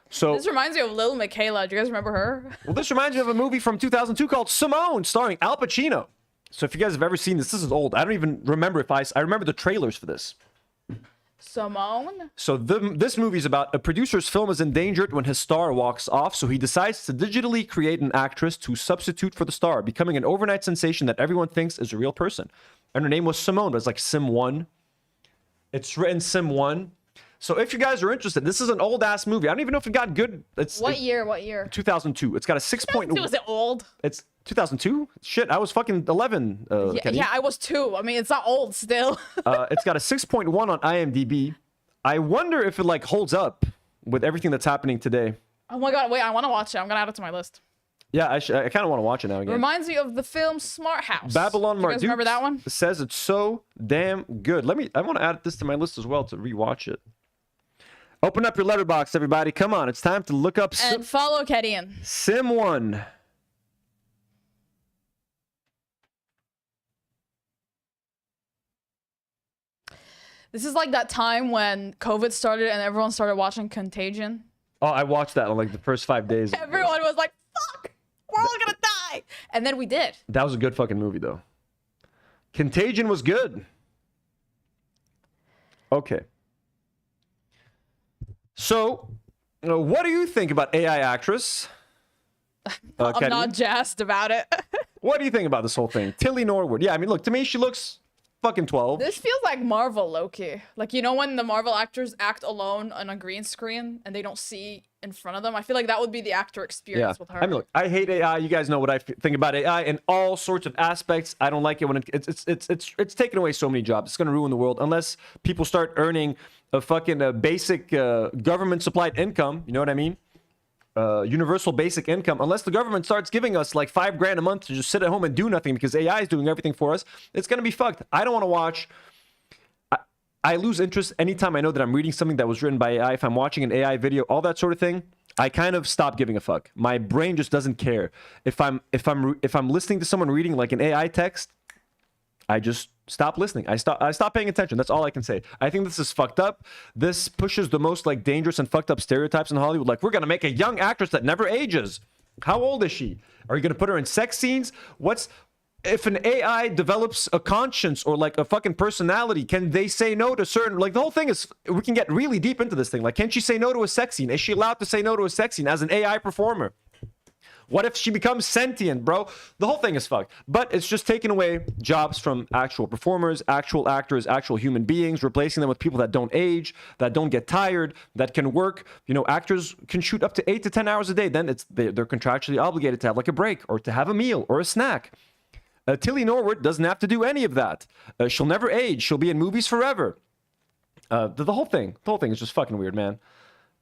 So this reminds me of Lil Michaela. Do you guys remember her? Well, this reminds me of a movie from 2002 called Simone, starring Al Pacino. So if you guys have ever seen this is old. I don't even remember if I remember the trailers for this. Simone? So this movie is about a producer's film is endangered when his star walks off, so he decides to digitally create an actress to substitute for the star, becoming an overnight sensation that everyone thinks is a real person. And her name was Simone, but it's like Sim 1. It's written Sim 1. So if you guys are interested, this is an old-ass movie. I don't even know if it got good. What year? 2002. It's got a 6.1. Was it old? It's 2002? Shit, I was fucking 11. Yeah, I was 2. I mean, it's not old still. It's got a 6.1 on IMDb. I wonder if it like holds up with everything that's happening today. Oh my god, wait, I want to watch it. I'm gonna add it to my list. Yeah, I kind of want to watch it now again. Reminds me of the film Smart House. Babylon Marduk. Remember that one? Says it's so damn good. I want to add this to my list as well to rewatch it. Open up your letterbox, everybody. Come on, it's time to look up and follow Karine. Sim 1. This is like that time when COVID started and everyone started watching Contagion. Oh, I watched that on like the first 5 days. Everyone was like, fuck, we're all gonna die. And then we did. That was a good fucking movie, though. Contagion was good. Okay. So, what do you think about AI actress? I'm not jazzed about it. What do you think about this whole thing? Tilly Norwood. Yeah, I mean, look, to me, she looks fucking 12. This feels like Marvel low-key. Like, you know when the Marvel actors act alone on a green screen and they don't see in front of them? I feel like that would be the actor experience with her. I mean, look, I hate AI. You guys know what I think about AI in all sorts of aspects. I don't like it when it's taken away so many jobs. It's going to ruin the world unless people start earning a fucking basic government supplied income. You know what I mean? Universal basic income. Unless the government starts giving us like $5,000 a month to just sit at home and do nothing because AI is doing everything for us, it's going to be fucked. I don't want to watch. I lose interest anytime I know that I'm reading something that was written by AI. If I'm watching an AI video, all that sort of thing, I kind of stop giving a fuck. My brain just doesn't care. If I'm listening to someone reading like an AI text, I just stop listening. I stop paying attention. That's all I can say. I think this is fucked up. This pushes the most like dangerous and fucked up stereotypes in Hollywood. Like, we're gonna make a young actress that never ages. How old is she? Are you gonna put her in sex scenes? If an AI develops a conscience or like a fucking personality, can they say no to certain, like the whole thing is, we can get really deep into this thing. Like, can she say no to a sex scene? Is she allowed to say no to a sex scene as an AI performer? What if she becomes sentient, bro? The whole thing is fucked. But it's just taking away jobs from actual performers, actual actors, actual human beings, replacing them with people that don't age, that don't get tired, that can work. You know, actors can shoot up to 8 to 10 hours a day. Then they're contractually obligated to have like a break or to have a meal or a snack. Tilly Norwood doesn't have to do any of that. She'll never age. She'll be in movies forever. The whole thing is just fucking weird, man.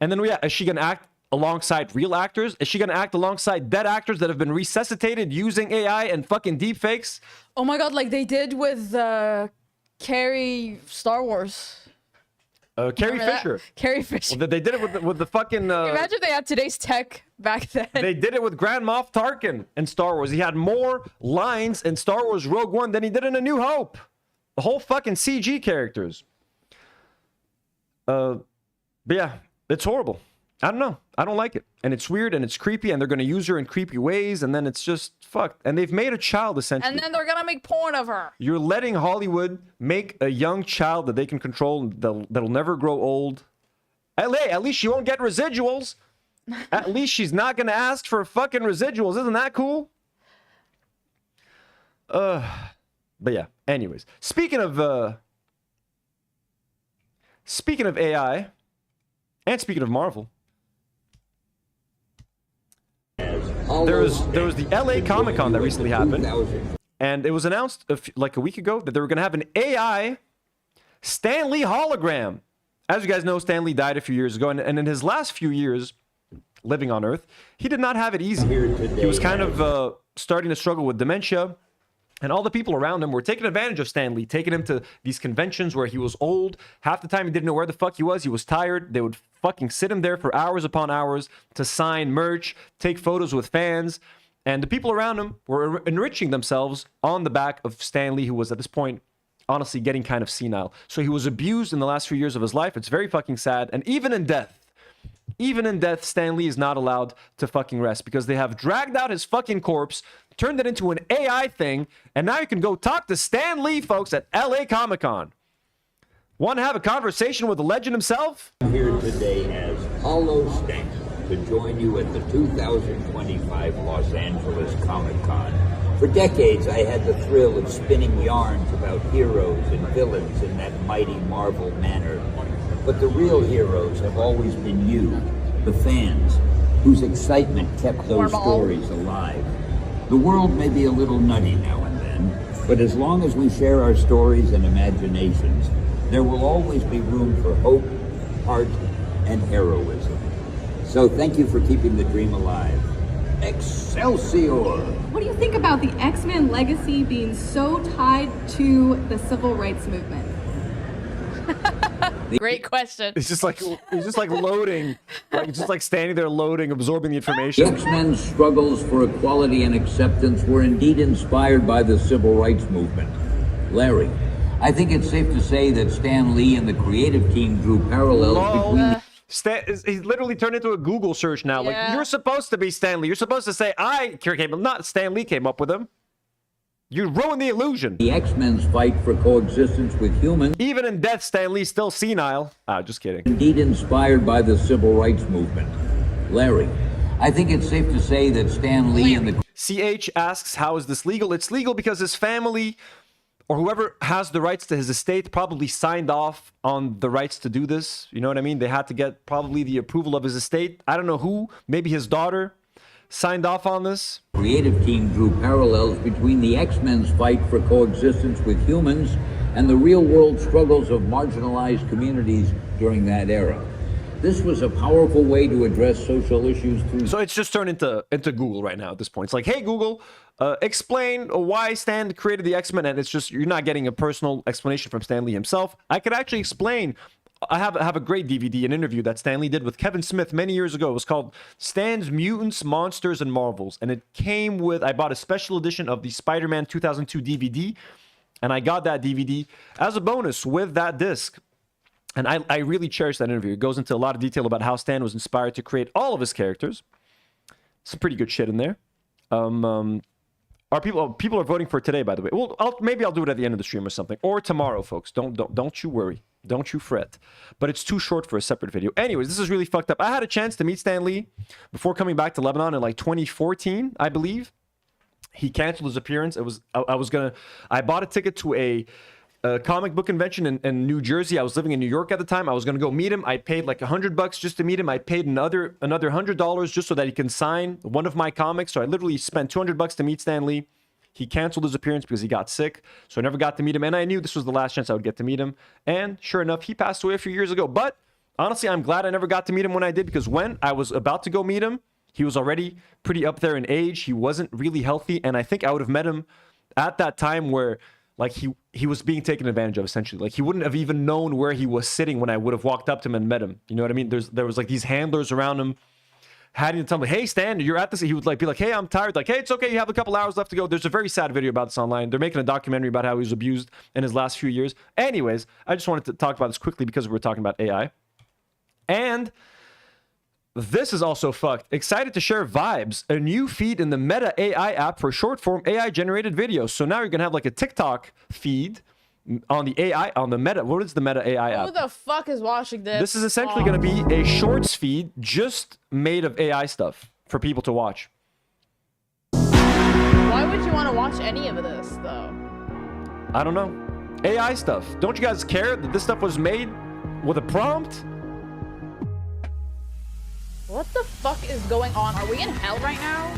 And then, is she going to act alongside real actors? Is she going to act alongside dead actors that have been resuscitated using AI and fucking deep fakes? Oh my god, like they did with Carrie Star Wars. Carrie Fisher. Carrie Fisher. Well, they did it with the fucking... Imagine they had today's tech back then. They did it with Grand Moff Tarkin in Star Wars. He had more lines in Star Wars Rogue One than he did in A New Hope. The whole fucking CG characters. But yeah, it's horrible. I don't know. I don't like it. And it's weird and it's creepy and they're going to use her in creepy ways and then it's just fucked. And they've made a child essentially. And then they're going to make porn of her. You're letting Hollywood make a young child that they can control that'll never grow old. At least she won't get residuals. At least she's not going to ask for fucking residuals. Isn't that cool? But yeah, anyways. Speaking of AI and speaking of Marvel, there was the LA Comic-Con that recently happened. And it was announced like a week ago that they were going to have an AI Stan Lee hologram. As you guys know, Stan Lee died a few years ago, and in his last few years living on Earth, he did not have it easy. He was kind of starting to struggle with dementia, and all the people around him were taking advantage of Stan Lee, taking him to these conventions where he was old. Half the time he didn't know where the fuck he was tired. They would fucking sit him there for hours upon hours to sign merch, take photos with fans, and the people around him were enriching themselves on the back of Stan Lee, who was at this point honestly getting kind of senile. So he was abused in the last few years of his life. It's very fucking sad. And even in death, Stan Lee is not allowed to fucking rest because they have dragged out his fucking corpse, turned it into an AI thing, and now you can go talk to Stan Lee, folks, at LA Comic-Con. Want to have a conversation with the legend himself? I'm here today as Hollow Stan to join you at the 2025 Los Angeles Comic-Con. For decades, I had the thrill of spinning yarns about heroes and villains in that mighty Marvel manner. But the real heroes have always been you, the fans, whose excitement kept those stories alive. The world may be a little nutty now and then, but as long as we share our stories and imaginations, there will always be room for hope, heart, and heroism. So thank you for keeping the dream alive. Excelsior! What do you think about the X-Men legacy being so tied to the civil rights movement? Great question. It's just like loading, like just like standing there loading, absorbing the information. The X-Men's struggles for equality and acceptance were indeed inspired by the civil rights movement. Larry, I think it's safe to say that Stan Lee and the creative team drew parallels between He's literally turned into a Google search now. Yeah. Like, you're supposed to be Stan Lee. You're supposed to say, not Stan Lee came up with him. You ruined the illusion. The X-Men's fight for coexistence with humans. Even in death, Stan Lee's still senile. Just kidding. Indeed inspired by the civil rights movement. Larry, I think it's safe to say that Stan Lee and the... CH asks, how is this legal? It's legal because his family, or whoever has the rights to his estate, probably signed off on the rights to do this. You know what I mean? They had to get probably the approval of his estate. I don't know who. Maybe his daughter signed off on this. Creative team drew parallels between the X-Men's fight for coexistence with humans and the real-world struggles of marginalized communities during that era. This was a powerful way to address social issues through... So it's just turned into Google right now at this point. It's like, hey, Google, explain why Stan created the X-Men. And it's just, you're not getting a personal explanation from Stan Lee himself. I could actually explain. I have a great DVD, an interview that Stan Lee did with Kevin Smith many years ago. It was called Stan's Mutants, Monsters, and Marvels. And it came with, I bought a special edition of the Spider-Man 2002 DVD. And I got that DVD as a bonus with that disc. And I really cherish that interview. It goes into a lot of detail about how Stan was inspired to create all of his characters. Some pretty good shit in there. Are people are voting for today, by the way. Well, maybe I'll do it at the end of the stream or something, or tomorrow, folks. Don't you worry. Don't you fret. But it's too short for a separate video. Anyways, this is really fucked up. I had a chance to meet Stan Lee before coming back to Lebanon in like 2014, I believe. He canceled his appearance. I bought a ticket to a comic book convention in New Jersey. I was living in New York at the time. I was gonna go meet him. I paid like $100 just to meet him. I paid another $100 just so that he can sign one of my comics. So I literally spent $200 to meet Stan Lee. He canceled his appearance because he got sick, so I never got to meet him. And I knew this was the last chance I would get to meet him. And sure enough, he passed away a few years ago. But honestly, I'm glad I never got to meet him when I did, because when I was about to go meet him, he was already pretty up there in age. He wasn't really healthy, and I think I would have met him at that time where like he was being taken advantage of, essentially. Like, he wouldn't have even known where he was sitting when I would have walked up to him and met him. You know what I mean? There was like these handlers around him having to tell me, hey, Stan, you're at this. He would like be like, hey, I'm tired. Like, hey, it's okay. You have a couple hours left to go. There's a very sad video about this online. They're making a documentary about how he was abused in his last few years. Anyways, I just wanted to talk about this quickly because we're talking about AI. And this is also fucked. Excited to share Vibes, a new feed in the Meta AI app for short-form AI-generated videos. So now you're going to have like a TikTok feed on the AI, on the Meta. What is the Meta AI app? Who the fuck is watching this? This is essentially going to be a shorts feed just made of AI stuff for people to watch. Why would you want to watch any of this, though? I don't know. AI stuff. Don't you guys care that this stuff was made with a prompt? What the fuck is going on? Are we in hell right now?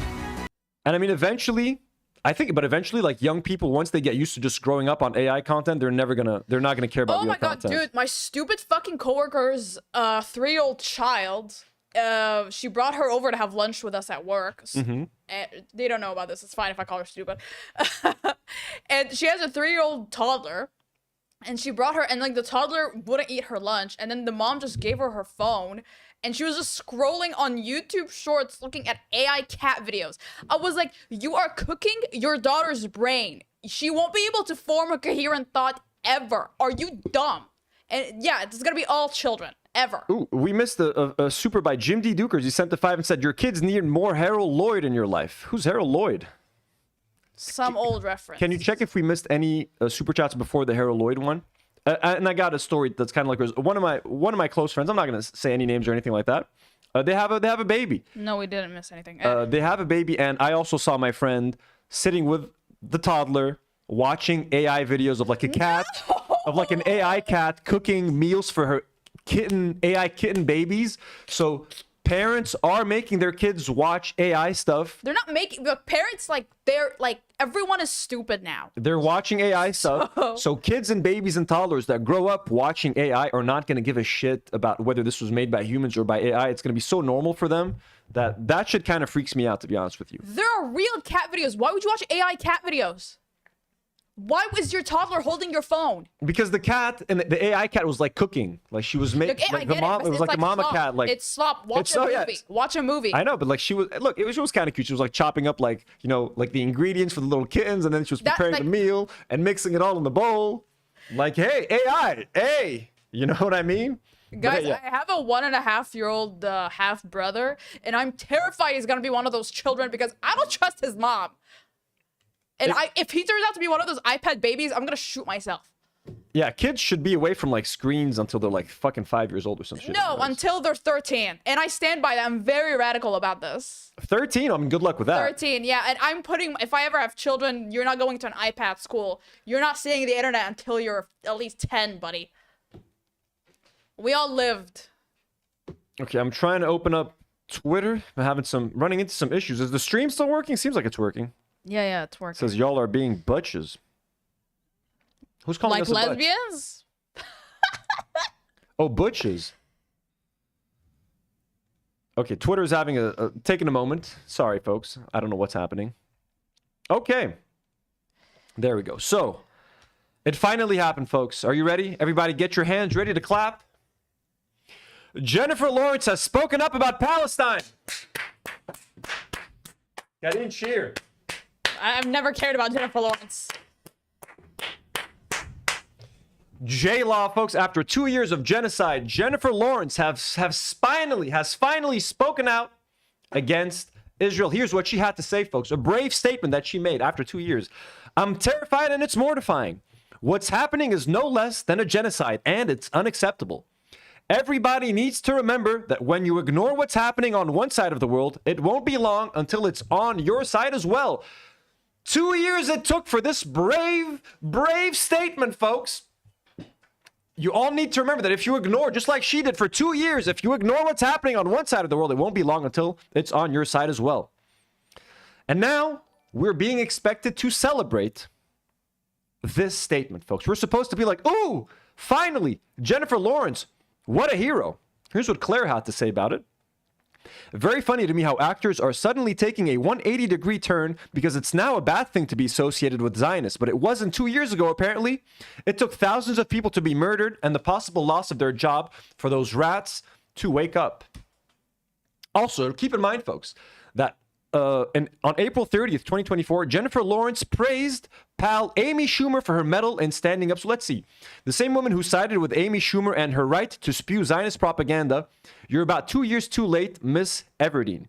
And I mean, eventually, I think, but eventually, like young people, once they get used to just growing up on AI content, they're not gonna care about real content. Oh my god, dude, my stupid fucking coworker's 3-year-old child. She brought her over to have lunch with us at work. And they don't know about this. It's fine if I call her stupid. And she has a 3-year-old toddler. And she brought her, and like the toddler wouldn't eat her lunch. And then the mom just gave her her phone. And she was just scrolling on YouTube Shorts looking at AI cat videos. I was like, you are cooking your daughter's brain. She won't be able to form a coherent thought ever. Are you dumb? And yeah, it's gonna be all children. Ever. Ooh, we missed a super by Jim D. Dukers. He sent the 5 and said, your kids need more Harold Lloyd in your life. Who's Harold Lloyd? Some old reference. Can you check if we missed any super chats before the Harold Lloyd one? And I got a story that's kind of like one of my close friends. I'm not gonna say any names or anything like that. They have a baby. No, we didn't miss anything. They have a baby, and I also saw my friend sitting with the toddler watching AI videos of like a cat, of like an AI cat cooking meals for her AI kitten babies. So parents are making their kids watch AI stuff. They're not making the parents they're like everyone is stupid now. They're watching AI stuff. So kids and babies and toddlers that grow up watching AI are not going to give a shit about whether this was made by humans or by AI. It's going to be so normal for them that shit kind of freaks me out, to be honest with you. There are real cat videos. Why would you watch AI cat videos? Why was your toddler holding your phone? Because the cat and the AI cat was like cooking, like she was making. Like the mom, it was like a mama slop. cat. Like it's slop. Watch a movie. Yeah, watch a movie. I know, but like she was kind of cute. She was like chopping up like like the ingredients for the little kittens, and then she was preparing the meal and mixing it all in the bowl. Like, hey, AI, hey, you know what I mean? Guys, I have a 1.5-year-old half brother, and I'm terrified he's gonna be one of those children because I don't trust his mom. And if he turns out to be one of those iPad babies, I'm gonna shoot myself. Yeah, kids should be away from like screens until they're like fucking 5 years old or some shit. No, until they're 13. And I stand by that. I'm very radical about this. 13? I mean, good luck with that. 13, yeah. And I'm putting, if I ever have children, you're not going to an iPad school. You're not seeing the internet until you're at least 10, buddy. We all lived. Okay, I'm trying to open up Twitter. I'm running into some issues. Is the stream still working? Seems like it's working. Yeah, it's working. It says y'all are being butches. Who's calling us a lesbians? Butch? Oh, butches. Okay, Twitter's having taking a moment. Sorry, folks. I don't know what's happening. Okay. There we go. So, it finally happened, folks. Are you ready? Everybody get your hands ready to clap. Jennifer Lawrence has spoken up about Palestine. Karine, cheer. I've never cared about Jennifer Lawrence. J-Law, folks, after 2 years of genocide, Jennifer Lawrence has finally spoken out against Israel. Here's what she had to say, folks. A brave statement that she made after 2 years. I'm terrified and it's mortifying. What's happening is no less than a genocide, and it's unacceptable. Everybody needs to remember that when you ignore what's happening on one side of the world, it won't be long until it's on your side as well. 2 years it took for this brave statement, folks. You all need to remember that if you ignore, just like she did for 2 years, if you ignore what's happening on one side of the world, it won't be long until it's on your side as well. And now we're being expected to celebrate this statement, folks. We're supposed to be like, ooh, finally, Jennifer Lawrence, what a hero. Here's what Claire had to say about it. Very funny to me how actors are suddenly taking a 180-degree turn because it's now a bad thing to be associated with Zionists, but it wasn't 2 years ago, apparently. It took thousands of people to be murdered and the possible loss of their job for those rats to wake up. Also, keep in mind, folks, that on April 30th, 2024, Jennifer Lawrence praised pal Amy Schumer for her medal in standing up. So let's see. The same woman who sided with Amy Schumer and her right to spew Zionist propaganda. You're about 2 years too late, Miss Everdeen.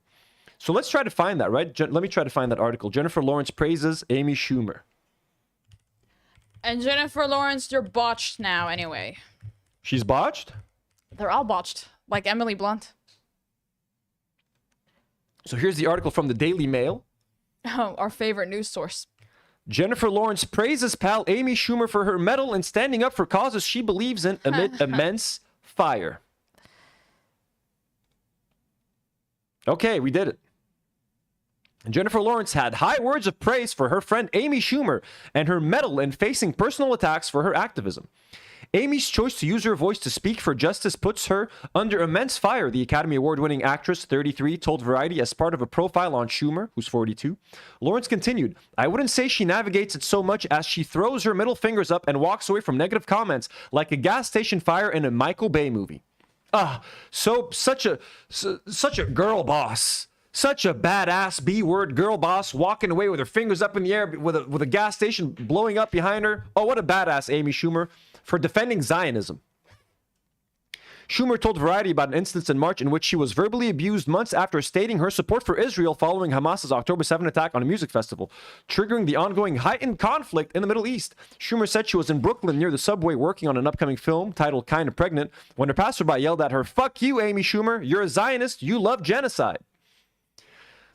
So let's try to find that, right? Let me try to find that article. Jennifer Lawrence praises Amy Schumer. And Jennifer Lawrence, you're botched now anyway. She's botched? They're all botched. Like Emily Blunt. So here's the article from the Daily Mail. Oh, our favorite news source. Jennifer Lawrence praises pal Amy Schumer for her medal in standing up for causes she believes in amid immense fire. Okay, we did it. Jennifer Lawrence had high words of praise for her friend Amy Schumer and her mettle in facing personal attacks for her activism. Amy's choice to use her voice to speak for justice puts her under immense fire, the Academy Award-winning actress, 33, told Variety as part of a profile on Schumer, who's 42. Lawrence continued, I wouldn't say she navigates it so much as she throws her middle fingers up and walks away from negative comments like a gas station fire in a Michael Bay movie. Such a girl boss. Such a badass B-word girl boss walking away with her fingers up in the air with a gas station blowing up behind her. Oh, what a badass, Amy Schumer, for defending Zionism. Schumer told Variety about an instance in March in which she was verbally abused months after stating her support for Israel following Hamas's October 7 attack on a music festival, triggering the ongoing heightened conflict in the Middle East. Schumer said she was in Brooklyn near the subway working on an upcoming film titled Kinda Pregnant when her passerby yelled at her, "Fuck you, Amy Schumer. You're a Zionist. You love genocide."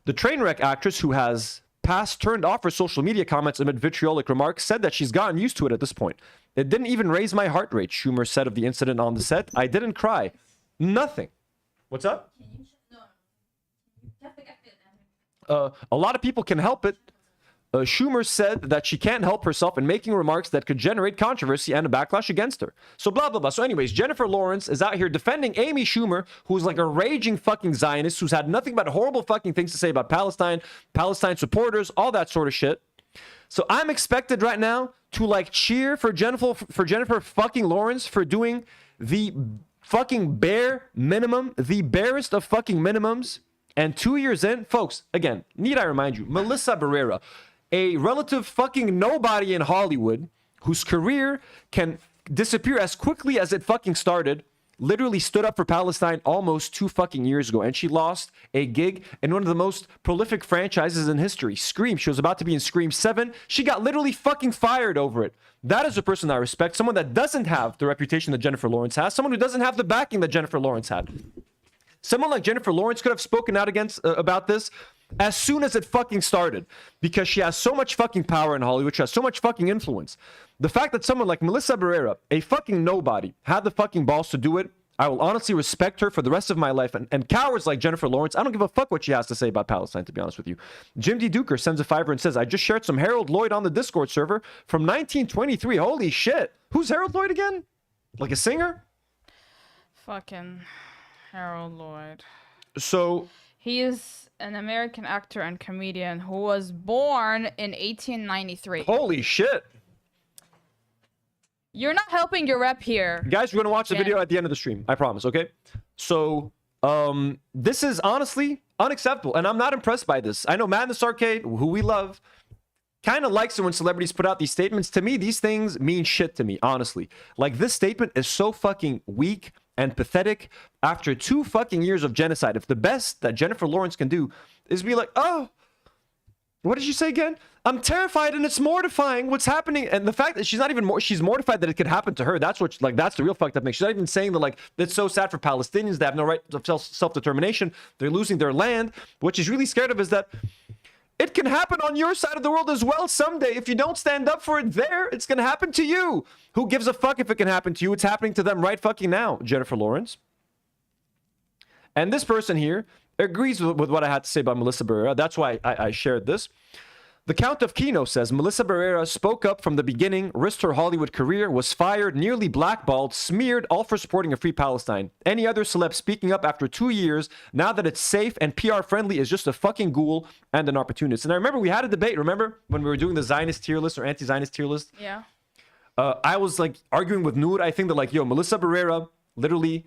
The Trainwreck actress, who has past turned off her social media comments amid vitriolic remarks, said that she's gotten used to it at this point. It didn't even raise my heart rate, Schumer said of the incident on the set. I didn't cry. Nothing. What's up? A lot of people can help it. Schumer said that she can't help herself in making remarks that could generate controversy and a backlash against her. So blah, blah, blah. So anyways, Jennifer Lawrence is out here defending Amy Schumer, who's like a raging fucking Zionist, who's had nothing but horrible fucking things to say about Palestine, Palestine supporters, all that sort of shit. So I'm expected right now to like cheer for Jennifer fucking Lawrence for doing the fucking bare minimum, the barest of fucking minimums. And 2 years in, folks, again, need I remind you, Melissa Barrera, a relative fucking nobody in Hollywood whose career can disappear as quickly as it fucking started, literally stood up for Palestine almost 2 fucking years ago, and she lost a gig in one of the most prolific franchises in history, Scream. She was about to be in Scream 7. She got literally fucking fired over it. That is a person I respect, someone that doesn't have the reputation that Jennifer Lawrence has, someone who doesn't have the backing that Jennifer Lawrence had. Someone like Jennifer Lawrence could have spoken out about this as soon as it fucking started, because she has so much fucking power in Hollywood. She has so much fucking influence. The fact that someone like Melissa Barrera, a fucking nobody, had the fucking balls to do it, I will honestly respect her for the rest of my life. And cowards like Jennifer Lawrence, I don't give a fuck what she has to say about Palestine, to be honest with you. Jim D. Duker sends a $5 and says, I just shared some Harold Lloyd on the Discord server from 1923. Holy shit. Who's Harold Lloyd again? Like a singer? Fucking Harold Lloyd. So he is an American actor and comedian who was born in 1893. Holy shit. You're not helping your rep here. Guys, we're going to watch the video at the end of the stream. I promise, okay? So, this is honestly unacceptable, and I'm not impressed by this. I know Madness Arcade, who we love, kind of likes it when celebrities put out these statements. To me, these things mean shit to me, honestly. Like, this statement is so fucking weak and pathetic after 2 fucking years of genocide. If the best that Jennifer Lawrence can do is be like, oh, what did you say again? I'm terrified and it's mortifying what's happening. And the fact that she's not even she's mortified that it could happen to her. That's what, like, that's the real fucked up thing. She's not even saying that, like, it's so sad for Palestinians. They have no right to self-determination. They're losing their land. What she's really scared of is that it can happen on your side of the world as well someday. If you don't stand up for it there, it's going to happen to you. Who gives a fuck if it can happen to you? It's happening to them right fucking now, Jennifer Lawrence. And this person here agrees with what I had to say about Melissa Barrera. That's why I shared this. The Count of Kino says, Melissa Barrera spoke up from the beginning, risked her Hollywood career, was fired, nearly blackballed, smeared, all for supporting a free Palestine. Any other celeb speaking up after 2 years, now that it's safe and PR friendly, is just a fucking ghoul and an opportunist. And I remember we had a debate, remember, when we were doing the Zionist tier list or anti-Zionist tier list? Yeah. I was like arguing with Nour. I think that, like, yo, Melissa Barrera, literally,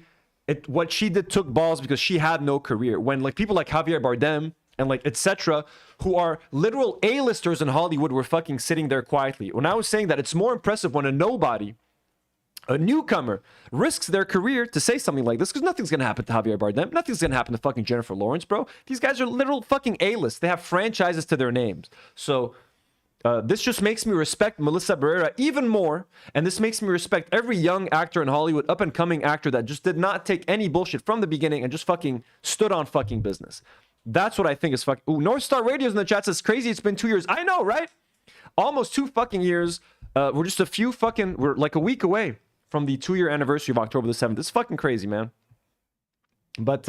what she did took balls because she had no career. When, like, people like Javier Bardem and, like, etc., who are literal A-listers in Hollywood, were fucking sitting there quietly. When I was saying that it's more impressive when a nobody, a newcomer, risks their career to say something like this, because nothing's gonna happen to Javier Bardem. Nothing's gonna happen to fucking Jennifer Lawrence, bro. These guys are literal fucking A-list. They have franchises to their names. So this just makes me respect Melissa Barrera even more, and this makes me respect every young actor in Hollywood, up-and-coming actor that just did not take any bullshit from the beginning and just fucking stood on fucking business. That's what I think is fucking... Ooh, North Star Radio's in the chat says, crazy, it's been 2 years. I know, right? Almost 2 fucking years. We're just a few fucking... We're like a week away from the 2-year anniversary of October the 7th. It's fucking crazy, man. But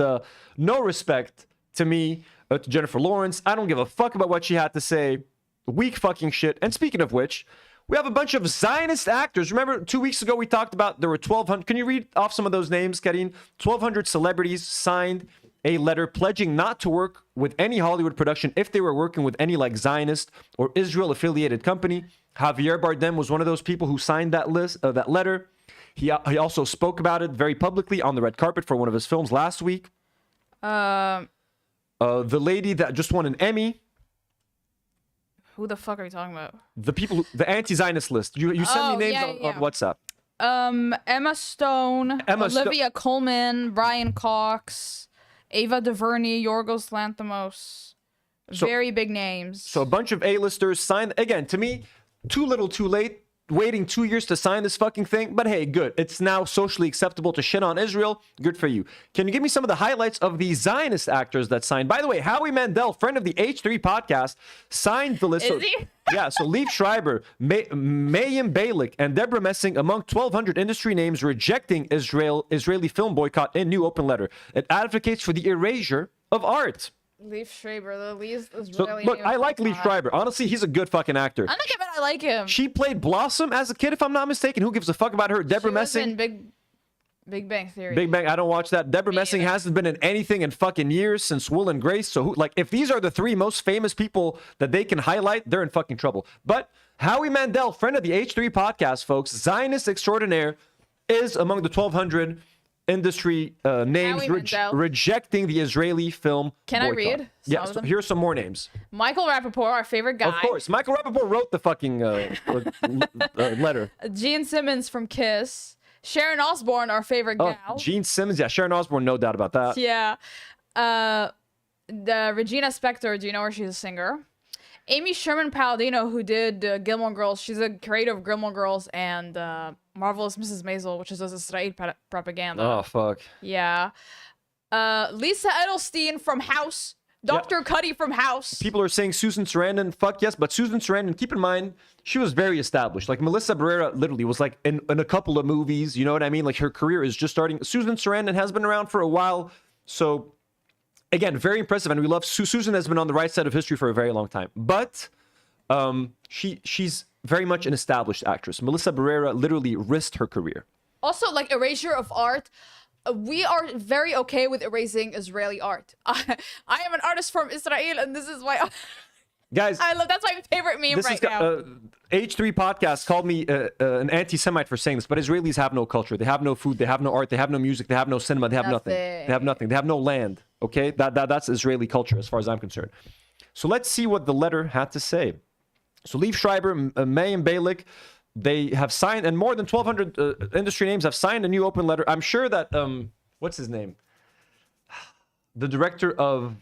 no respect to me, to Jennifer Lawrence. I don't give a fuck about what she had to say. Weak fucking shit. And speaking of which, we have a bunch of Zionist actors. Remember 2 weeks ago we talked about there were 1,200. Can you read off some of those names, Karine? 1,200 celebrities signed a letter pledging not to work with any Hollywood production if they were working with any like Zionist or Israel affiliated company. Javier Bardem was one of those people who signed that that letter. He also spoke about it very publicly on the red carpet for one of his films last week. The lady that just won an Emmy. Who the fuck are you talking about? The people, the anti-Zionist list. You sent me names on WhatsApp. Emma Stone, Olivia Colman, Brian Cox, Ava DuVernay, Yorgos Lanthimos. Very big names. So a bunch of A-listers signed. Again, to me, too little, too late. Waiting 2 years to sign this fucking thing. But hey, good. It's now socially acceptable to shit on Israel. Good for you. Can you give me some of the highlights of the Zionist actors that signed? By the way, Howie Mandel, friend of the H3 podcast, signed the list. Is he? Yeah, so Liev Schreiber, Mayim Balik, and Deborah Messing among 1,200 industry names rejecting Israeli film boycott in new open letter. It advocates for the erasure of art. Liev Schreiber, the least Israeli. So, look, I like Liev Schreiber. Honestly, he's a good fucking actor. I'm not gonna I like him. She played Blossom as a kid, if I'm not mistaken. Who gives a fuck about her? Deborah Messing. Big Bang Theory. Big Bang. I don't watch that. Deborah Messing hasn't been in anything in fucking years since Will and Grace. So, if these are the three most famous people that they can highlight, they're in fucking trouble. But Howie Mandel, friend of the H3 podcast, folks, Zionist extraordinaire, is among the 1,200 industry names rejecting the Israeli film Can boycott. I read? Yeah, so here's some more names. Michael Rappaport, our favorite guy. Of course. Michael Rappaport wrote the fucking letter. Gene Simmons from Kiss. Sharon Osbourne, our favorite gal. Gene Simmons. Yeah, Sharon Osbourne, no doubt about that. Yeah. The Regina Spektor, do you know her? She's a singer. Amy Sherman Palladino, who did Gilmore Girls. She's a creator of Gilmore Girls and Marvelous Mrs. Maisel, which is Israeli propaganda. Oh, fuck. Yeah. Lisa Edelstein from House. Dr. Cuddy from House. People are saying Susan Sarandon. Fuck yes, but Susan Sarandon, keep in mind, she was very established. Like, Melissa Barrera literally was like in a couple of movies. You know what I mean? Like, her career is just starting. Susan Sarandon has been around for a while. So, again, very impressive. And we love Susan has been on the right side of history for a very long time. But she's very much an established actress. Melissa Barrera literally risked her career. Also, like, erasure of art. We are very okay with erasing Israeli art. I am an artist from Israel, and this is why guys, I love. That's my favorite meme right now. H3 podcast called me an anti-Semite for saying this, but Israelis have no culture. They have no food. They have no art. They have no music. They have no cinema. They have nothing. They have nothing. They have no land. Okay, that's Israeli culture as far as I'm concerned. So let's see what the letter had to say. So Liev Schreiber, Mayim Balik, they have signed, and more than 1,200 industry names have signed a new open letter. I'm sure that, what's his name? The director of,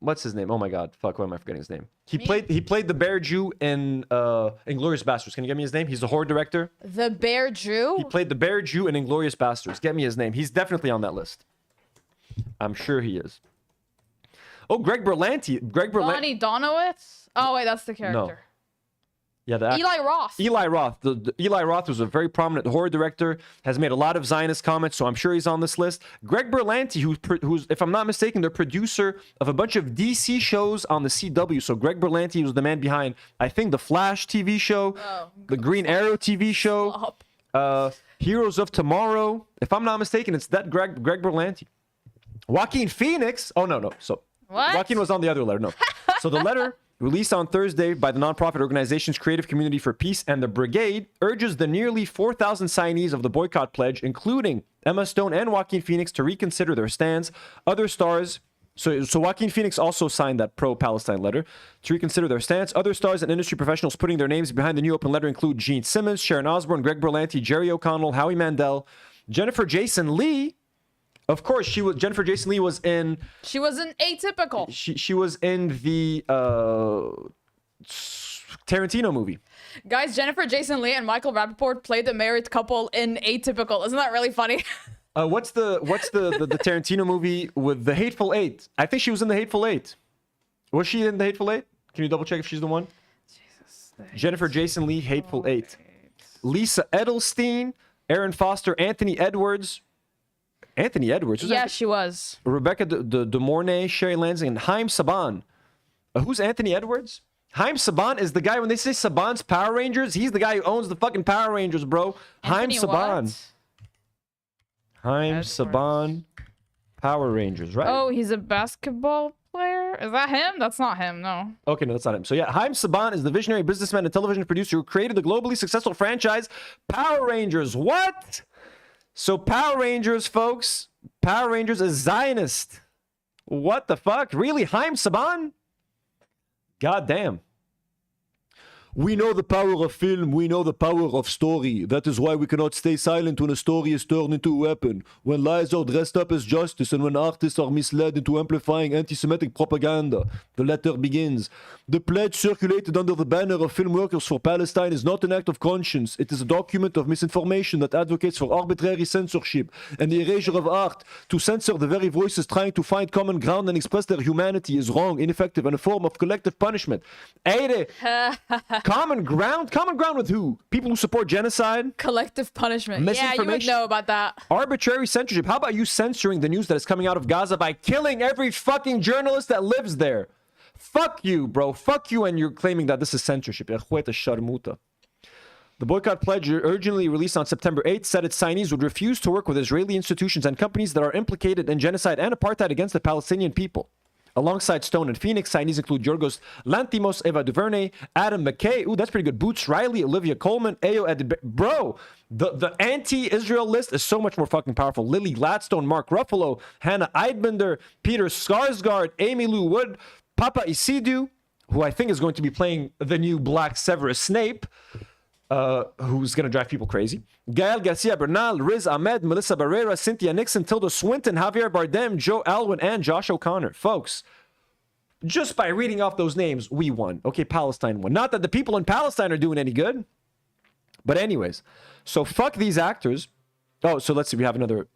what's his name? Oh my God, fuck, why am I forgetting his name? He played the Bear Jew in Inglourious Basterds. Can you get me his name? He's the horror director. The Bear Jew? He played the Bear Jew in Inglourious Basterds. Get me his name. He's definitely on that list. I'm sure he is. Oh, Greg Berlanti. Donnie Donowitz? Oh wait, that's the character. No. Yeah, Eli Roth. Eli Roth. Eli Roth was a very prominent horror director, has made a lot of Zionist comments, so I'm sure he's on this list. Greg Berlanti, who's, if I'm not mistaken, the producer of a bunch of DC shows on the CW. So Greg Berlanti was the man behind, I think, the Flash TV show, the Green Arrow TV show, Heroes of Tomorrow. If I'm not mistaken, it's that Greg Berlanti. Joaquin Phoenix. Oh, no. So what? Joaquin was on the other letter. No. So the letter, released on Thursday by the nonprofit organizations Creative Community for Peace and the Brigade, urges the nearly 4,000 signees of the boycott pledge, including Emma Stone and Joaquin Phoenix, to reconsider their stance. Other stars, so Joaquin Phoenix also signed that pro-Palestine letter, to reconsider their stance. Other stars and industry professionals putting their names behind the new open letter include Gene Simmons, Sharon Osbourne, Greg Berlanti, Jerry O'Connell, Howie Mandel, Jennifer Jason Leigh. Of course, Jennifer Jason Leigh was in... She was in Atypical. She was in the Tarantino movie. Guys, Jennifer Jason Leigh and Michael Rappaport played the married couple in Atypical. Isn't that really funny? What's the Tarantino movie with the Hateful Eight? I think she was in the Hateful Eight. Was she in the Hateful Eight? Can you double check if she's the one? Jesus. Jennifer Jason Leigh, Hateful Eight. Lisa Edelstein, Aaron Foster, Anthony Edwards, Anthony Edwards. Yeah, she was. Rebecca de Mornay, Sherry Lansing, and Haim Saban. Who's Anthony Edwards? Haim Saban is the guy, when they say Saban's Power Rangers, he's the guy who owns the fucking Power Rangers, bro. Anthony Haim Saban. what? Haim Edwards. Saban, Power Rangers, right? Oh, he's a basketball player? Is that him? That's not him, no. Okay, no, that's not him. So yeah, Haim Saban is the visionary businessman and television producer who created the globally successful franchise Power Rangers. What? So Power Rangers, folks, Power Rangers is Zionist. What the fuck? Really? Haim Saban? God damn. We know the power of film. We know the power of story. That is why we cannot stay silent when a story is turned into a weapon. When lies are dressed up as justice and when artists are misled into amplifying anti-Semitic propaganda. The letter begins. The pledge circulated under the banner of Film Workers for Palestine is not an act of conscience. It is a document of misinformation that advocates for arbitrary censorship and the erasure of art. To censor the very voices trying to find common ground and express their humanity is wrong, ineffective, and a form of collective punishment. Common ground? Common ground with who? People who support genocide? Collective punishment. Yeah, you would know about that. Arbitrary censorship. How about you censoring the news that is coming out of Gaza by killing every fucking journalist that lives there? Fuck you, bro. Fuck you, and you're claiming that this is censorship. The boycott pledge, urgently released on September 8th, said its signees would refuse to work with Israeli institutions and companies that are implicated in genocide and apartheid against the Palestinian people. Alongside Stone and Phoenix, signees include Yorgos Lanthimos, Eva DuVernay, Adam McKay, ooh, that's pretty good, Boots Riley, Olivia Colman, Ayo Bro, the anti-Israel list is so much more fucking powerful. Lily Gladstone, Mark Ruffalo, Hannah Eidbender, Peter Skarsgård, Amy Lou Wood, Papa Isidu, who I think is going to be playing the new Black Severus Snape, who's going to drive people crazy. Gael Garcia Bernal, Riz Ahmed, Melissa Barrera, Cynthia Nixon, Tilda Swinton, Javier Bardem, Joe Alwyn, and Josh O'Connor. Folks, just by reading off those names, we won. Okay, Palestine won. Not that the people in Palestine are doing any good. But anyways, so fuck these actors. Oh, so let's see. We have another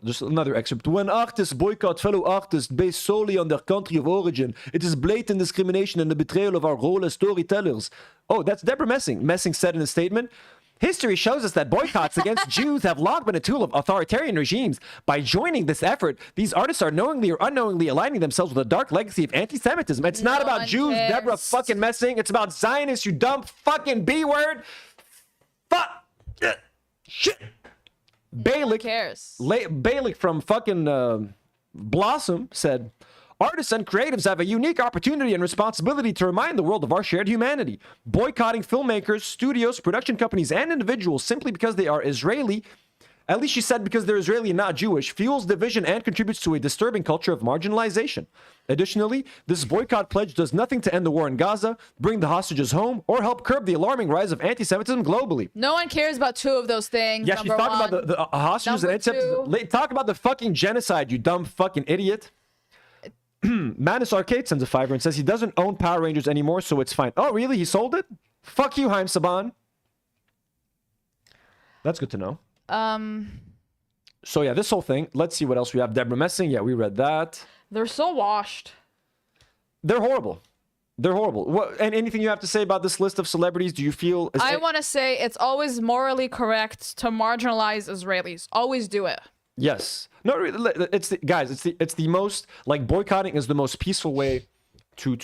excerpt. When artists boycott fellow artists based solely on their country of origin, it is blatant discrimination and the betrayal of our role as storytellers. Oh, that's Deborah Messing. Messing said in a statement, history shows us that boycotts against Jews have long been a tool of authoritarian regimes. By joining this effort, these artists are knowingly or unknowingly aligning themselves with a dark legacy of anti-Semitism. It's not about Jews, Deborah fucking Messing. It's about Zionists, you dumb fucking B-word. Fuck. Shit. Balik from fucking Blossom said, artists and creatives have a unique opportunity and responsibility to remind the world of our shared humanity. Boycotting filmmakers, studios, production companies, and individuals simply because they are Israeli, at least she said because they're Israeli and not Jewish, fuels division and contributes to a disturbing culture of marginalization. Additionally, this boycott pledge does nothing to end the war in Gaza, bring the hostages home, or help curb the alarming rise of anti-Semitism globally. No one cares about two of those things. Yeah, she's talking about the hostages and anti-Semitism. Talk about the fucking genocide, you dumb fucking idiot. Manus Arcade sends a $5 and says he doesn't own Power Rangers anymore, so it's fine. Oh, really? He sold it? Fuck you, Haim Saban. That's good to know. So yeah, this whole thing. Let's see what else we have. Deborah Messing. Yeah, we read that. They're so washed. They're horrible. They're horrible. What, and anything you have to say about this list of celebrities? Do you feel... I want to say it's always morally correct to marginalize Israelis. Always do it. Yes. No, it's the, guys. It's the most, like, boycotting is the most peaceful way to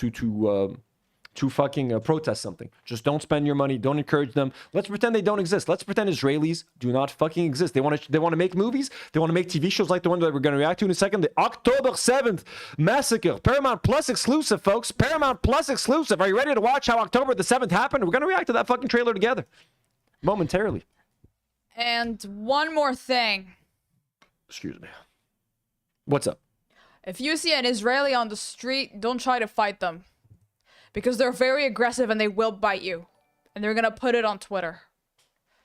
fucking protest something. Just don't spend your money. Don't encourage them. Let's pretend they don't exist. Let's pretend Israelis do not fucking exist. They want to make movies. They want to make TV shows like the one that we're going to react to in a second. The October 7th Massacre. Paramount Plus exclusive, folks. Paramount Plus exclusive. Are you ready to watch how October the 7th happened? We're going to react to that fucking trailer together. Momentarily. And one more thing. Excuse me. What's up? If you see an Israeli on the street, don't try to fight them. Because they're very aggressive and they will bite you. And they're going to put it on Twitter.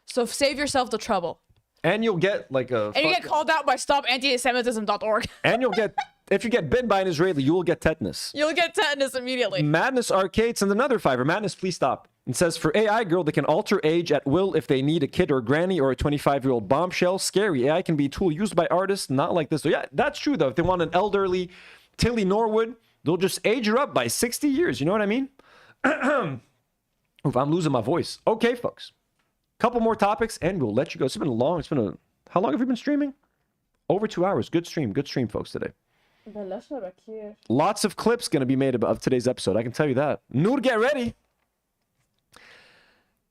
So save yourself the trouble. And you'll get like a... And you get called out by stopantisemitism.org. And you'll get... If you get bitten by an Israeli, you will get tetanus. You'll get tetanus immediately. Madness Arcade sends another $5. Madness, please stop. It says, for AI girl, they can alter age at will if they need a kid or a granny or a 25-year-old bombshell. Scary. AI can be a tool used by artists, not like this. So yeah, that's true, though. If they want an elderly Tilly Norwood... They'll just age her up by 60 years. You know what I mean? Oof, I'm losing my voice. Okay, folks. Couple more topics, and we'll let you go. It's been long. How long have we been streaming? Over 2 hours. Good stream, folks, today. Lots of clips going to be made of today's episode. I can tell you that. Nour, get ready.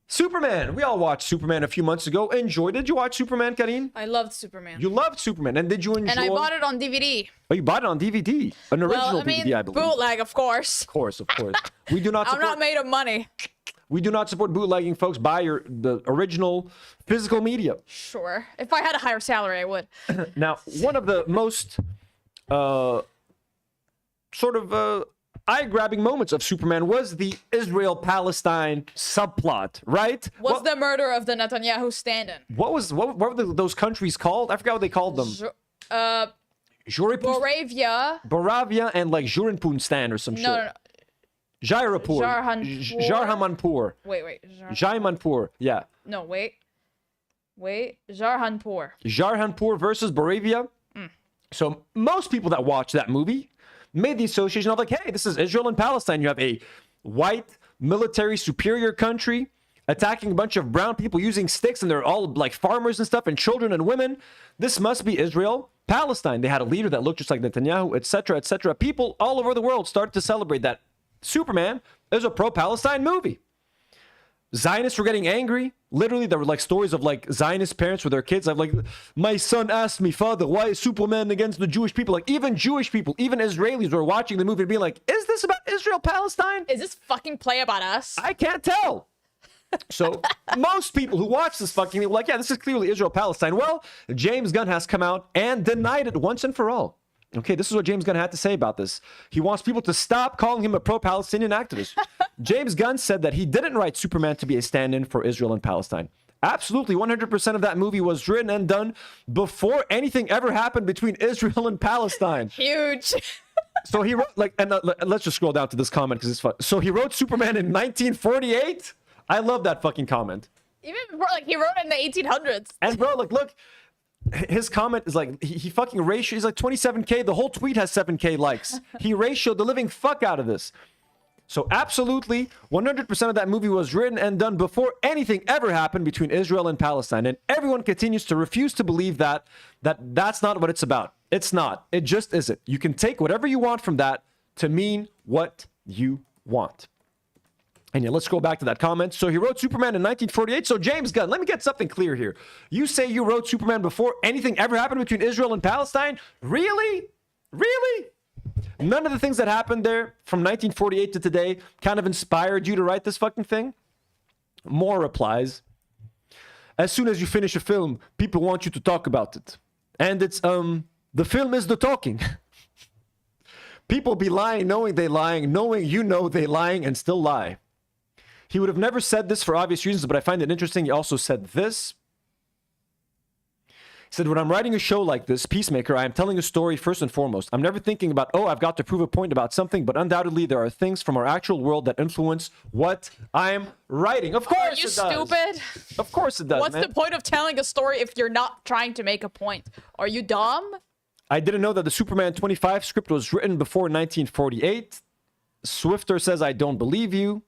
Superman. We all watched Superman a few months ago. Enjoyed it. Did you watch Superman, Karine? I loved Superman. You loved Superman. And did you enjoy? And I bought it on DVD. Oh, you bought it on DVD? An original DVD, I believe. Bootleg, of course. Of course. We do not support... I'm not made of money. We do not support bootlegging, folks. Buy the original physical media. Sure. If I had a higher salary, I would. Now, one of the most eye-grabbing moments of Superman was the Israel-Palestine subplot, right? Was the murder of the Netanyahu stand-in. What were those countries called? I forgot what they called them. Boravia and like Jurinpunstan or some shit. No. Jairapur. Jarhamanpur. Wait. Jaimanpur. Yeah. No, wait. Jarhanpur. Jarhanpur versus Boravia. So most people that watch that movie made the association of like, hey, this is Israel and Palestine. You have a white military superior country attacking a bunch of brown people using sticks, and they're all like farmers and stuff, and children and women. This must be Israel, Palestine. They had a leader that looked just like Netanyahu, etc., etc. People all over the world started to celebrate that Superman is a pro-Palestine movie. Zionists were getting angry. Literally, there were like stories of like Zionist parents with their kids. I'm like, my son asked me, Father, why is Superman against the Jewish people? Like even Jewish people, even Israelis were watching the movie and being like, is this about Israel, Palestine? Is this fucking play about us? I can't tell. So most people who watch this fucking thing were like, yeah, this is clearly Israel, Palestine. Well, James Gunn has come out and denied it once and for all. Okay, this is what James Gunn had to say about this. He wants people to stop calling him a pro-Palestinian activist. James Gunn said that he didn't write Superman to be a stand-in for Israel and Palestine. Absolutely, 100% of that movie was written and done before anything ever happened between Israel and Palestine. Huge. So he wrote, like, and let's just scroll down to this comment because it's fun. So he wrote Superman in 1948? I love that fucking comment. Even before, like, he wrote it in the 1800s. And bro, like, look. His comment is like, he fucking ratioed, he's like 27K, the whole tweet has 7K likes. He ratioed the living fuck out of this. So absolutely, 100% of that movie was written and done before anything ever happened between Israel and Palestine. And everyone continues to refuse to believe that's not what it's about. It's not. It just isn't. You can take whatever you want from that to mean what you want. And yeah, let's go back to that comment. So he wrote Superman in 1948. So James Gunn, let me get something clear here. You say you wrote Superman before anything ever happened between Israel and Palestine? Really? Really? None of the things that happened there from 1948 to today kind of inspired you to write this fucking thing? Moore replies, as soon as you finish a film, people want you to talk about it. And it's, the film is the talking. People be lying, knowing they lying, knowing you know they lying and still lie. He would have never said this for obvious reasons, but I find it interesting. He also said this. He said, when I'm writing a show like this, Peacemaker, I am telling a story first and foremost. I'm never thinking about, oh, I've got to prove a point about something, but undoubtedly there are things from our actual world that influence what I'm writing. Of course it does. Are you stupid? Of course it does, What's the point of telling a story if you're not trying to make a point? Are you dumb? I didn't know that the Superman 25 script was written before 1948. Swifter says, I don't believe you.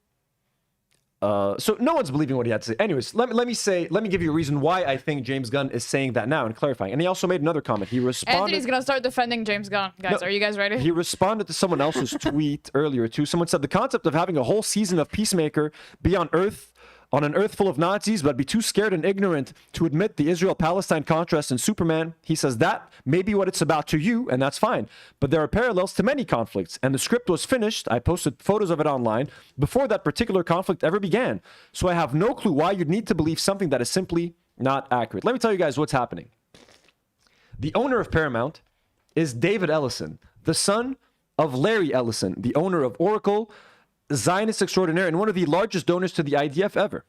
So no one's believing what he had to say. Anyways, let me give you a reason why I think James Gunn is saying that now and clarifying. And he also made another comment. He responded. Anthony's gonna start defending James Gunn. Guys, are you guys ready? He responded to someone else's tweet earlier too. Someone said the concept of having a whole season of Peacemaker be on an earth full of Nazis, but be too scared and ignorant to admit the Israel-Palestine contrast in Superman. He says that may be what it's about to you, and that's fine. But there are parallels to many conflicts, and the script was finished, I posted photos of it online, before that particular conflict ever began. So I have no clue why you'd need to believe something that is simply not accurate. Let me tell you guys what's happening. The owner of Paramount is David Ellison, the son of Larry Ellison, the owner of Oracle, Zionist extraordinaire, and one of the largest donors to the IDF ever.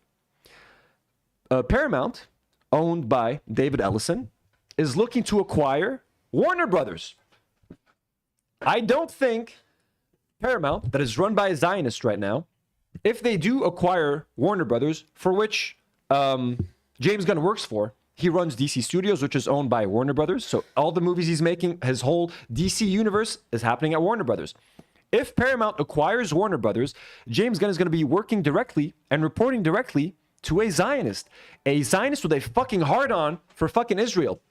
Paramount, owned by David Ellison, is looking to acquire Warner Brothers. I don't think Paramount, that is run by a Zionist right now, if they do acquire Warner Brothers, for which James Gunn works for, he runs DC Studios, which is owned by Warner Brothers. So all the movies he's making, his whole DC universe is happening at Warner Brothers. If Paramount acquires Warner Brothers, James Gunn is going to be working directly and reporting directly to a Zionist with a fucking hard-on for fucking Israel.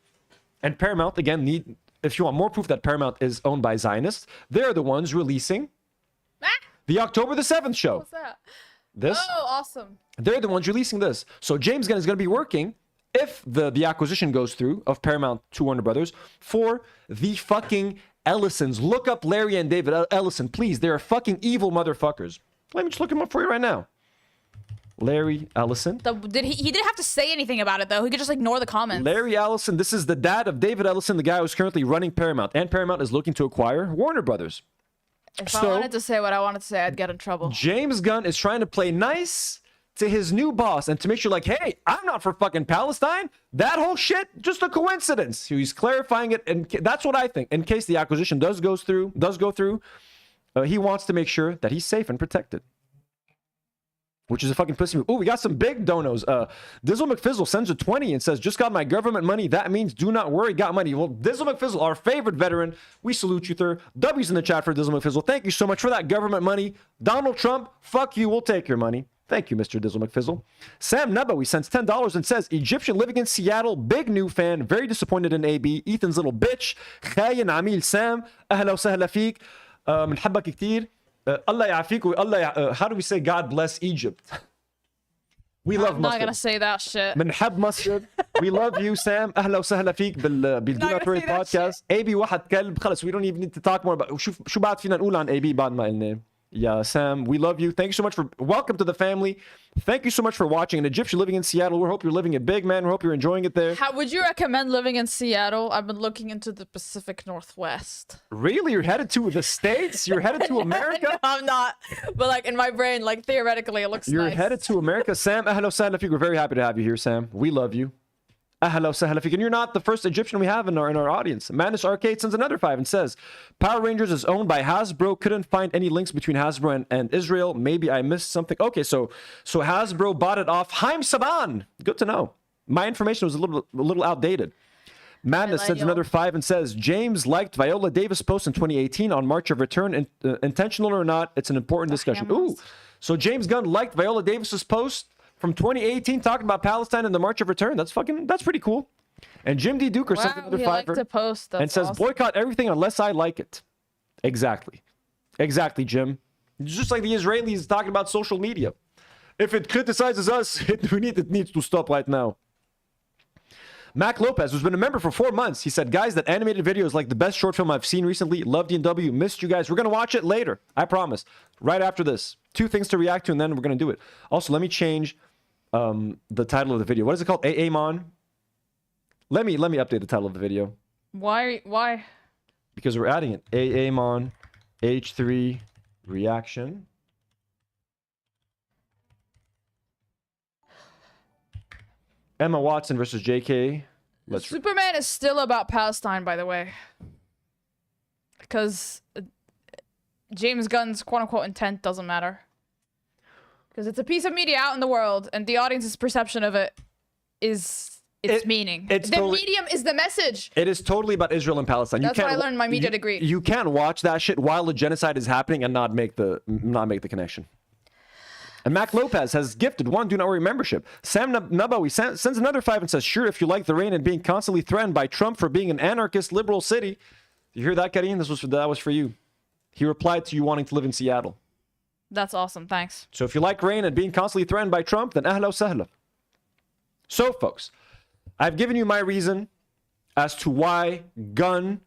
and Paramount, again, if you want more proof that Paramount is owned by Zionists, they're the ones releasing the October the 7th show. What's that? This? Oh, awesome. They're the ones releasing this. So James Gunn is going to be working, if the acquisition goes through of Paramount to Warner Brothers, for the fucking Ellisons. Look up Larry and David Ellison, please. They're fucking evil motherfuckers. Let me just look him up for you right now. Larry Ellison. He didn't have to say anything about it, though. He could just ignore the comments. Larry Ellison. This is the dad of David Ellison, the guy who's currently running Paramount. And Paramount is looking to acquire Warner Brothers. If I wanted to say what I wanted to say, I'd get in trouble. James Gunn is trying to play nice to his new boss and to make sure, like, hey, I'm not for fucking Palestine. That whole shit, just a coincidence. He's clarifying it, and that's what I think. In case the acquisition does go through, he wants to make sure that he's safe and protected. Which is a fucking pussy move. Oh, we got some big donos. Dizzle McFizzle sends a 20 and says, just got my government money. That means do not worry, got money. Well, Dizzle McFizzle, our favorite veteran, we salute you, sir. W's in the chat for Dizzle McFizzle. Thank you so much for that government money. Donald Trump, fuck you, we'll take your money. Thank you, Mr. Dizzle McFizzle. Sam Nabawi sends $10 and says, Egyptian living in Seattle, big new fan, very disappointed in AB. Ethan's little bitch. خاين عميل Sam. أهلا وسهلا فيك. بنحبك كتير. Allah يعافيك والله how do we say God bless Egypt? We love Muslim. I'm not gonna say that shit. بنحب مصر. We love you, Sam. أهلا وسهلا فيك بالدونات وري podcast. AB واحد كلب. خلص, we don't even need to talk more about. شو بعد فينا نقول عن AB بعد ما قلنا. Yeah, Sam, we love you. Thank you so much for welcome to the family. Thank you so much for watching. An Egyptian living in Seattle. We hope you're living it big, man. We hope you're enjoying it there. How would you recommend living in Seattle? I've been looking into the Pacific Northwest. Really? You're headed to the States? You're headed to America? No, I'm not. But like in my brain, like theoretically, it looks You're nice. headed to America. Sam, ahla sahla fik. We're very happy to have you here, Sam. We love you. Ahla sahla fik. And you're not the first Egyptian we have in our audience. Madness Arcade sends another 5 and says, Power Rangers is owned by Hasbro. Couldn't find any links between Hasbro and Israel. Maybe I missed something. Okay, so Hasbro bought it off Haim Saban. Good to know. My information was a little outdated. Madness sends another 5 and says, James liked Viola Davis' post in 2018 on March of Return. Intentional or not, it's an important discussion. Ooh, so James Gunn liked Viola Davis' post from 2018 talking about Palestine and the March of Return. That's pretty cool. And Jim D. Duker sent another 5 and says, awesome. Boycott everything unless I like it. Exactly, Jim. It's just like the Israelis talking about social media. If it criticizes us, it needs to stop right now. Mac Lopez, who's been a member for 4 months, he said, guys, that animated video is like the best short film I've seen recently. Love DNW. Missed you guys. We're going to watch it later. I promise. Right after this. 2 things to react to, and then we're going to do it. Also, let me change the title of the video. What is it called? Aamon? Let me update the title of the video. Why? Because we're adding it. Aamon H3 reaction. Emma Watson versus JK. Superman is still about Palestine, by the way. Because James Gunn's quote-unquote intent doesn't matter. Because it's a piece of media out in the world, and the audience's perception of it is its meaning. Medium is the message. It is totally about Israel and Palestine. That's why I learned my media degree. You can't watch that shit while the genocide is happening and not make the connection. And Mac Lopez has gifted 1 Do Not Worry membership. Sam Nabawi sends another 5 and says, sure, if you like the rain and being constantly threatened by Trump for being an anarchist liberal city. You hear that, Karine? That was for you. He replied to you wanting to live in Seattle. That's awesome. Thanks. So if you like rain and being constantly threatened by Trump, then ahla sahla. So, folks, I've given you my reason as to why Gunn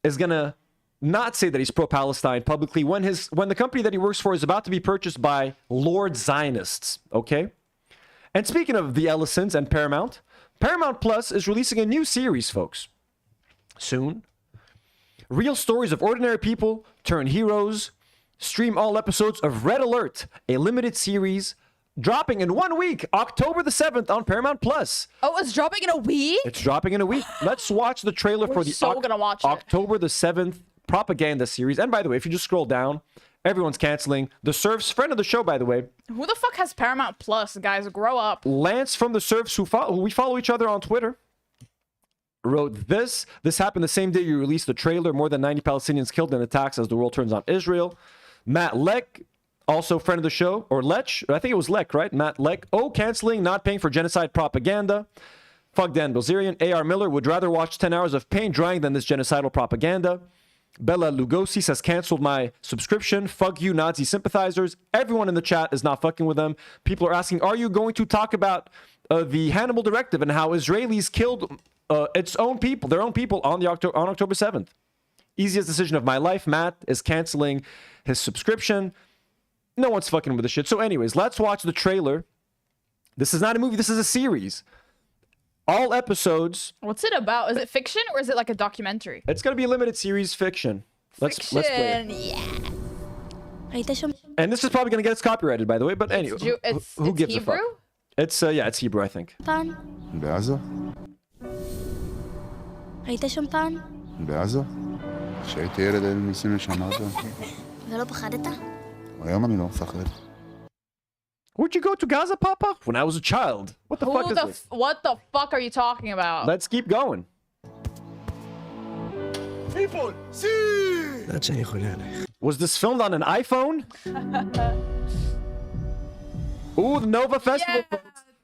is going to not say that he's pro-Palestine publicly when the company that he works for is about to be purchased by Lord Zionists, okay? And speaking of the Ellisons and Paramount Plus is releasing a new series, folks. Soon. Real stories of ordinary people turn heroes. Stream all episodes of Red Alert, a limited series dropping in 1 week, October the 7th on Paramount Plus. Oh, it's dropping in a week? It's dropping in a week. Let's watch the trailer for the gonna watch October the 7th propaganda series. And by the way, if you just scroll down, everyone's canceling. The Serfs, friend of the show, by the way. Who the fuck has Paramount Plus, guys? Grow up. Lance from the Serfs, who we follow each other on Twitter, wrote this. This happened the same day you released the trailer. More than 90 Palestinians killed in attacks as the world turns on Israel. Matt Leck, also friend of the show, or Lech, I think it was Leck, right? Matt Leck. Oh, canceling, not paying for genocide propaganda. Fuck Dan Bilzerian. A.R. Miller would rather watch 10 hours of paint drying than this genocidal propaganda. Bella Lugosi says, canceled my subscription. Fuck you, Nazi sympathizers. Everyone in the chat is not fucking with them. People are asking, are you going to talk about the Hannibal Directive and how Israelis killed its own people, their own people on October 7th? Easiest decision of my life. Matt is canceling his subscription. No one's fucking with the shit. So anyways, let's watch the trailer. This is not a movie. This is a series. All episodes. What's it about? Is it fiction or is it like a documentary? It's going to be a limited series fiction. Let's play it. Yeah. And this is probably going to get us copyrighted, by the way. But anyway, who gives Hebrew? a fuck? It's yeah, it's Hebrew, I think. בעזה? היית שם פעם? בעזה? כשהייתי ילד היינו ניסים לשם אותו. ולא פחדת? היום אני לא מפחד. Would you go to Gaza, Papa? When I was a child. What the fuck is this? What the fuck are you talking about? Let's keep going. People, see! Was this filmed on an iPhone? Ooh, the Nova Festival. Yeah.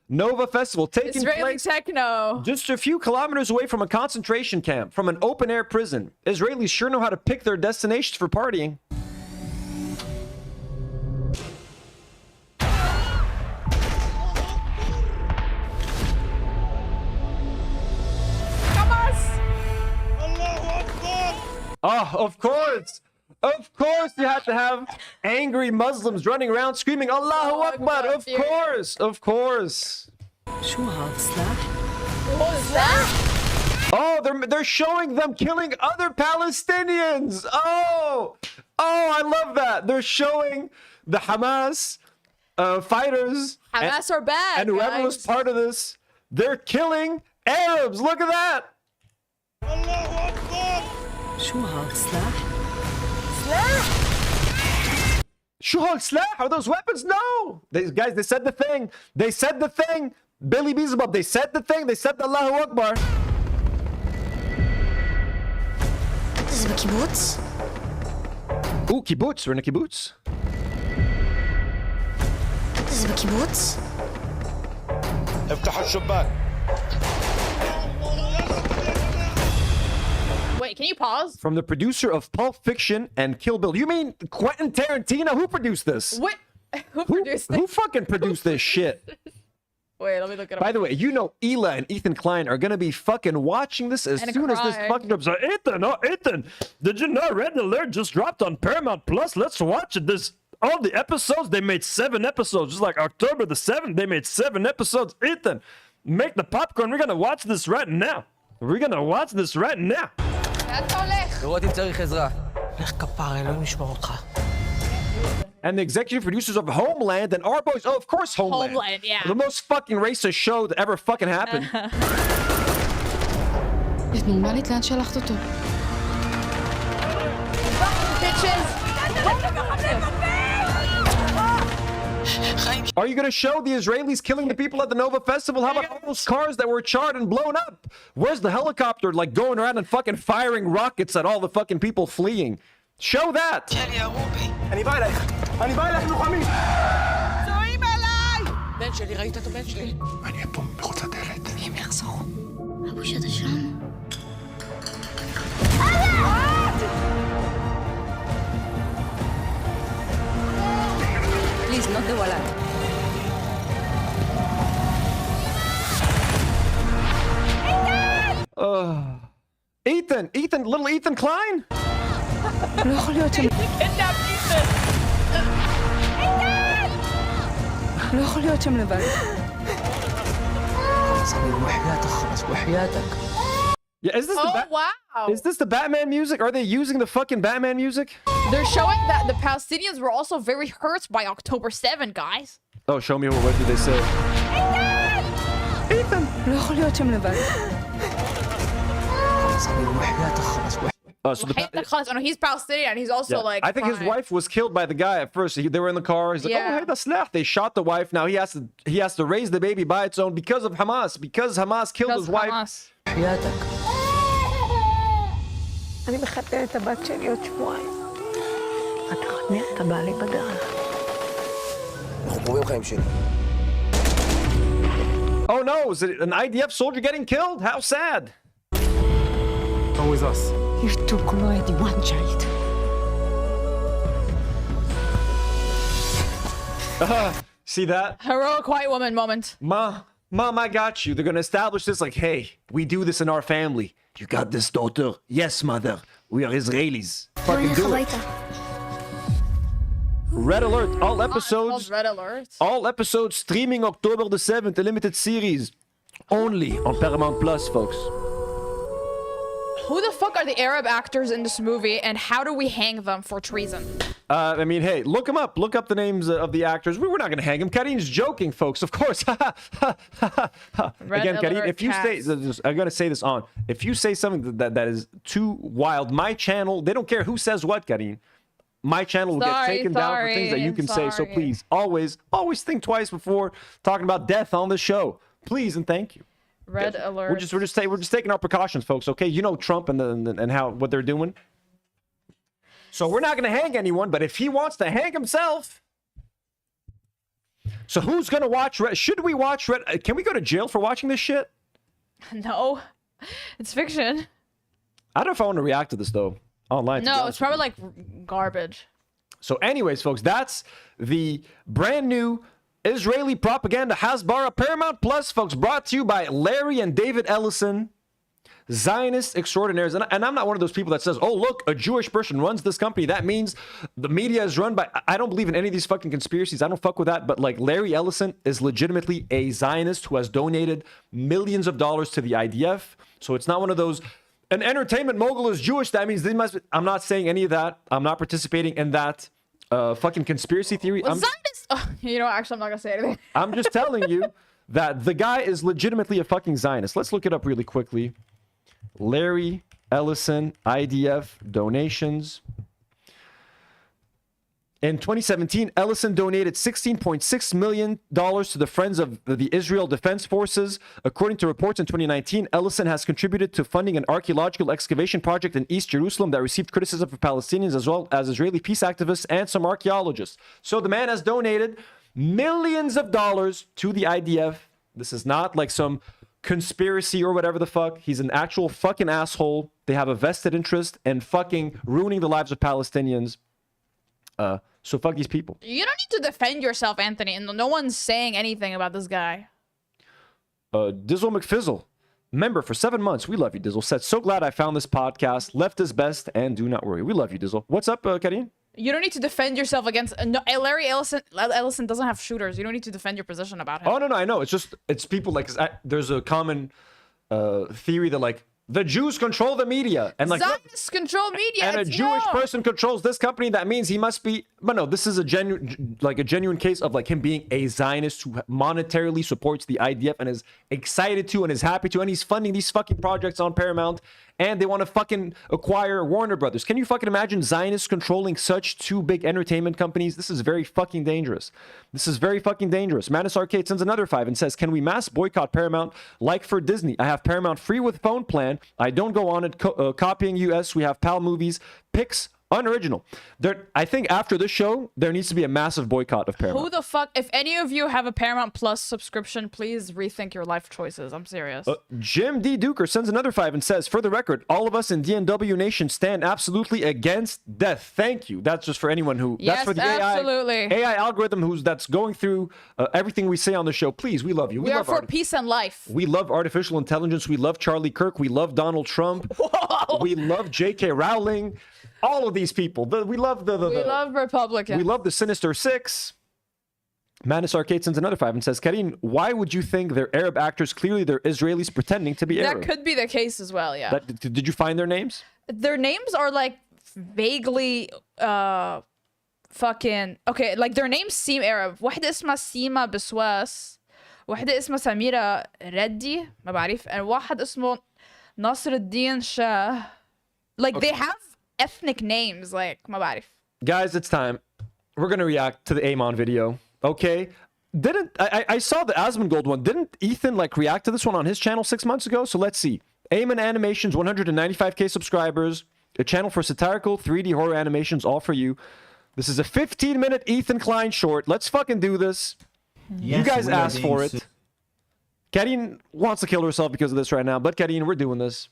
Nova Festival taking Israeli place techno. just a few kilometers away from a concentration camp, from an open-air prison. Israelis sure know how to pick their destinations for partying. Oh, of course. Of course you had to have angry Muslims running around screaming Allahu Akbar. Of course. Of course. What is that? Oh, they're showing them killing other Palestinians. Oh, I love that. They're showing the Hamas fighters. Hamas are bad, and whoever was part of this, they're killing Arabs. Look at that. Shuhal Slah? Are those weapons? No. Guys, they said the thing. They said the thing. Billy Beelzebub, they said the thing. They said the Allahu Akbar. זה בקיבוץ? Ooh, kibbutz. We're in a kibbutz. זה בקיבוץ? افتحوا الشباك. Wait, can you pause? From the producer of Pulp Fiction and Kill Bill. You mean Quentin Tarantino? Who produced this? What? Who produced Who fucking produced this shit? Wait, let me look it up. By the way, you know Ela and Ethan Klein are gonna be fucking watching this as soon as this fucking drops. Ethan, did you know Red Alert just dropped on Paramount Plus? Let's watch it. All the episodes, they made 7 episodes. Just like October the 7th, they made 7 episodes. Ethan, make the popcorn. We're gonna watch this right now. We're gonna watch this right now. And the executive producers of Homeland and our boys, of course Homeland. Homeland, yeah. The most fucking racist show that ever fucking happened. נורמלית, לאן שלחת אותו? Are you going to show the Israelis killing the people at the Nova Festival? How about all those cars that were charred and blown up? Where's the helicopter like going around and fucking firing rockets at all the fucking people fleeing? Show that! אני בא אלייך! אני בא אלייך, לוחמים! צועים אליי! בן שלי, ראית את הבן שלי? אני אהיה פה מחוץ לדלת. הם יחזרו. אבו שאתה שם? Please, not the wallet. Ethan, little Ethan Klein? לא יכול להיות שם. לא יכול להיות שם לבד. Yeah, is this wow. Is this the Batman music? Are they using the fucking Batman music? They're showing that the Palestinians were also very hurt by October 7, guys. Oh, show me what did they say? Ethan! לא יכול להיות שם לבד. So he's Palestinian and he's also like I think his wife was killed by the guy at first. They were in the car. He's like, oh, hey, that's left. They shot the wife. Now he has to raise the baby by its own because of Hamas. Because Hamas killed his wife. אני מחתן את הבת שלי עוד שבועיים. אתה בא לי בדרך. אנחנו קרובים חיים שלי. Oh no, is it an IDF soldier getting killed? How sad. Come with us. You took already one child. See that? Heroic white woman moment. Mom, I got you. They're gonna establish this like, hey, we do this in our family. You got this, daughter? Yes, mother. We are Israelis. Fucking do it. Red Alert. All episodes. Red Alert. All episodes streaming October the 7th. A limited series. Only on Paramount Plus, folks. Who the fuck are the Arab actors in this movie, and how do we hang them for treason? I mean, hey, look them up. Look up the names of the actors. We're not going to hang them. Karine's joking, folks. Of course. Again, Karine, if you say, I'm going to say this on. If you say something that is too wild, my channel, they don't care who says what, Karine. My channel will get taken down for things that you can say. So please, always think twice before talking about death on the show. Please and thank you. Red Alert. We're just taking our precautions, folks. Okay, you know Trump and how what they're doing. So we're not going to hang anyone, but if he wants to hang himself, so who's going to watch Red? Should we watch Red? Can we go to jail for watching this shit? No, it's fiction. I don't know if I want to react to this though online. No, it's probably like garbage. So, anyways, folks, that's the brand new Israeli propaganda Hasbara Paramount Plus, folks, brought to you by Larry and David Ellison, Zionist extraordinaires. And I'm not one of those people that says, oh, look, a Jewish person runs this company. That means the media is run by... I don't believe in any of these fucking conspiracies. I don't fuck with that. But like Larry Ellison is legitimately a Zionist who has donated millions of dollars to the IDF. So it's not one of those... An entertainment mogul is Jewish. That means they must... I'm not saying any of that. I'm not participating in that fucking conspiracy theory. You know, actually, I'm not gonna say anything. I'm just telling you that the guy is legitimately a fucking Zionist. Let's look it up really quickly. Larry Ellison, IDF donations. In 2017, Ellison donated $16.6 million to the Friends of the Israel Defense Forces. According to reports in 2019, Ellison has contributed to funding an archaeological excavation project in East Jerusalem that received criticism from Palestinians as well as Israeli peace activists and some archaeologists. So the man has donated millions of dollars to the IDF. This is not like some conspiracy or whatever the fuck. He's an actual fucking asshole. They have a vested interest in fucking ruining the lives of Palestinians. So fuck these people. You don't need to defend yourself, Anthony, and no one's saying anything about this guy. Dizzle McFizzle, member for 7 months. We love you, Dizzle. Said, so glad I found this podcast. Left is best, and do not worry. We love you, Dizzle. What's up, Karine? You don't need to defend yourself against... No, Larry Ellison doesn't have shooters. You don't need to defend your position about him. Oh, no, I know. It's people like... there's a common theory that, like, the Jews control the media. And like Zionists control media. And a Jewish person controls this company. That means he must be... But no, this is a genuine case of like him being a Zionist who monetarily supports the IDF and is excited to and is happy to. And he's funding these fucking projects on Paramount. And they want to fucking acquire Warner Brothers. Can you fucking imagine Zionists controlling such two big entertainment companies? This is very fucking dangerous. This is very fucking dangerous. Manus Arcade sends another 5 and says, can we mass boycott Paramount like for Disney? I have Paramount free with phone plan. I don't go on it copying US. We have PAL movies. Picks unoriginal. I think after this show, there needs to be a massive boycott of Paramount. Who the fuck? If any of you have a Paramount Plus subscription, please rethink your life choices. I'm serious. Jim D. Duker sends another 5 and says, for the record, all of us in DNW Nation stand absolutely against death. Thank you. That's just for anyone who... Yes, that's for the absolutely. AI algorithm that's going through everything we say on the show. Please, we love you. We are for peace and life. We love artificial intelligence. We love Charlie Kirk. We love Donald Trump. Whoa. We love J.K. Rowling. All of these people. We love we love Republicans. We love the Sinister Six. Manus Arcade sends another 5 and says, Karine, why would you think they're Arab actors? Clearly, they're Israelis pretending to be Arab. That could be the case as well, yeah. Did you find their names? Their names are like vaguely fucking... Okay, like their names seem Arab. واحدة اسمها سيما بسواس. واحدة اسمها سميرة ردي. ما بعرف. And واحد اسمه ناصر الدين شاه. Like they have ethnic names, like ما بعرف. Guys, it's time. We're gonna react to the Aamon video. Okay. I saw the Asmongold one. Didn't Ethan like react to this one on his channel 6 months ago? So let's see. Aamon Animations, 195k subscribers. A channel for satirical 3D horror animations, all for you. This is a 15-minute Ethan Klein short. Let's fucking do this. Yes, you guys asked for it. Karine wants to kill herself because of this right now, but Karine, we're doing this.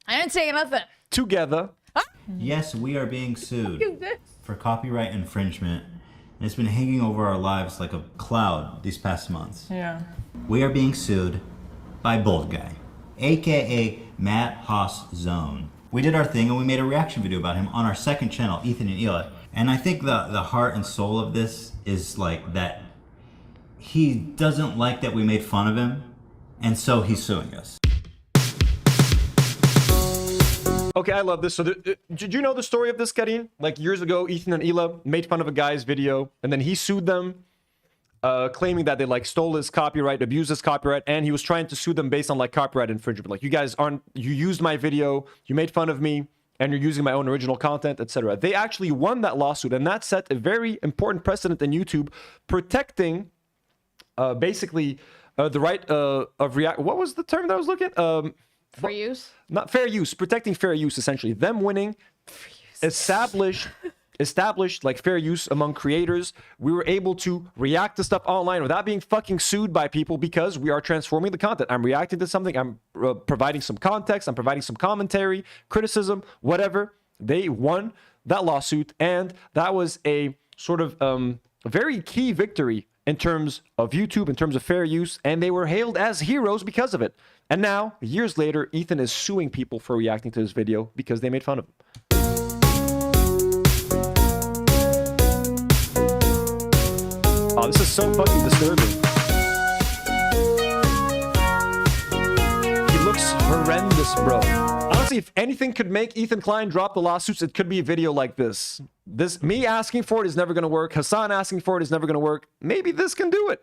I didn't say nothing. Together. Yes, we are being sued for copyright infringement, and it's been hanging over our lives like a cloud these past months. Yeah. We are being sued by Bold Guy, aka Matt Haas Zone. We did our thing and we made a reaction video about him on our second channel, Ethan and Eli. And I think the heart and soul of this is like that he doesn't like that we made fun of him, and so he's suing us. Okay, I love this. So, did you know the story of this, Karine? Like years ago, Ethan and Ela made fun of a guy's video, and then he sued them, claiming that they like stole his copyright, abused his copyright, and he was trying to sue them based on like copyright infringement. Like, you guys you used my video, you made fun of me, and you're using my own original content, etc. They actually won that lawsuit, and that set a very important precedent in YouTube, protecting, basically, the right of react. What was the term that I was looking at? Fair use? Not fair use, protecting fair use, essentially. Them winning established like fair use among creators. We were able to react to stuff online without being fucking sued by people because we are transforming the content. I'm reacting to something, I'm providing some context, I'm providing some commentary, criticism, whatever. They won that lawsuit, and that was a sort of very key victory in terms of YouTube, in terms of fair use, and they were hailed as heroes because of it. And now, years later, Ethan is suing people for reacting to this video because they made fun of him. Oh, this is so fucking disturbing. He looks horrendous, bro. Honestly, if anything could make Ethan Klein drop the lawsuits, it could be a video like this. Me asking for it is never going to work. Hassan asking for it is never going to work. Maybe this can do it.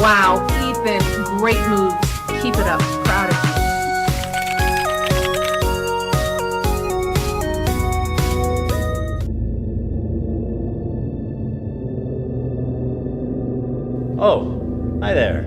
Wow, Ethan, great moves. Keep it up. Proud of you. Oh, hi there.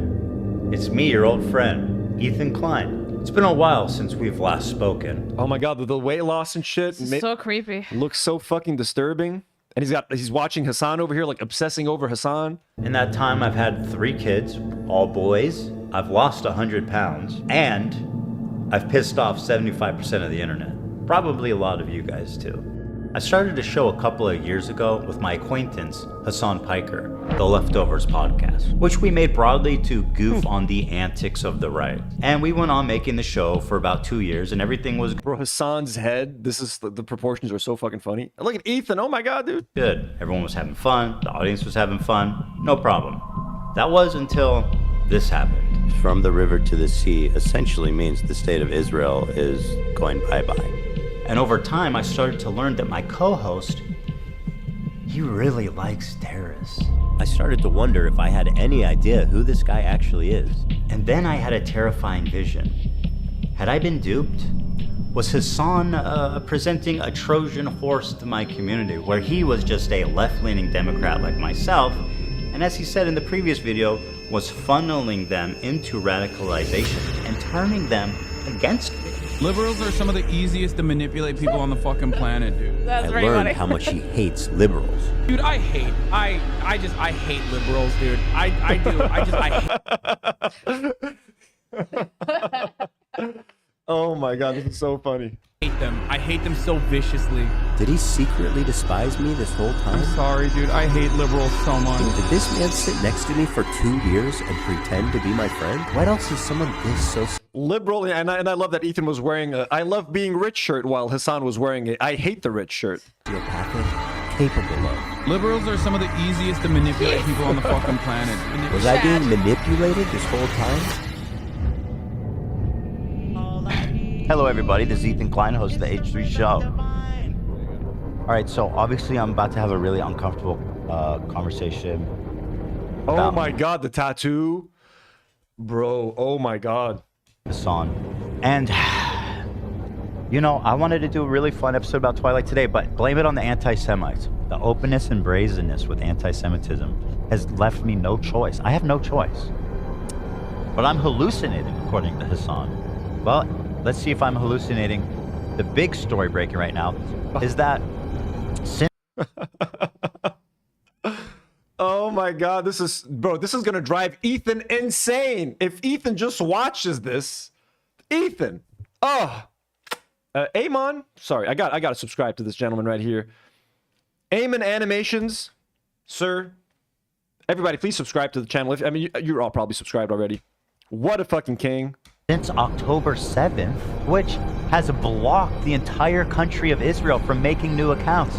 It's me, your old friend, Ethan Klein. It's been a while since we've last spoken. Oh my god, the weight loss and shit. This is so creepy. Looks so fucking disturbing. And he's watching Hassan over here, like obsessing over Hassan. In that time, I've had 3 kids, all boys. I've lost 100 pounds, and I've pissed off 75% of the internet. Probably a lot of you guys too. I started a show a couple of years ago with my acquaintance, Hassan Piker, the Leftovers podcast, which we made broadly to goof on the antics of the right. And we went on making the show for about 2 years, and everything was Bro, Hassan's head, the proportions are so fucking funny. Look at Ethan, oh my god, dude. good. Everyone was having fun, the audience was having fun, no problem. That was until this happened. From the river to the sea essentially means the state of Israel is going bye-bye. And over time, I started to learn that my co-host, he really likes terrorists. I started to wonder if I had any idea who this guy actually is. And then I had a terrifying vision. Had I been duped? Was Hassan presenting a Trojan horse to my community, where he was just a left-leaning Democrat like myself, and as he said in the previous video, was funneling them into radicalization and turning them against me? Liberals are some of the easiest to manipulate people on the fucking planet, dude. I learned how much he hates liberals. Dude, I hate liberals, dude. I hate. Oh my god, this is so funny. I hate them so viciously. Did he secretly despise me this whole time? I'm sorry, dude. I hate liberals so much. Did this man sit next to me for 2 years and pretend to be my friend? Why else is someone this so liberal? And I love that Ethan was wearing a I love being rich shirt while Hassan was wearing a I hate the rich shirt. Sociopathic, capable of. Liberals are some of the easiest to manipulate people on the fucking planet. Was I being manipulated this whole time? Hello everybody, this is Ethan Klein, host of the H3 Show. Alright, so obviously I'm about to have a really uncomfortable conversation. Oh my god, the tattoo. Bro, oh my god. Hassan. And, you know, I wanted to do a really fun episode about Twilight today, but blame it on the anti-Semites. The openness and brazenness with anti-Semitism has left me no choice. I have no choice. But I'm hallucinating, according to Hassan. Well, let's see if I'm hallucinating. The big story breaking right now is that Oh my god, this is gonna drive Ethan insane. If Ethan just watches this, Ethan. Aamon, sorry, I gotta subscribe to this gentleman right here. Aamon Animations, sir. Everybody, please subscribe to the channel. I mean, you're all probably subscribed already. What a fucking king. Since October 7th, which has blocked the entire country of Israel from making new accounts.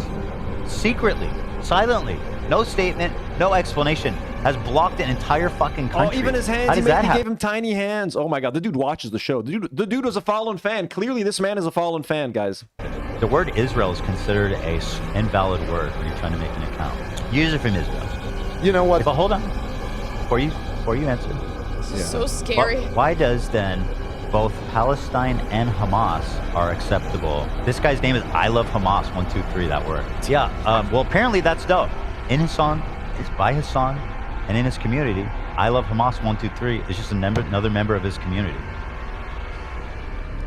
Secretly, silently, no statement, no explanation, has blocked an entire fucking country. Oh, even his hands, How does that he happen? gave him tiny hands. Oh my god, the dude watches the show. The dude was a fallen fan. Clearly, this man is a fallen fan, guys. The word Israel is considered a invalid word when you're trying to make an account. User from Israel. You know what? But hold on, before you answer. This is so scary. Why does then both Palestine and Hamas are acceptable? This guy's name is I Love Hamas 123. That word. Yeah. Well, apparently that's dope. In his song, it's by his song, and in his community, I Love Hamas 123 is just another member of his community.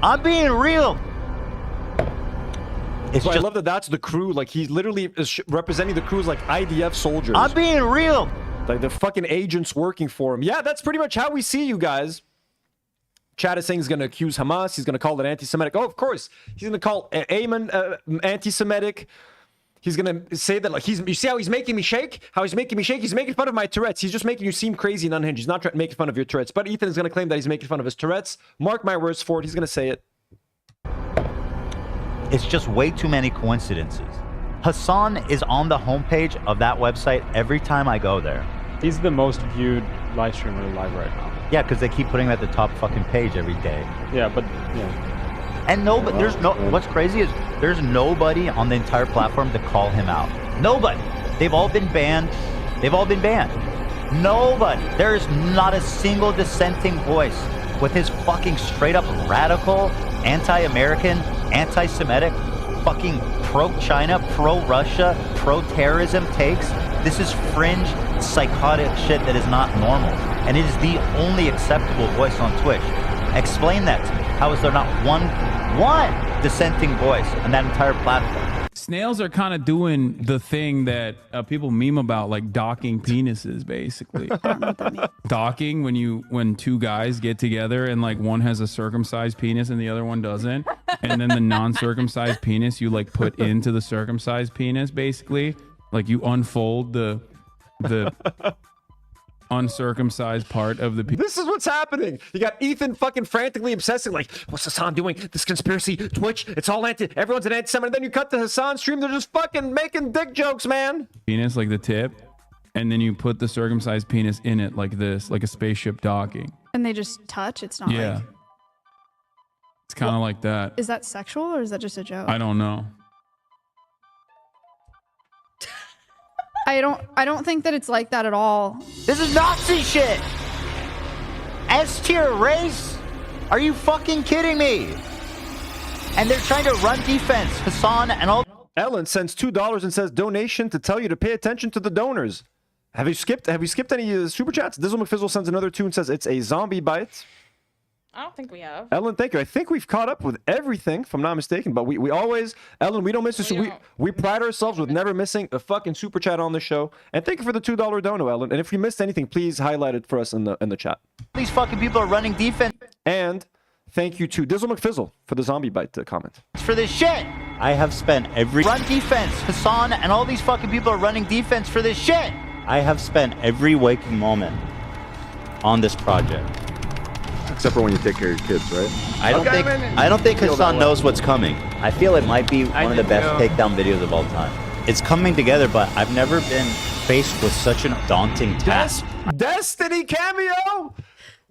I'm being real. It's So I love that that's the crew. Like, he literally is representing the crew as like IDF soldiers. I'm being real. Like the fucking agents working for him. Yeah, that's pretty much how we see you guys. Chad is saying he's going to accuse Hamas. He's going to call it anti-Semitic. Oh, of course. He's going to call Aamon anti-Semitic. He's going to say that, like, you see how he's making me shake? How he's making me shake? He's making fun of my Tourette's. He's just making you seem crazy and unhinged. He's not trying to make fun of your Tourette's. But Ethan is going to claim that he's making fun of his Tourette's. Mark my words for it. He's going to say it. It's just way too many coincidences. Hassan is on the homepage of that website every time I go there. He's the most viewed live streamer live right now. Yeah, because they keep putting him at the top fucking page every day. Yeah, but yeah. And what's crazy is there's nobody on the entire platform to call him out. Nobody. They've all been banned. Nobody. There is not a single dissenting voice with his fucking straight up radical, anti-American, anti-Semitic, fucking pro-China, pro-Russia, pro-terrorism takes. This is fringe, psychotic shit that is not normal. And it is the only acceptable voice on Twitch. Explain that to me. How is there not one dissenting voice on that entire platform? Snails are kind of doing the thing that people meme about, like docking penises, basically. I don't know what that means. Docking, when two guys get together and like one has a circumcised penis and the other one doesn't, and then the non-circumcised penis you like put into the circumcised penis, basically. Like you unfold the uncircumcised part of the penis. This is what's happening. You got Ethan fucking frantically obsessing, like, what's Hassan doing? This conspiracy, Twitch, it's all everyone's an anti-Semite. And then you cut to Hassan's stream, they're just fucking making dick jokes, man. Penis, like the tip, and then you put the circumcised penis in it like this, like a spaceship docking. And they just touch? It's not Yeah. like... It's kind of like that. Is that sexual or is that just a joke? I don't know. I don't think that it's like that at all. This is Nazi shit! S-tier race? Are you fucking kidding me? And they're trying to run defense. Hassan and all... Ellen sends $2 and says donation to tell you to pay attention to the donors. Have you skipped any super chats? Dizzle McFizzle sends another 2 and says it's a zombie bite. I don't think we have. Ellen, thank you. I think we've caught up with everything, if I'm not mistaken. But we always, Ellen, we don't miss this. We pride ourselves with never missing a fucking super chat on the show. And thank you for the $2 dono, Ellen. And if we missed anything, please highlight it for us in the chat. These fucking people are running defense. And thank you to Dizzle McFizzle for the zombie bite comment. For this shit. I have spent every... Run defense. Hassan and all these fucking people are running defense for this shit. I have spent every waking moment on this project. Except for when you take care of your kids, right? I don't think Hassan knows what's coming. I feel it might be one of the best takedown videos of all time. It's coming together, but I've never been faced with such a daunting task. Destiny cameo!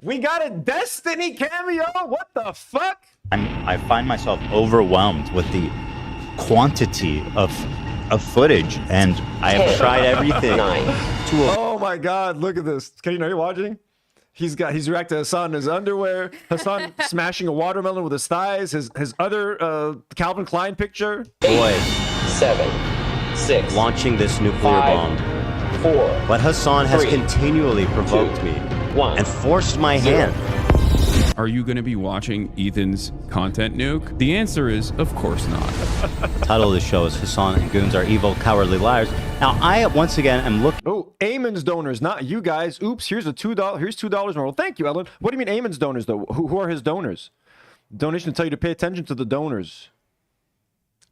We got a Destiny cameo! What the fuck? I find myself overwhelmed with the quantity of footage, and I have tried everything. Oh my god, look at this. Karine, are you watching? He's reacting to Hassan in his underwear. Hassan smashing a watermelon with his thighs. His other Calvin Klein picture. 8, 7, 6. Launching this nuclear 5, bomb. 4. But Hassan has 3, continually provoked 2, me 1. and forced my 0. hand. are you going to be watching Ethan's content, Nuke? The answer is, of course not. The title of the show is Hassan and Goons Are Evil, Cowardly Liars. Now, I, once again, am looking... Oh, Aamon's donors, not you guys. Oops, here's $2. Here's $2 more. Well, thank you, Ellen. What do you mean Aamon's donors, though? Who are his donors? Donation to tell you to pay attention to the donors.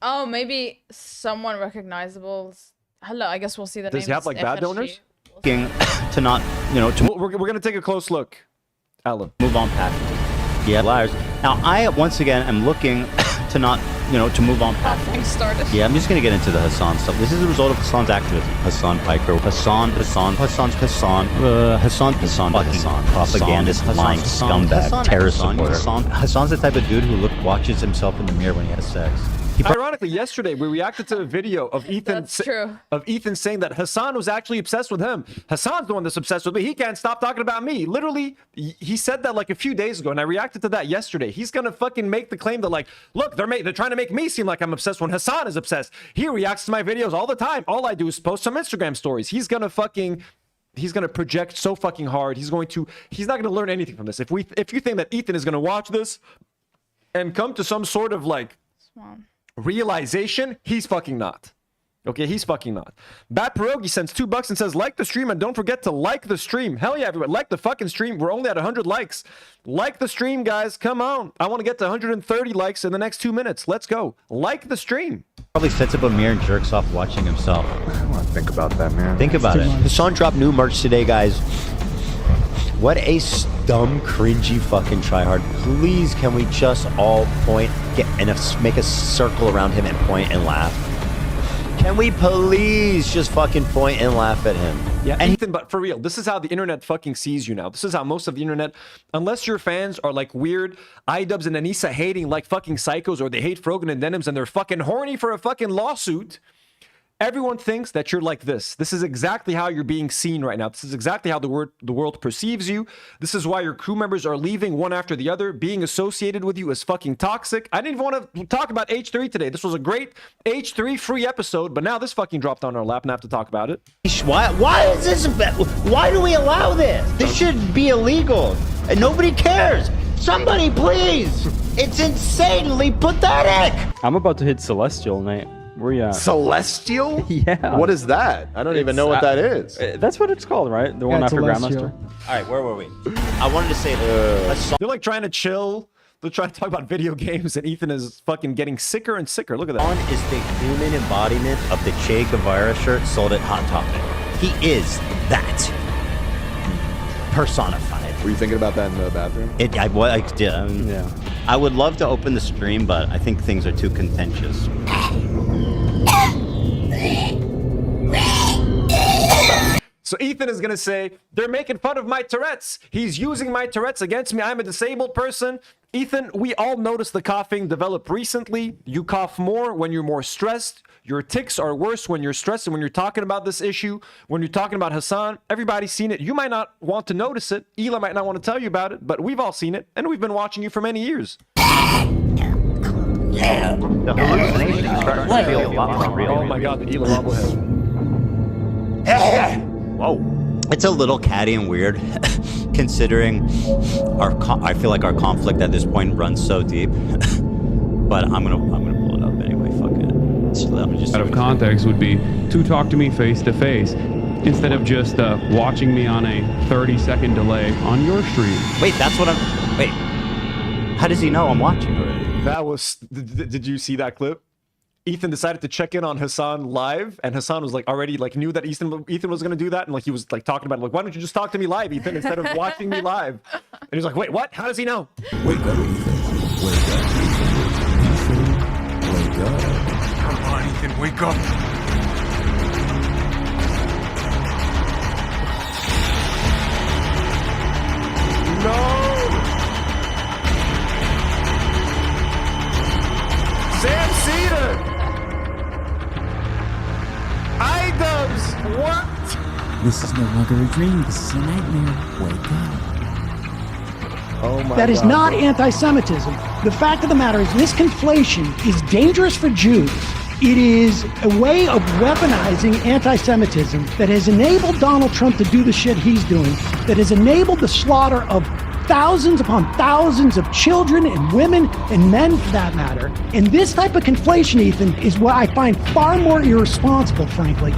Oh, maybe someone recognizable. Hello, I guess we'll see the names. Does he have, like, bad donors? To not, you know, to... We're going to take a close look. Ellen. Move on past. Yeah, liars. Now, I, once again, am looking to not, you know, to move on past. Yeah, I'm just going to get into the Hassan stuff. This is the result of Hassan's activism. Hassan Piker. Hassan, propagandist, lying scumbag, terrorist supporter. Hassan's the type of dude who watches himself in the mirror when he has sex. Ironically, yesterday we reacted to a video of Ethan saying that Hassan was actually obsessed with him. Hassan's the one that's obsessed with me. He can't stop talking about me. Literally, he said that like a few days ago, and I reacted to that yesterday. He's gonna fucking make the claim that like, look, they're trying to make me seem like I'm obsessed when Hassan is obsessed. He reacts to my videos all the time. All I do is post some Instagram stories. He's gonna project so fucking hard. He's not gonna learn anything from this. If you think that Ethan is gonna watch this and come to some sort of like realization, he's fucking not. Okay, he's fucking not. Bat Pierogi sends $2 and says, like the stream and don't forget to like the stream. Hell yeah, everyone, like the fucking stream. We're only at 100 likes. Like the stream, guys. Come on. I want to get to 130 likes in the next 2 minutes. Let's go. Like the stream. Probably sets up a mirror and jerks off watching himself. I want to think about that, man. Think about it. Hassan dropped new merch today, guys. What a dumb, cringy fucking tryhard. Please, can we just all point, make a circle around him and point and laugh? Can we please just fucking point and laugh at him? Yeah, and Ethan, but for real, this is how the internet fucking sees you now. This is how most of the internet, unless your fans are like weird iDubbbz and Anissa hating like fucking psychos, or they hate Frogan and Denims and they're fucking horny for a fucking lawsuit, everyone thinks that you're like this. This is exactly how you're being seen right now. This is exactly how the world perceives you. This is why your crew members are leaving one after the other. Being associated with you is fucking toxic. I didn't even want to talk about H3 today. This was a great H3 free episode, but now this fucking dropped on our lap and I have to talk about it. Why is this? Why do we allow this? This should be illegal and nobody cares. Somebody please. It's insanely pathetic. I'm about to hit Celestial, Nate. Where you at? Celestial? Yeah. What is that? I don't even know what that is. That's what it's called, right? The one after Grandmaster. All right, where were we? I wanted to say they're like trying to chill. They're trying to talk about video games, and Ethan is fucking getting sicker and sicker. Look at that. Hassan is the human embodiment of the Che Guevara shirt sold at Hot Topic. He is that personified. Were you thinking about that in the bathroom? Yeah. I would love to open the stream, but I think things are too contentious. So Ethan is gonna say, they're making fun of my Tourette's. He's using my Tourette's against me. I'm a disabled person. Ethan, we all noticed the coughing develop recently. You cough more when you're more stressed. Your tics are worse when you're stressed and when you're talking about this issue. When you're talking about Hassan, everybody's seen it. You might not want to notice it. Ela might not want to tell you about it, but we've all seen it, and we've been watching you for many years. The hallucinations start to feel a lot more real. Oh my god, the Ela bobblehead. Whoa. It's a little catty and weird, considering I feel like our conflict at this point runs so deep. But I'm gonna pull it up anyway. Fuck it. Out of context would be to talk to me face to face instead of just watching me on a 30-second delay on your stream. Wait, that's what I'm. Wait. How does he know I'm watching already? That was. Did you see that clip? Ethan decided to check in on Hassan live, and Hassan was like already like knew that Ethan was gonna do that, and like he was like talking about it, like, why don't you just talk to me live, Ethan, instead of watching me live? And he's like, wait, what? How does he know? Wake up, Ethan. Wake up. Wake up. Come on, Ethan, wake up. No! Sam Cedar! iDubbbz, what? This is no longer a dream. This is a nightmare. Wake up. Oh my That is not anti-Semitism. The fact of the matter is this conflation is dangerous for Jews. It is a way of weaponizing anti-Semitism that has enabled Donald Trump to do the shit he's doing, that has enabled the slaughter of thousands upon thousands of children and women and men for that matter. And this type of conflation, Ethan, is what I find far more irresponsible, frankly.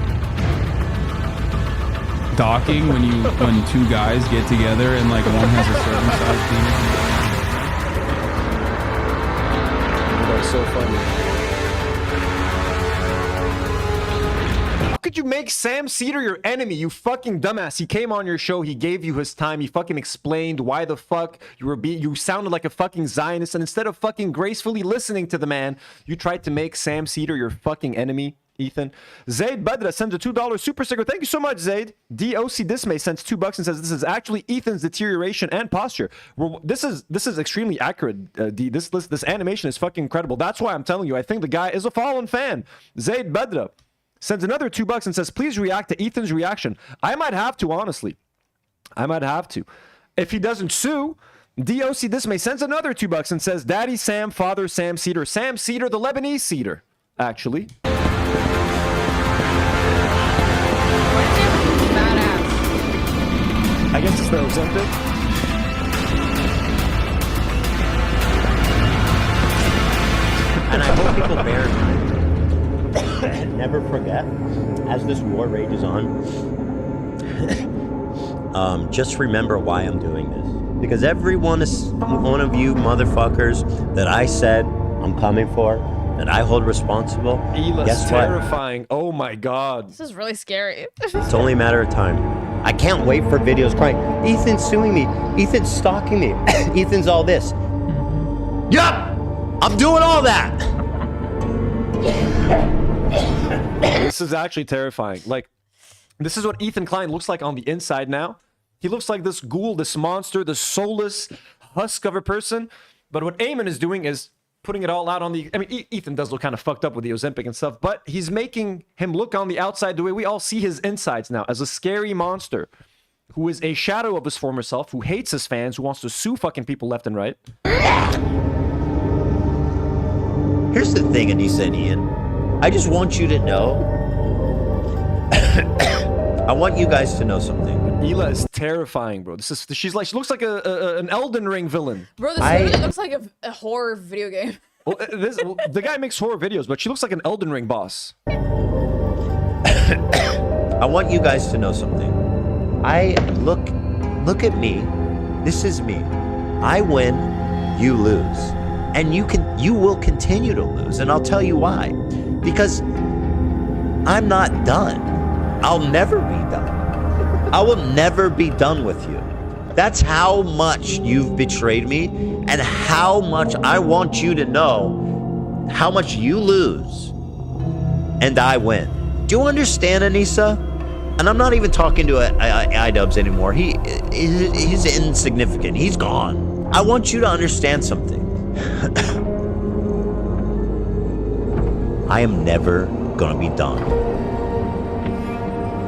Docking when two guys get together and like one has a circumcised penis. That was so funny. How could you make Sam Cedar your enemy, you fucking dumbass? He came on your show, he gave you his time, he fucking explained why the fuck you sounded like a fucking Zionist, and instead of fucking gracefully listening to the man, you tried to make Sam Cedar your fucking enemy. Ethan. Zaid Badra sends a $2 super sticker. Thank you so much, Zaid. DOC Dismay sends $2 and says this is actually Ethan's deterioration and posture. This is extremely accurate. This animation is fucking incredible. That's why I'm telling you, I think the guy is a fallen fan. Zaid Badra sends another $2 and says, please react to Ethan's reaction. I might have to, honestly. I might have to. If he doesn't sue, DOC Dismay sends another $2 and says, Daddy Sam, Father Sam Cedar. Sam Cedar, the Lebanese Cedar, actually. I guess it's the Ozempic. And I hope people bear in mind. Never forget, as this war rages on, just remember why I'm doing this. Because every one of you motherfuckers that I said I'm coming for, that I hold responsible, Guess terrifying. What? Oh my god. This is really scary. It's only a matter of time. I can't wait for videos crying, Ethan's suing me, Ethan's stalking me, Ethan's all this. Yup! I'm doing all that! This is actually terrifying. Like, this is what Ethan Klein looks like on the inside now. He looks like this ghoul, this monster, this soulless husk of a person. But what Aamon is doing is putting it all out on the... I mean, Ethan does look kind of fucked up with the Ozempic and stuff, but he's making him look on the outside the way we all see his insides now, as a scary monster who is a shadow of his former self, who hates his fans, who wants to sue fucking people left and right. Here's the thing, Anissa and Ian. I just want you to know... I want you guys to know something. Hila is terrifying, bro. She looks like an Elden Ring villain. Bro, this literally looks like a horror video game. Well, the guy makes horror videos, but she looks like an Elden Ring boss. I want you guys to know something. Look at me. This is me. I win, you lose. And you will continue to lose, and I'll tell you why. Because I'm not done. I'll never be done. I will never be done with you. That's how much you've betrayed me and how much I want you to know how much you lose and I win. Do you understand, Anissa? And I'm not even talking to iDubbbz anymore. He's insignificant. He's gone. I want you to understand something. I am never gonna be done.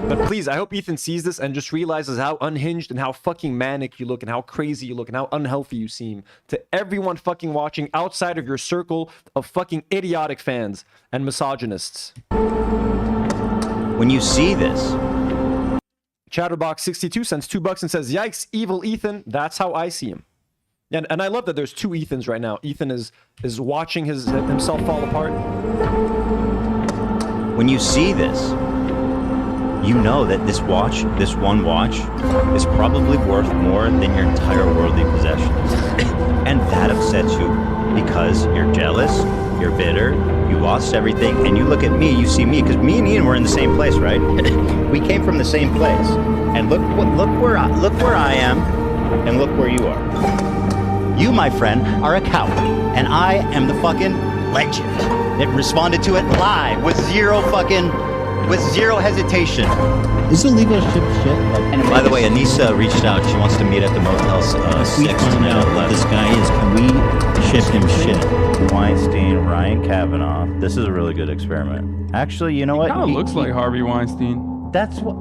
But please, I hope Ethan sees this and just realizes how unhinged and how fucking manic you look and how crazy you look and how unhealthy you seem to everyone fucking watching outside of your circle of fucking idiotic fans and misogynists. When you see this... Chatterbox62 sends $2 and says, yikes, evil Ethan, that's how I see him. And I love that there's two Ethans right now. Ethan is watching himself fall apart. When you see this, you know that this one watch, is probably worth more than your entire worldly possessions. And that upsets you because you're jealous, you're bitter, you lost everything, and you look at me, you see me, because me and Ian were in the same place, right? We came from the same place. And look where I am, and look where you are. You, my friend, are a coward, and I am the fucking legend that responded to it live with zero hesitation. Is it illegal to ship shit? By the way, Anissa reached out. She wants to meet at the Motel 6 we find out who this guy is, can we ship him shit? Weinstein, Ryan Kavanaugh. This is a really good experiment. Actually, you know what? He kind of looks like Harvey Weinstein. That's what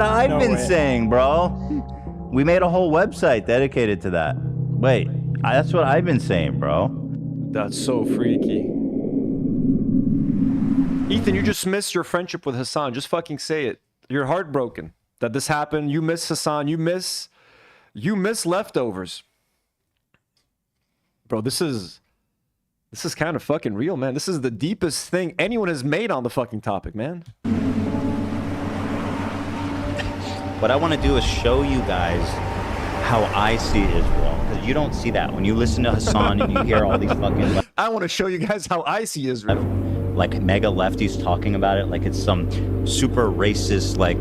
I've been saying, bro. We made a whole website dedicated to that. Wait, that's what I've been saying, bro. That's so freaky. Ethan, you just missed your friendship with Hassan. Just fucking say it. You're heartbroken that this happened. You miss Hassan. You miss You miss leftovers. Bro, this is kind of fucking real, man. This is the deepest thing anyone has made on the fucking topic, man. What I want to do is show you guys how I see Israel, because you don't see that when you listen to Hassan and you hear all these fucking. I want to show you guys how I see Israel. Like mega lefties talking about it, like it's some super racist, like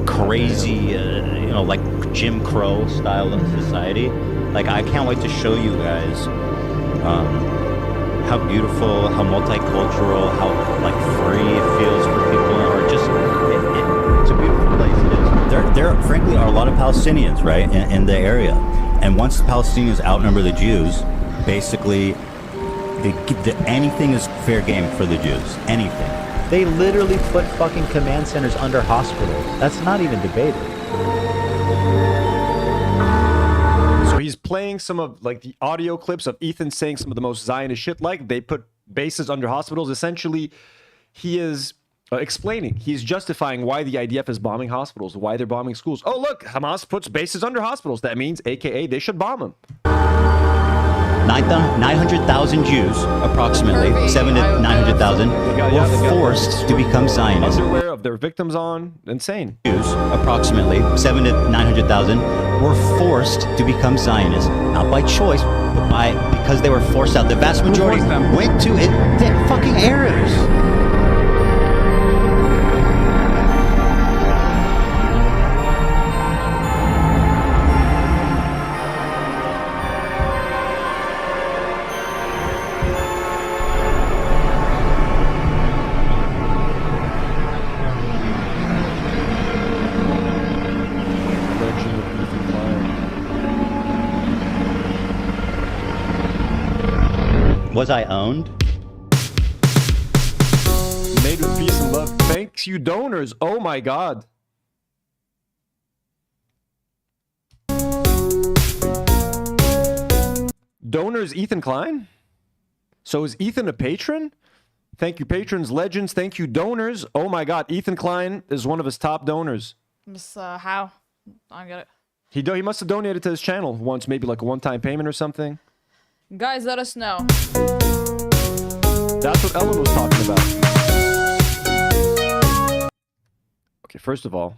crazy, you know, like Jim Crow style of society. Like I can't wait to show you guys how beautiful, how multicultural, how like free it feels for people, or just it's a beautiful place. It is. There frankly are a lot of Palestinians, right, in the area, and once the Palestinians outnumber the Jews, basically, anything is fair game for the Jews. Anything. They literally put fucking command centers under hospitals. That's not even debated. So he's playing some of like the audio clips of Ethan saying some of the most Zionist shit, like they put bases under hospitals. Essentially, he is explaining, he's justifying why the IDF is bombing hospitals, why they're bombing schools. Oh, look, Hamas puts bases under hospitals. That means, AKA, they should bomb them. 900,000 Jews, approximately 7 to 900,000, were forced to become Zionists. Underwear of their victims on, insane. Jews, approximately 7 to 900,000, were forced to become Zionists, not by choice, but because they were forced out. The vast majority went to it. They're fucking Arabs. Was I owned? Made with peace and love. Thanks you donors. Oh my god. Donors Ethan Klein? So is Ethan a patron? Thank you patrons, legends. Thank you donors. Oh my god, Ethan Klein is one of his top donors. How? I don't get it. He must have donated to his channel once, maybe like a one-time payment or something. Guys, let us know. That's what Ellen was talking about. Okay, first of all,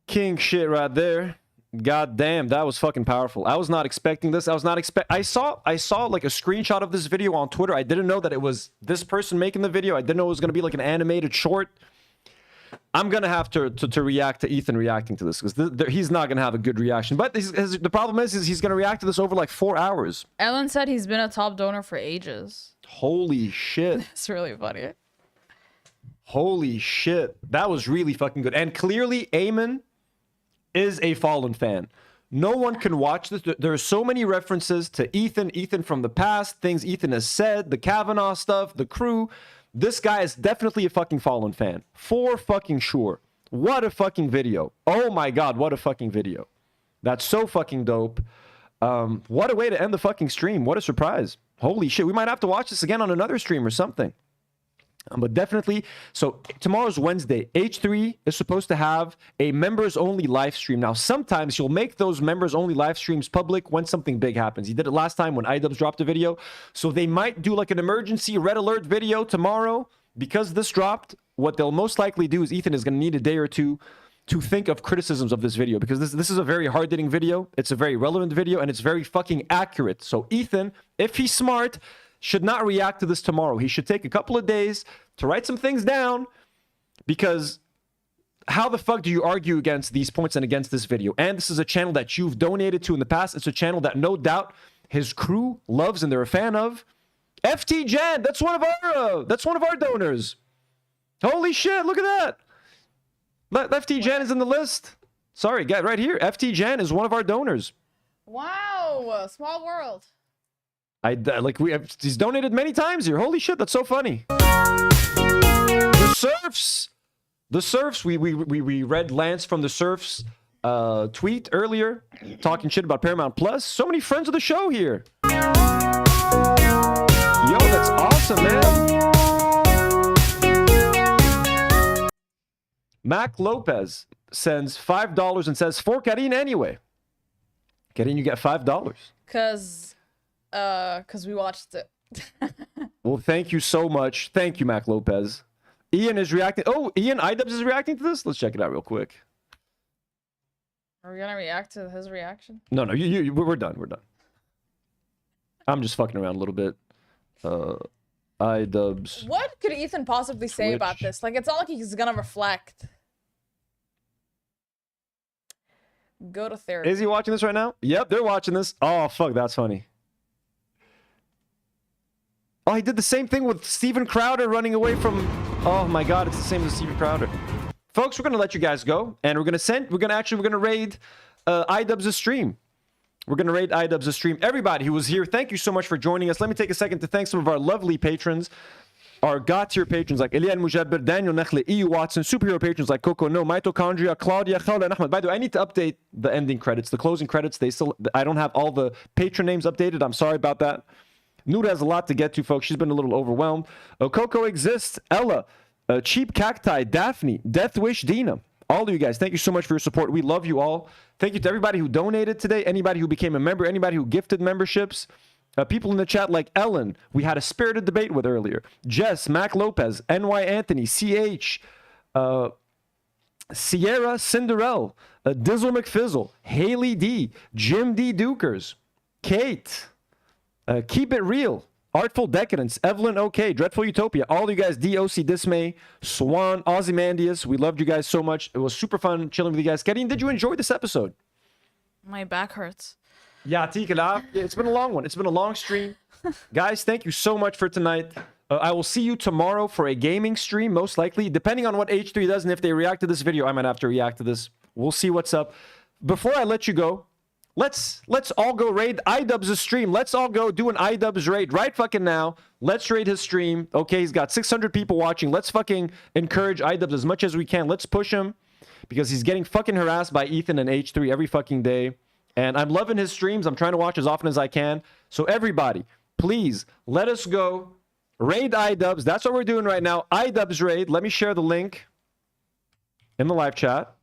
king shit right there. God damn, that was fucking powerful. I was not expecting this. I saw like a screenshot of this video on Twitter. I didn't know that it was this person making the video. I didn't know it was going to be like an animated short. I'm going to have to react to Ethan reacting to this, because he's not going to have a good reaction. But the problem is he's going to react to this over like 4 hours. Ellen said he's been a top donor for ages. Holy shit. That's really funny. Holy shit. That was really fucking good. And clearly, Aamon is a Fallen fan. No one can watch this. There are so many references to Ethan from the past, things Ethan has said, the Kavanaugh stuff, the crew. This guy is definitely a fucking Fallen fan. For fucking sure. What a fucking video. Oh my god, what a fucking video. That's so fucking dope. What a way to end the fucking stream. What a surprise. Holy shit. We might have to watch this again on another stream or something. But definitely, so tomorrow's Wednesday. H3 is supposed to have a members-only live stream. Now, sometimes you'll make those members-only live streams public when something big happens. He did it last time when iDubbbz dropped a video. So they might do like an emergency red alert video tomorrow. Because this dropped, what they'll most likely do is Ethan is going to need a day or two to think of criticisms of this video. Because this is a very hard-hitting video. It's a very relevant video, and it's very fucking accurate. So Ethan, if he's smart, should not react to this tomorrow. He should take a couple of days to write some things down, because how the fuck do you argue against these points and against this video? And this is a channel that you've donated to in the past. It's a channel that no doubt his crew loves and they're a fan of. FT Jan, that's one of our donors. Holy shit, look at that. FT Jan is in the list. Sorry, get right here. FT Jan is one of our donors. Wow, small world. He's donated many times here. Holy shit, that's so funny. The Surfs. We read Lance from the Surfs tweet earlier, talking shit about Paramount Plus. So many friends of the show here. Yo, That's awesome, man. Mac Lopez sends $5 and says, for Karine anyway. Karine, you get $5. Cause we watched it. Well, thank you so much. Thank you, Mac Lopez. Ian is reacting. Oh, Ian iDubbbz is reacting to this? Let's check it out real quick. Are we gonna react to his reaction? No, we're done. We're done. I'm just fucking around a little bit. iDubbbz. What could Ethan possibly say about this? Like, it's not like he's gonna reflect. Go to therapy. Is he watching this right now? Yep, they're watching this. Oh, fuck, that's funny. Oh, he did the same thing with Steven Crowder running away from... Oh my god, it's the same as Steven Crowder. Folks, we're gonna let you guys go, and we're gonna raid iDubbbz's stream. We're gonna raid iDubbbz's stream. Everybody who was here, thank you so much for joining us. Let me take a second to thank some of our lovely patrons. Our God-tier patrons like Elian Mujabir, Daniel Nekhle, EU Watson, superhero patrons like Coco No, Mitochondria, Claudia, Khaled, and Ahmed. By the way, I need to update the ending credits, the closing credits. I don't have all the patron names updated. I'm sorry about that. Nour has a lot to get to, folks. She's been a little overwhelmed. Coco exists, Ella, Cheap Cacti, Daphne, Death Wish, Dina. All of you guys, thank you so much for your support. We love you all. Thank you to everybody who donated today, anybody who became a member, anybody who gifted memberships. People in the chat like Ellen, we had a spirited debate with earlier. Jess, Mac Lopez, NY Anthony, CH, Sierra Cinderelle, Dizzle McFizzle, Haley D, Jim D. Dukers, Kate, Keep It Real, Artful Decadence, Evelyn OK, Dreadful Utopia, all you guys, DOC Dismay, Swan, Ozymandias, we loved you guys so much. It was super fun chilling with you guys. Karine, did you enjoy this episode? My back hurts. Yeah, it's been a long one. It's been a long stream. Guys, thank you so much for tonight. I will see you tomorrow for a gaming stream, most likely. Depending on what H3 does and if they react to this video, I might have to react to this. We'll see what's up. Before I let you go, let's all go raid iDubbbz's stream. Let's all go do an iDubbbz raid right fucking now. Let's raid his stream. Okay, he's got 600 people watching. Let's fucking encourage iDubbbz as much as we can. Let's push him because he's getting fucking harassed by Ethan and H3 every fucking day. And I'm loving his streams. I'm trying to watch as often as I can. So everybody, please, let us go. Raid iDubbbz. That's what we're doing right now. iDubbbz raid. Let me share the link in the live chat.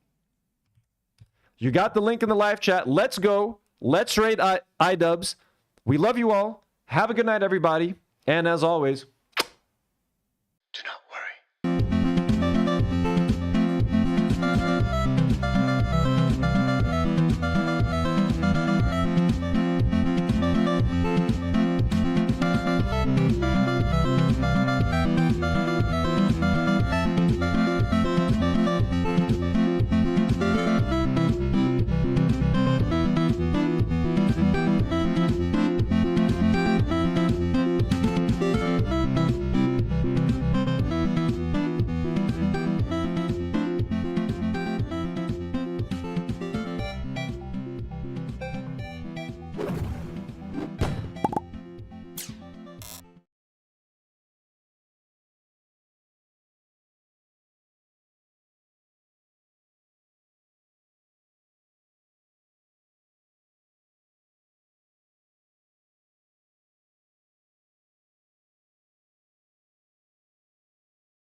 You got the link in the live chat. Let's go. Let's raid iDubbbz. We love you all. Have a good night, everybody. And as always,